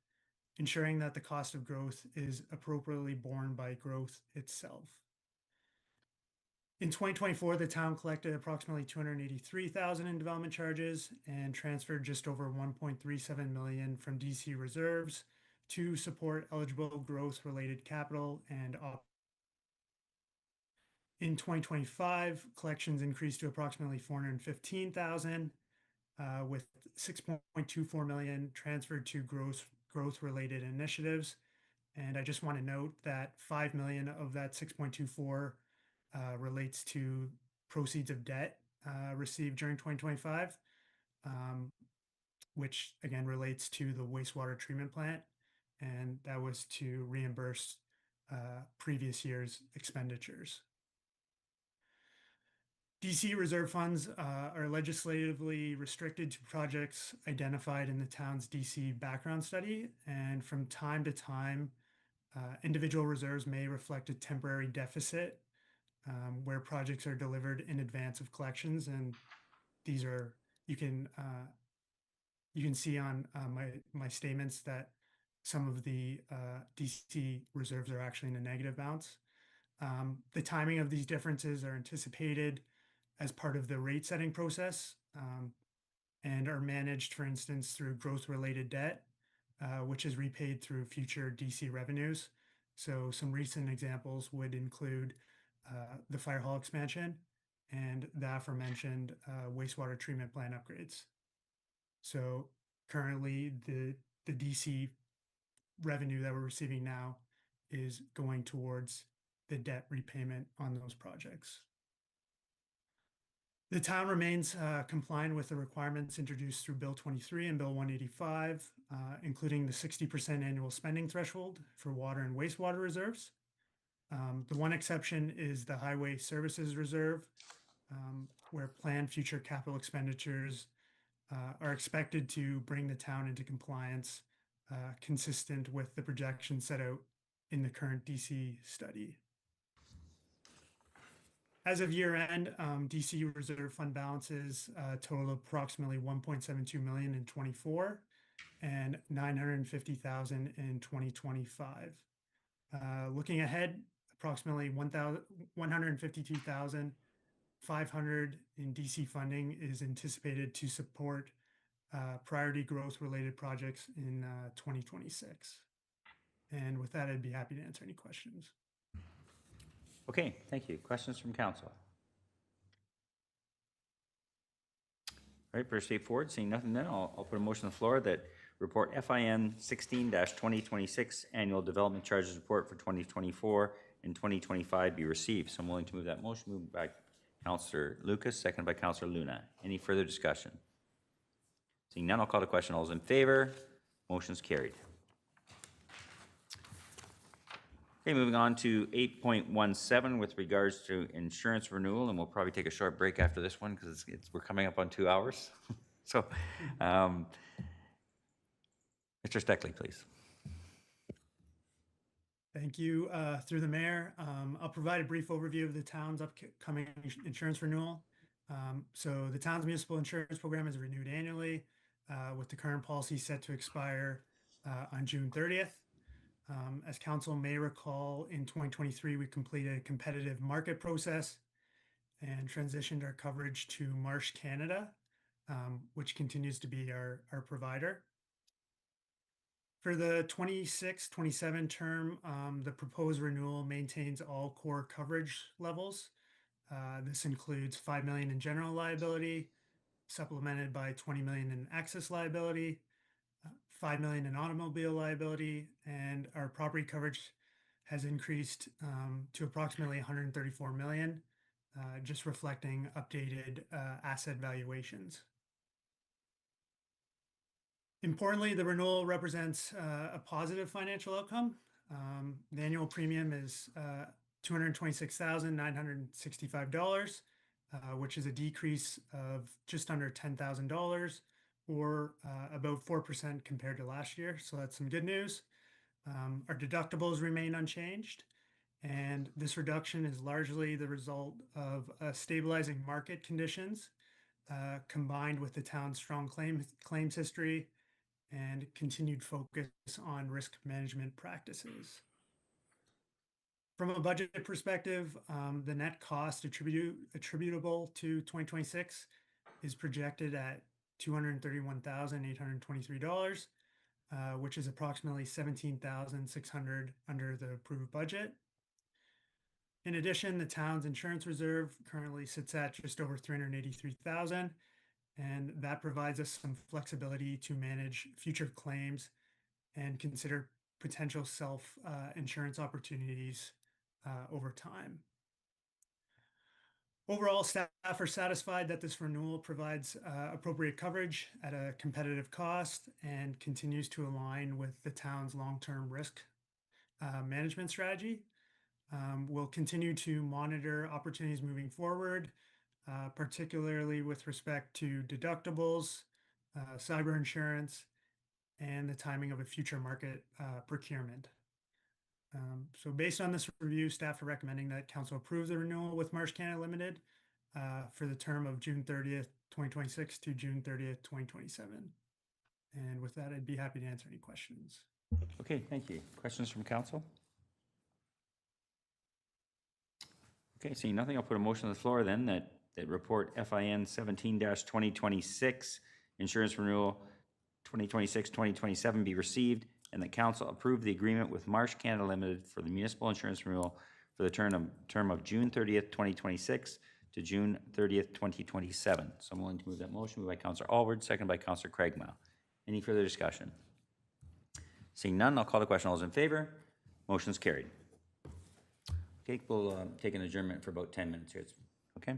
ensuring that the cost of growth is appropriately borne by growth itself. In 2024, the town collected approximately $283,000 in development charges and transferred just over $1.37 million from DC reserves to support eligible growth-related capital and in 2025, collections increased to approximately $415,000, with $6.24 million transferred to growth-related initiatives. And I just want to note that $5 million of that 6.24 relates to proceeds of debt received during 2025, which again relates to the wastewater treatment plant, and that was to reimburse previous year's expenditures. DC reserve funds are legislatively restricted to projects identified in the town's DC background study, and from time to time, individual reserves may reflect a temporary deficit where projects are delivered in advance of collections, and these are you can see on my statements that some of the DC reserves are actually in a negative balance. The timing of these differences are anticipated as part of the rate setting process and are managed, for instance, through growth-related debt, which is repaid through future DC revenues. So some recent examples would include the fire hall expansion and the aforementioned wastewater treatment plant upgrades. So currently the DC revenue that we're receiving now is going towards the debt repayment on those projects. The town remains compliant with the requirements introduced through Bill 23 and Bill 185, including the 60% annual spending threshold for water and wastewater reserves. The one exception is the Highway Services Reserve, where planned future capital expenditures are expected to bring the town into compliance consistent with the projections set out in the current DC study. As of year end, DC reserve fund balances total approximately 1.72 million in 24 and 950,000 in 2025. Looking ahead, approximately 152,500 in DC funding is anticipated to support priority growth related projects in 2026. And with that, I'd be happy to answer any questions.
Okay, thank you. Questions from council? All right, pretty straightforward. Seeing nothing then, I'll put a motion on the floor that report FIN 16-2026 Annual Development Charges Report for 2024 and 2025 be received. So I'm willing to move that motion. Moved by Councillor Lucas, seconded by Councillor Luna. Any further discussion? Seeing none, I'll call the question. All those in favor? Motion's carried. Okay, moving on to 8.17 with regards to insurance renewal, and we'll probably take a short break after this one because we're coming up on 2 hours. So, Mr. Steckley, please.
Thank you. Through the mayor, I'll provide a brief overview of the town's upcoming insurance renewal. So the town's municipal insurance program is renewed annually with the current policy set to expire on June 30th. As council may recall, in 2023, we completed a competitive market process and transitioned our coverage to Marsh Canada, which continues to be our provider. For the 26-27 term, the proposed renewal maintains all core coverage levels. This includes 5 million in general liability, supplemented by 20 million in excess liability, 5 million in automobile liability, and our property coverage has increased to approximately 134 million, just reflecting updated asset valuations. Importantly, the renewal represents a positive financial outcome. The annual premium is $226,965, which is a decrease of just under $10,000 or about 4% compared to last year. So that's some good news. Our deductibles remain unchanged, and this reduction is largely the result of stabilizing market conditions combined with the town's strong claims history and continued focus on risk management practices. From a budget perspective, the net cost attributable to 2026 is projected at $231,823, which is approximately $17,600 under the approved budget. In addition, the town's insurance reserve currently sits at just over $383,000, and that provides us some flexibility to manage future claims and consider potential self-insurance opportunities over time. Overall, staff are satisfied that this renewal provides appropriate coverage at a competitive cost and continues to align with the town's long-term risk management strategy. We'll continue to monitor opportunities moving forward, particularly with respect to deductibles, cyber insurance, and the timing of a future market procurement. So based on this review, staff are recommending that council approve the renewal with Marsh Canada Limited for the term of June 30th, 2026 to June 30th, 2027. And with that, I'd be happy to answer any questions.
Okay, thank you. Questions from council? Okay, seeing nothing, I'll put a motion on the floor then that report FIN 17-2026 insurance renewal 2026-2027 be received, and that council approve the agreement with Marsh Canada Limited for the municipal insurance renewal for the term of June 30th, 2026 to June 30th, 2027. So I'm willing to move that motion. Moved by Councillor Alward, seconded by Councillor Craigmile. Any further discussion? Seeing none, I'll call the question. All those in favor? Motion's carried. Okay, we'll take an adjournment for about 10 minutes here. Okay?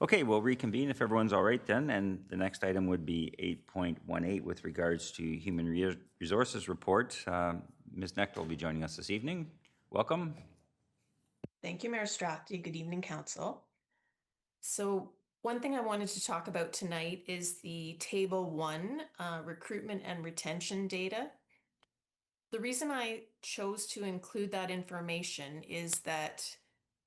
Okay, we'll reconvene if everyone's all right then, and the next item would be 8.18 with regards to Human Resources Report. Ms. Nectar will be joining us this evening. Welcome.
Thank you, Mayor Strathy. Good evening, Council. So one thing I wanted to talk about tonight is the Table 1 recruitment and retention data. The reason I chose to include that information is that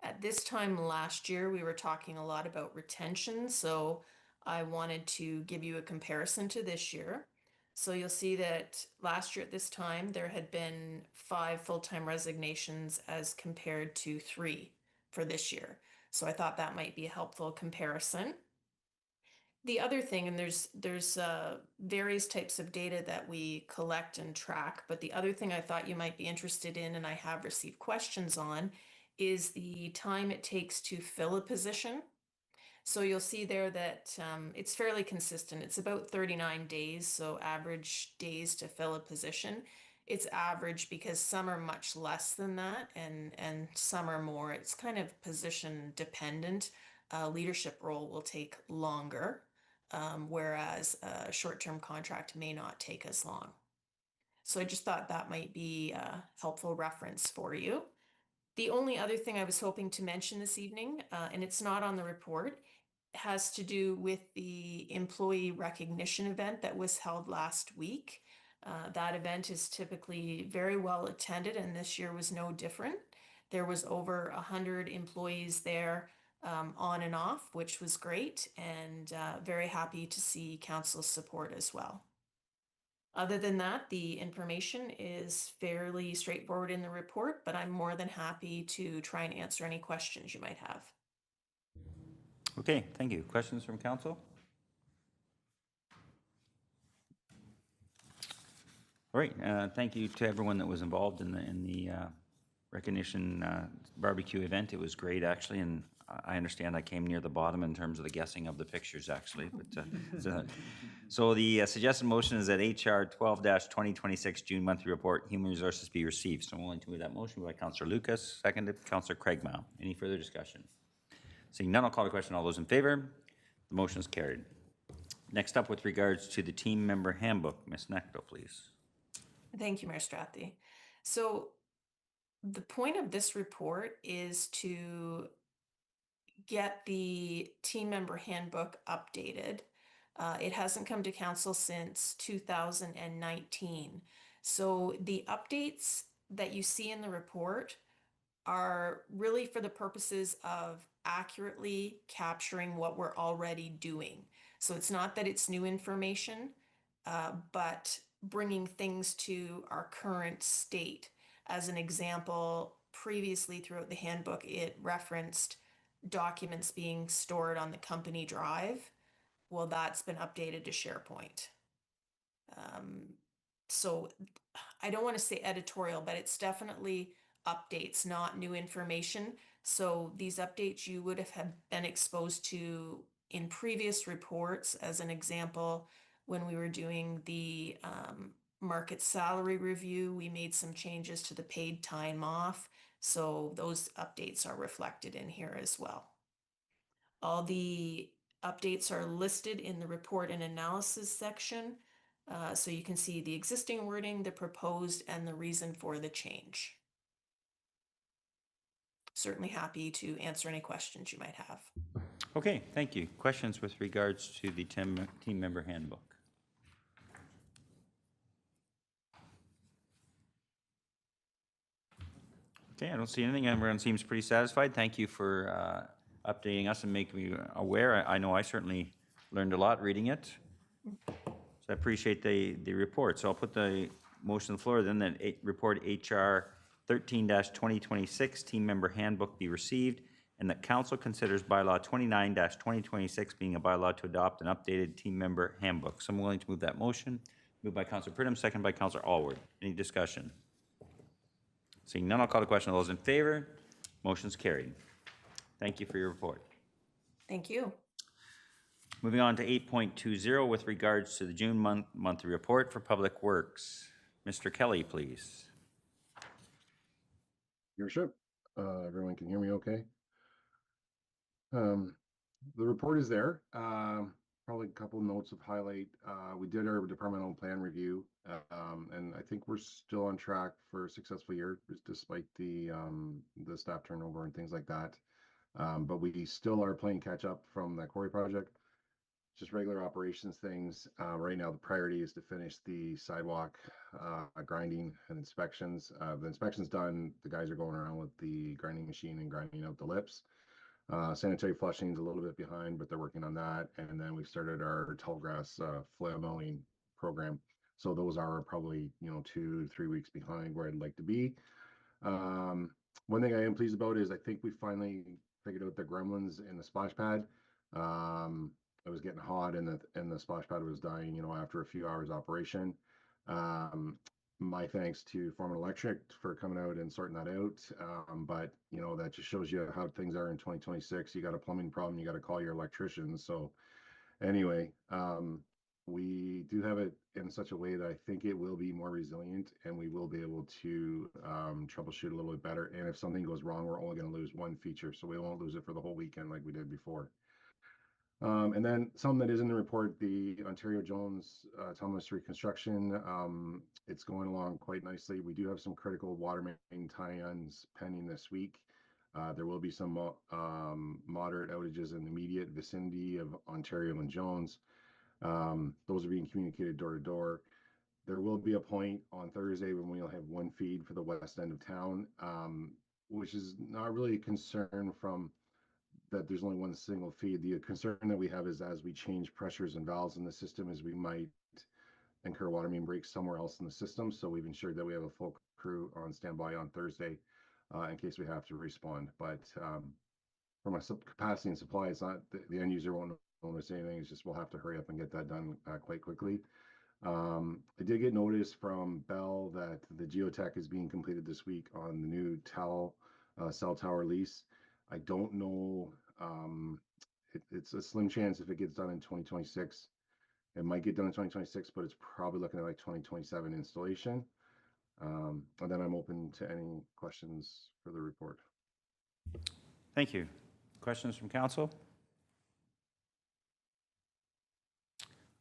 at this time last year, we were talking a lot about retention, so I wanted to give you a comparison to this year. So you'll see that last year at this time, there had been 5 full-time resignations as compared to 3 for this year. So I thought that might be a helpful comparison. The other thing, and there's various types of data that we collect and track, but the other thing I thought you might be interested in, and I have received questions on, is the time it takes to fill a position. So you'll see there that it's fairly consistent. It's about 39 days, so average days to fill a position. It's average because some are much less than that and some are more. It's kind of position dependent. A leadership role will take longer, whereas a short-term contract may not take as long. So I just thought that might be a helpful reference for you. The only other thing I was hoping to mention this evening, and it's not on the report, has to do with the employee recognition event that was held last week. That event is typically very well attended, and this year was no different. There was over 100 employees there on and off, which was great, and very happy to see council's support as well. Other than that, the information is fairly straightforward in the report, but I'm more than happy to try and answer any questions you might have.
Okay, thank you. Questions from council? All right, thank you to everyone that was involved in the recognition barbecue event. It was great, actually, and I understand I came near the bottom in terms of the guessing of the pictures, actually. But so the suggested motion is that HR 12-2026 June monthly report, Human Resources, be received. So I'm willing to move that motion by Councillor Lucas, seconded Councillor Craigmile. Any further discussion? Seeing none, I'll call the question. All those in favor? The motion is carried. Next up, with regards to the team member handbook, Ms. Nectar, please.
Thank you, Mayor Strathy. So the point of this report is to get the team member handbook updated. It hasn't come to council since 2019. So the updates that you see in the report are really for the purposes of accurately capturing what we're already doing. So it's not that it's new information, but bringing things to our current state. As an example, previously throughout the handbook, it referenced documents being stored on the company drive. Well, that's been updated to SharePoint. So I don't want to say editorial, but it's definitely updates, not new information. So these updates you would have been exposed to in previous reports. As an example, when we were doing the market salary review, we made some changes to the paid time off. So those updates are reflected in here as well. All the updates are listed in the report and analysis section. So you can see the existing wording, the proposed, and the reason for the change. Certainly happy to answer any questions you might have.
Okay, thank you. Questions with regards to the team member handbook? Okay, I don't see anything. Everyone seems pretty satisfied. Thank you for updating us and making me aware. I know I certainly learned a lot reading it. So I appreciate the report. So I'll put the motion on the floor then that report HR 13-2026 team member handbook be received, and that council considers bylaw 29-2026 being a bylaw to adopt an updated team member handbook. So I'm willing to move that motion. Moved by Councillor Pridham, second by Councillor Alward. Any discussion? Seeing none, I'll call the question. All those in favor? Motion's carried. Thank you for your report.
Thank you.
Moving on to 8.20 with regards to the June monthly report for Public Works. Mr. Kelly, please.
Your worship, everyone can hear me okay? The report is there. Probably a couple notes of highlight. We did our departmental plan review, and I think we're still on track for a successful year, despite the staff turnover and things like that. But we still are playing catch up from the quarry project. Just regular operations things. Right now, the priority is to finish the sidewalk grinding and inspections. The inspection's done. The guys are going around with the grinding machine and grinding out the lips. Sanitary flushing is a little bit behind, but they're working on that. And then we started our tall grass flail mowing program. So those are probably 2 to 3 weeks behind where I'd like to be. One thing I am pleased about is I think we finally figured out the gremlins in the splash pad. It was getting hot and the splash pad was dying, after a few hours operation. My thanks to Foreman Electric for coming out and sorting that out. But that just shows you how things are in 2026. You got a plumbing problem, you got to call your electrician. So anyway, we do have it in such a way that I think it will be more resilient and we will be able to troubleshoot a little bit better. And if something goes wrong, we're only going to lose one feature. So we won't lose it for the whole weekend like we did before. And then something that is in the report, the Ontario Jones Tunnel Reconstruction, it's going along quite nicely. We do have some critical water main tie-ins pending this week. There will be some moderate outages in the immediate vicinity of Ontario and Jones. Those are being communicated door to door. There will be a point on Thursday when we'll have one feed for the west end of town, which is not really a concern from that there's only one single feed. The concern that we have is as we change pressures and valves in the system is we might incur water main breaks somewhere else in the system. So we've ensured that we have a full crew on standby on Thursday in case we have to respond. But from a capacity and supply, it's not the end user won't notice anything. It's just we'll have to hurry up and get that done quite quickly. I did get notice from Bell that the geotech is being completed this week on the new cell tower lease. I don't know. It's a slim chance if it gets done in 2026. It might get done in 2026, but it's probably looking at like 2027 installation. And then I'm open to any questions for the report.
Thank you. Questions from council?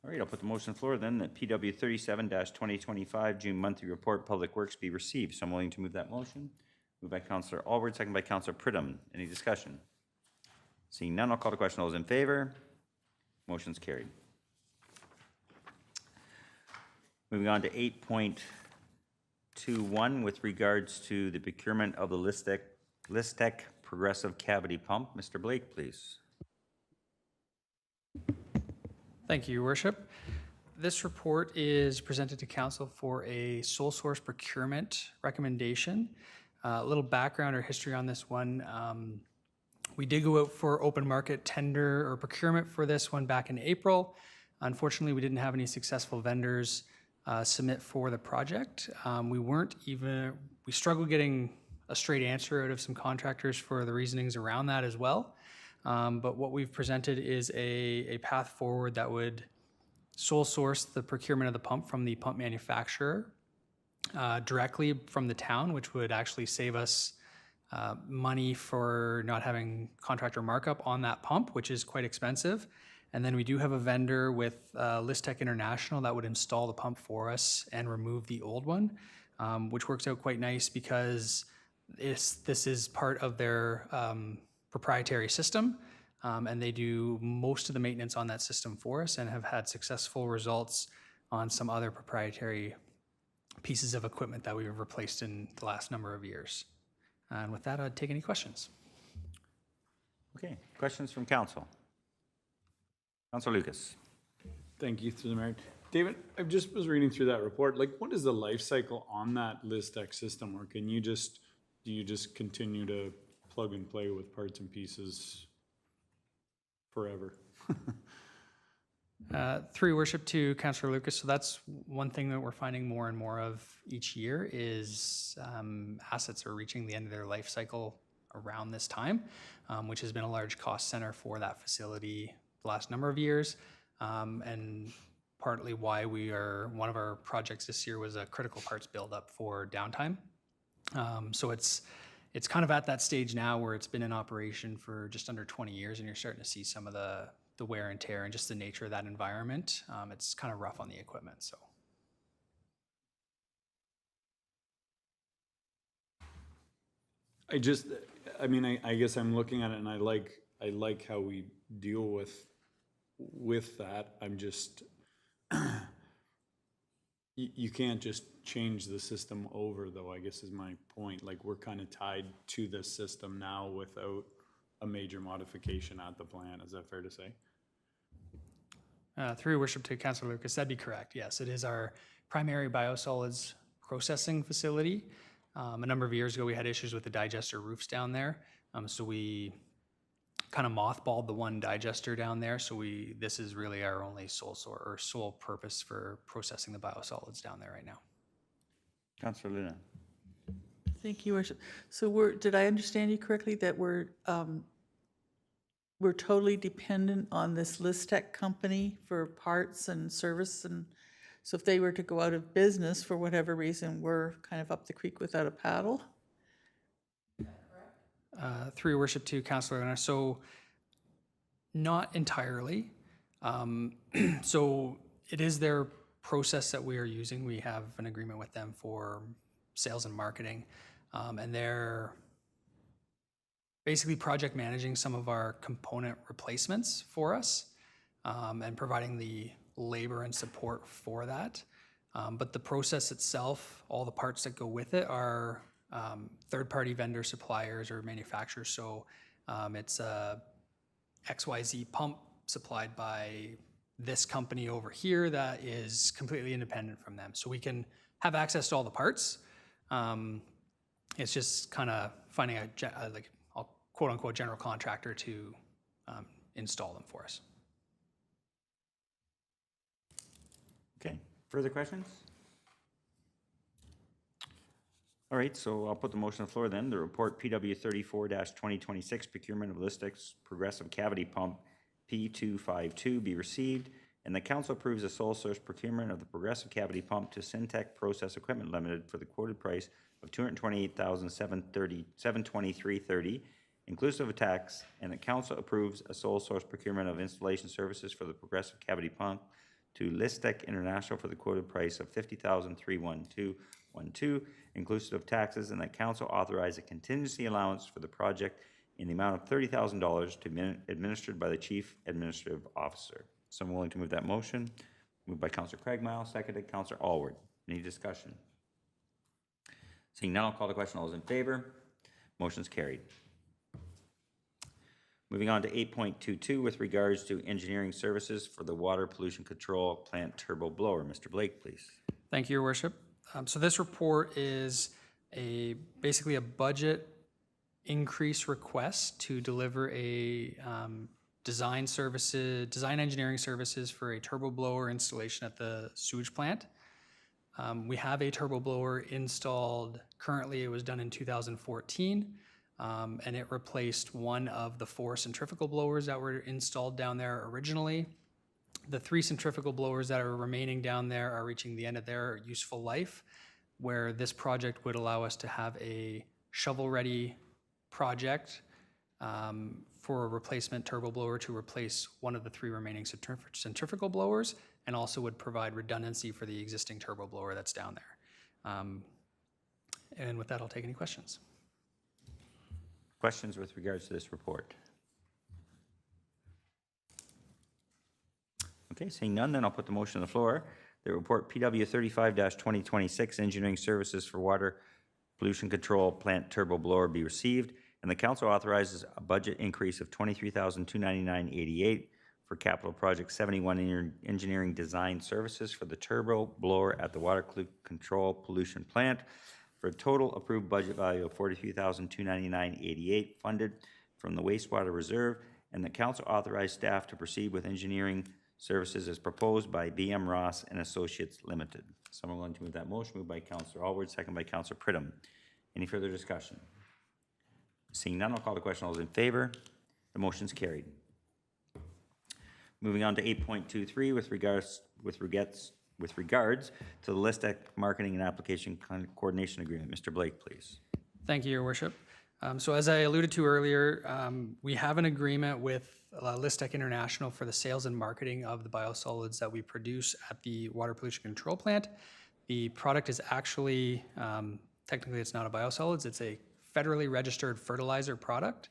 All right, I'll put the motion on the floor then that PW 37-2025 June monthly report Public Works be received. So I'm willing to move that motion. Moved by Councillor Alward, second by Councillor Pridham. Any discussion? Seeing none, I'll call the question. All those in favor? Motion's carried. Moving on to 8.21 with regards to the procurement of the Listec progressive cavity pump. Mr. Blake, please.
Thank you, Your Worship. This report is presented to Council for a sole source procurement recommendation. A little background or history on this one. We did go out for open market tender or procurement for this one back in April. Unfortunately, we didn't have any successful vendors submit for the project. We struggled getting a straight answer out of some contractors for the reasonings around that as well. But what we've presented is a path forward that would sole source the procurement of the pump from the pump manufacturer directly from the town, which would actually save us money for not having contractor markup on that pump, which is quite expensive. And then we do have a vendor with Listec International that would install the pump for us and remove the old one, which works out quite nice because this is part of their proprietary system, and they do most of the maintenance on that system for us and have had successful results on some other proprietary pieces of equipment that we've replaced in the last number of years. And with that, I'd take any questions.
Okay, questions from council? Councilor Lucas.
Thank you, through the mayor. David, I just was reading through that report. Like, what is the life cycle on that Listec system, or do you just continue to plug and play with parts and pieces forever?
Through your worship to Councillor Lucas, so that's one thing that we're finding more and more of each year is assets are reaching the end of their life cycle around this time, which has been a large cost center for that facility the last number of years, and partly why one of our projects this year was a critical parts buildup for downtime. So it's it's kind of at that stage now where it's been in operation for just under 20 years, and you're starting to see some of the wear and tear and just the nature of that environment. It's kind of rough on the equipment, so.
I guess I'm looking at it and I like how we deal with that. I'm just, you can't just change the system over though, I guess is my point. Like we're kind of tied to this system now without a major modification at the plant. Is that fair to say?
Through your worship to Councilor Lucas, that'd be correct. Yes, it is our primary biosolids processing facility. A number of years ago, we had issues with the digester roofs down there. So we kind of mothballed the one digester down there. So this is really our only sole purpose for processing the biosolids down there right now.
Councilor Luna.
Thank you, Worship. So did I understand you correctly that we're totally dependent on this Listec company for parts and service, and so if they were to go out of business for whatever reason, we're kind of up the creek without a paddle?
Through your worship to Councilor Luna, so not entirely. So it is their process that we are using. We have an agreement with them for sales and marketing, and they're basically project managing some of our component replacements for us, and providing the labor and support for that. But the process itself, all the parts that go with it are third-party vendor suppliers or manufacturers. So it's a XYZ pump supplied by this company over here that is completely independent from them. So we can have access to all the parts. It's just kind of finding a quote-unquote general contractor to install them for us.
Okay, further questions? All right, so I'll put the motion on the floor then. The report PW 34-2026 procurement of Listec's progressive cavity pump P252 be received, and the council approves a sole source procurement of the progressive cavity pump to Syntec Process Equipment Limited for the quoted price of $228,723.30, inclusive of tax, and the council approves a sole source procurement of installation services for the progressive cavity pump to Listec International for the quoted price of $50,312.12, inclusive of taxes, and that council authorize a contingency allowance for the project in the amount of $30,000 to be administered by the Chief Administrative Officer. Someone willing to move that motion? Moved by Councillor Craigmile, seconded Councillor Alward. Any discussion? Seeing none, I'll call the question. All those in favor? Motion's carried. Moving on to 8.22 with regards to engineering services for the water pollution control plant turbo blower. Mr. Blake, please.
Thank you, Your Worship. So this report is basically a budget increase request to deliver a design engineering services for a turbo blower installation at the sewage plant. We have a turbo blower installed currently. It was done in 2014. And it replaced one of the 4 centrifugal blowers that were installed down there originally. The 3 centrifugal blowers that are remaining down there are reaching the end of their useful life, where this project would allow us to have a shovel-ready project for a replacement turbo blower to replace one of the 3 remaining centrifugal blowers, and also would provide redundancy for the existing turbo blower that's down there. And with that, I'll take any questions.
Questions with regards to this report? Okay, seeing none, then I'll put the motion on the floor. The report PW 35-2026 engineering services for water pollution control plant turbo blower be received, and the council authorizes a budget increase of $23,299.88 for capital project 71 engineering design services for the turbo blower at the water control pollution plant, for a total approved budget value of $42,299.88 funded from the wastewater reserve, and the council authorized staff to proceed with engineering services as proposed by BM Ross and Associates Limited. Someone willing to move that motion? Moved by Councillor Alward, second by Councillor Pridham. Any further discussion? Seeing none, I'll call the question. All those in favor? The motion's carried. Moving on to 8.23 with regards to the Listec Marketing and Application Coordination Agreement. Mr. Blake, please.
Thank you, Your Worship. So as I alluded to earlier, we have an agreement with Listec International for the sales and marketing of the biosolids that we produce at the Water Pollution Control Plant. The product is actually, technically it's not a biosolids, it's a federally registered fertilizer product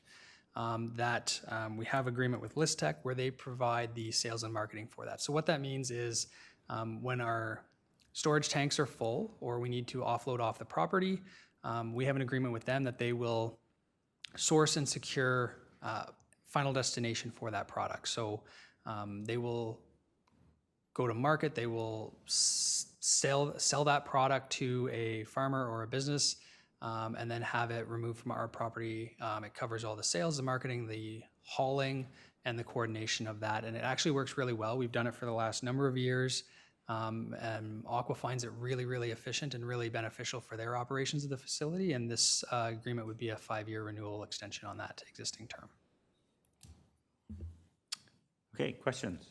that we have agreement with Listec where they provide the sales and marketing for that. So what that means is when our storage tanks are full or we need to offload off the property, we have an agreement with them that they will source and secure final destination for that product. So they will go to market, they will sell that product to a farmer or a business, and then have it removed from our property. It covers all the sales, the marketing, the hauling, and the coordination of that. And it actually works really well. We've done it for the last number of years. And Aqua finds it really, really efficient and really beneficial for their operations of the facility. And this agreement would be a 5-year renewal extension on that existing term.
Okay, questions?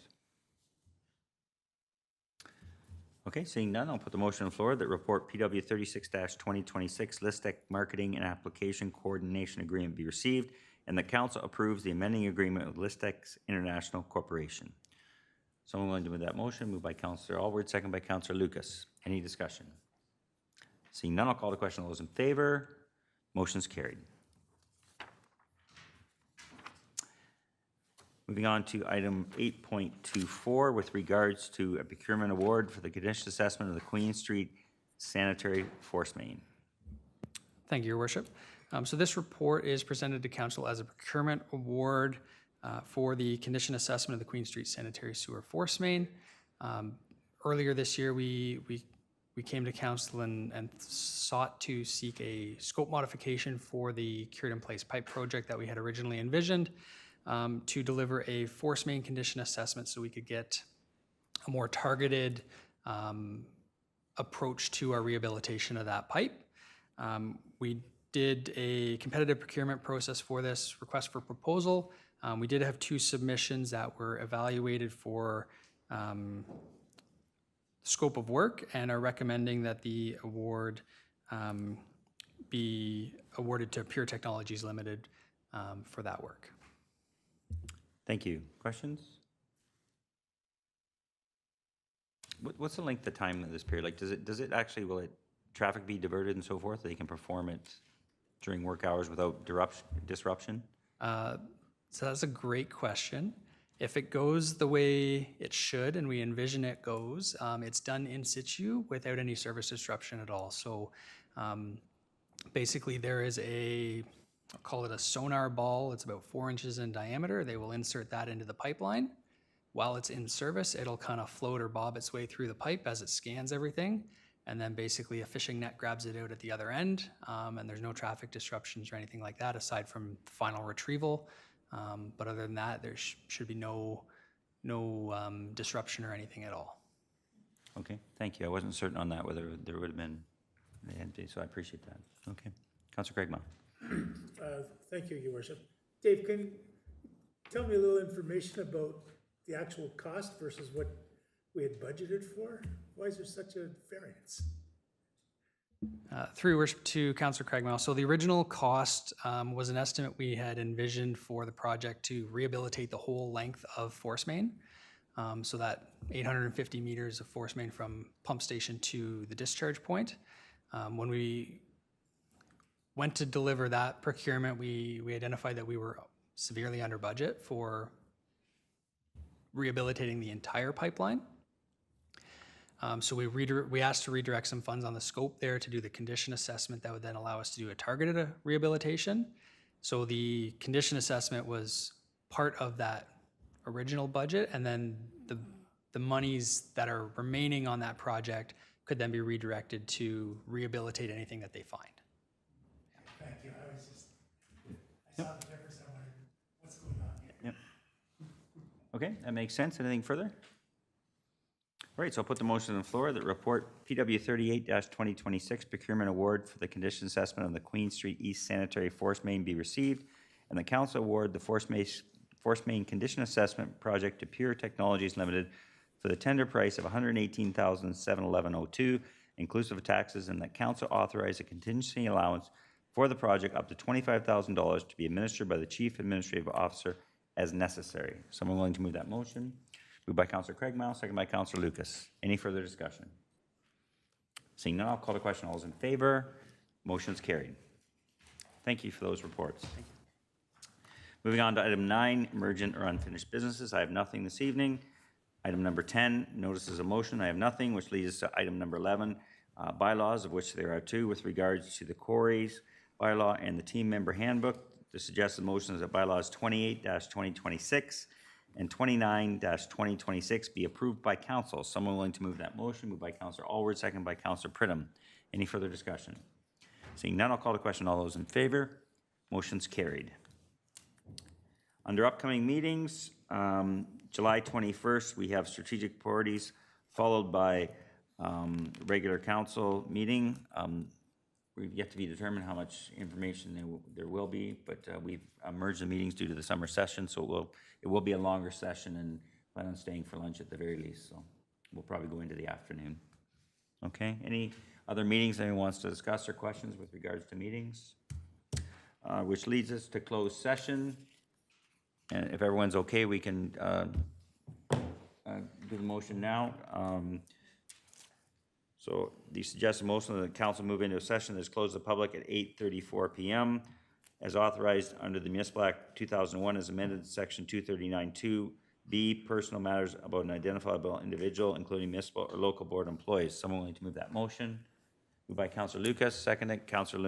Okay, seeing none, I'll put the motion on the floor that report PW 36-2026 Listec Marketing and Application Coordination Agreement be received and the council approves the amending agreement with Listec International Corporation. Someone willing to move that motion? Moved by Councillor Alward, second by Councillor Lucas. Any discussion? Seeing none, I'll call the question. All those in favor? Motion's carried. Moving on to item 8.24 with regards to a procurement award for the condition assessment of the Queen Street sanitary force main.
Thank you, Your Worship. So this report is presented to Council as a procurement award for the condition assessment of the Queen Street sanitary sewer force main. Earlier this year, we came to Council and sought to seek a scope modification for the cured in place pipe project that we had originally envisioned to deliver a force main condition assessment so we could get a more targeted approach to our rehabilitation of that pipe. We did a competitive procurement process for this request for proposal. We did have 2 submissions that were evaluated for scope of work and are recommending that the award be awarded to Pure Technologies Limited for that work.
Thank you. Questions? What's the length of time of this period? Like, does it actually, will traffic be diverted and so forth? They can perform it during work hours without disruption?
So that's a great question. If it goes the way it should and we envision it goes, it's done in situ without any service disruption at all. So basically there is I'll call it a sonar ball. It's about 4 inches in diameter. They will insert that into the pipeline. While it's in service, it'll kind of float or bob its way through the pipe as it scans everything. And then basically a fishing net grabs it out at the other end. And there's no traffic disruptions or anything like that aside from final retrieval. But other than that, there should be no disruption or anything at all.
Okay, thank you. I wasn't certain on that, whether there would have been empty, so I appreciate that. Okay. Councillor Craigmont.
Thank you, Your Worship. Dave, can you tell me a little information about the actual cost versus what we had budgeted for? Why is there such a variance?
Through Your Worship to Councillor Craigmont. So the original cost was an estimate we had envisioned for the project to rehabilitate the whole length of force main. So that 850 meters of force main from pump station to the discharge point. When we went to deliver that procurement, we identified that we were severely under budget for rehabilitating the entire pipeline. So we asked to redirect some funds on the scope there to do the condition assessment that would then allow us to do a targeted rehabilitation. So the condition assessment was part of that original budget, and then the monies that are remaining on that project could then be redirected to rehabilitate anything that they find.
Thank you. I saw the difference. I wondered what's going on here.
Yep. Okay, that makes sense. Anything further? All right, so I'll put the motion on the floor that report PW 38-2026 procurement award for the condition assessment of the Queen Street East sanitary force main be received, and the council award the force main condition assessment project to Pure Technologies Limited for the tender price of $118,711.02, inclusive of taxes, and that council authorize a contingency allowance for the project up to $25,000 to be administered by the Chief Administrative Officer as necessary. Someone willing to move that motion? Moved by Councillor Craigmile, second by Councillor Lucas. Any further discussion? Seeing none, I'll call the question. All those in favor? Motion's carried. Thank you for those reports. Moving on to item 9, emergent or unfinished businesses. I have nothing this evening. Item number 10, notices of motion. I have nothing, which leads us to item number 11, bylaws, of which there are 2 with regards to the quarries bylaw and the team member handbook. The suggested motion is that bylaws 28-2026 and 29-2026 be approved by council. Someone willing to move that motion? Moved by Councillor Alward, second by Councillor Pridham. Any further discussion? Seeing none, I'll call the question. All those in favor? Motion's carried. Under upcoming meetings, July 21st, we have strategic priorities, followed by regular council meeting. We've yet to be determined how much information there will be, but we've merged the meetings due to the summer session, so it will be a longer session, and plan on staying for lunch at the very least, so we'll probably go into the afternoon. Okay, any other meetings anyone wants to discuss or questions with regards to meetings? Which leads us to closed session. And if everyone's okay, we can do the motion now. So the suggested motion of the council move into a session that is closed to the public at 8:34 p.m. as authorized under the Municipal Act 2001 as amended section 239(2)B, personal matters about an identifiable individual, including municipal or local board employees. Someone willing to move that motion? Moved by Councillor Lucas, seconded Councillor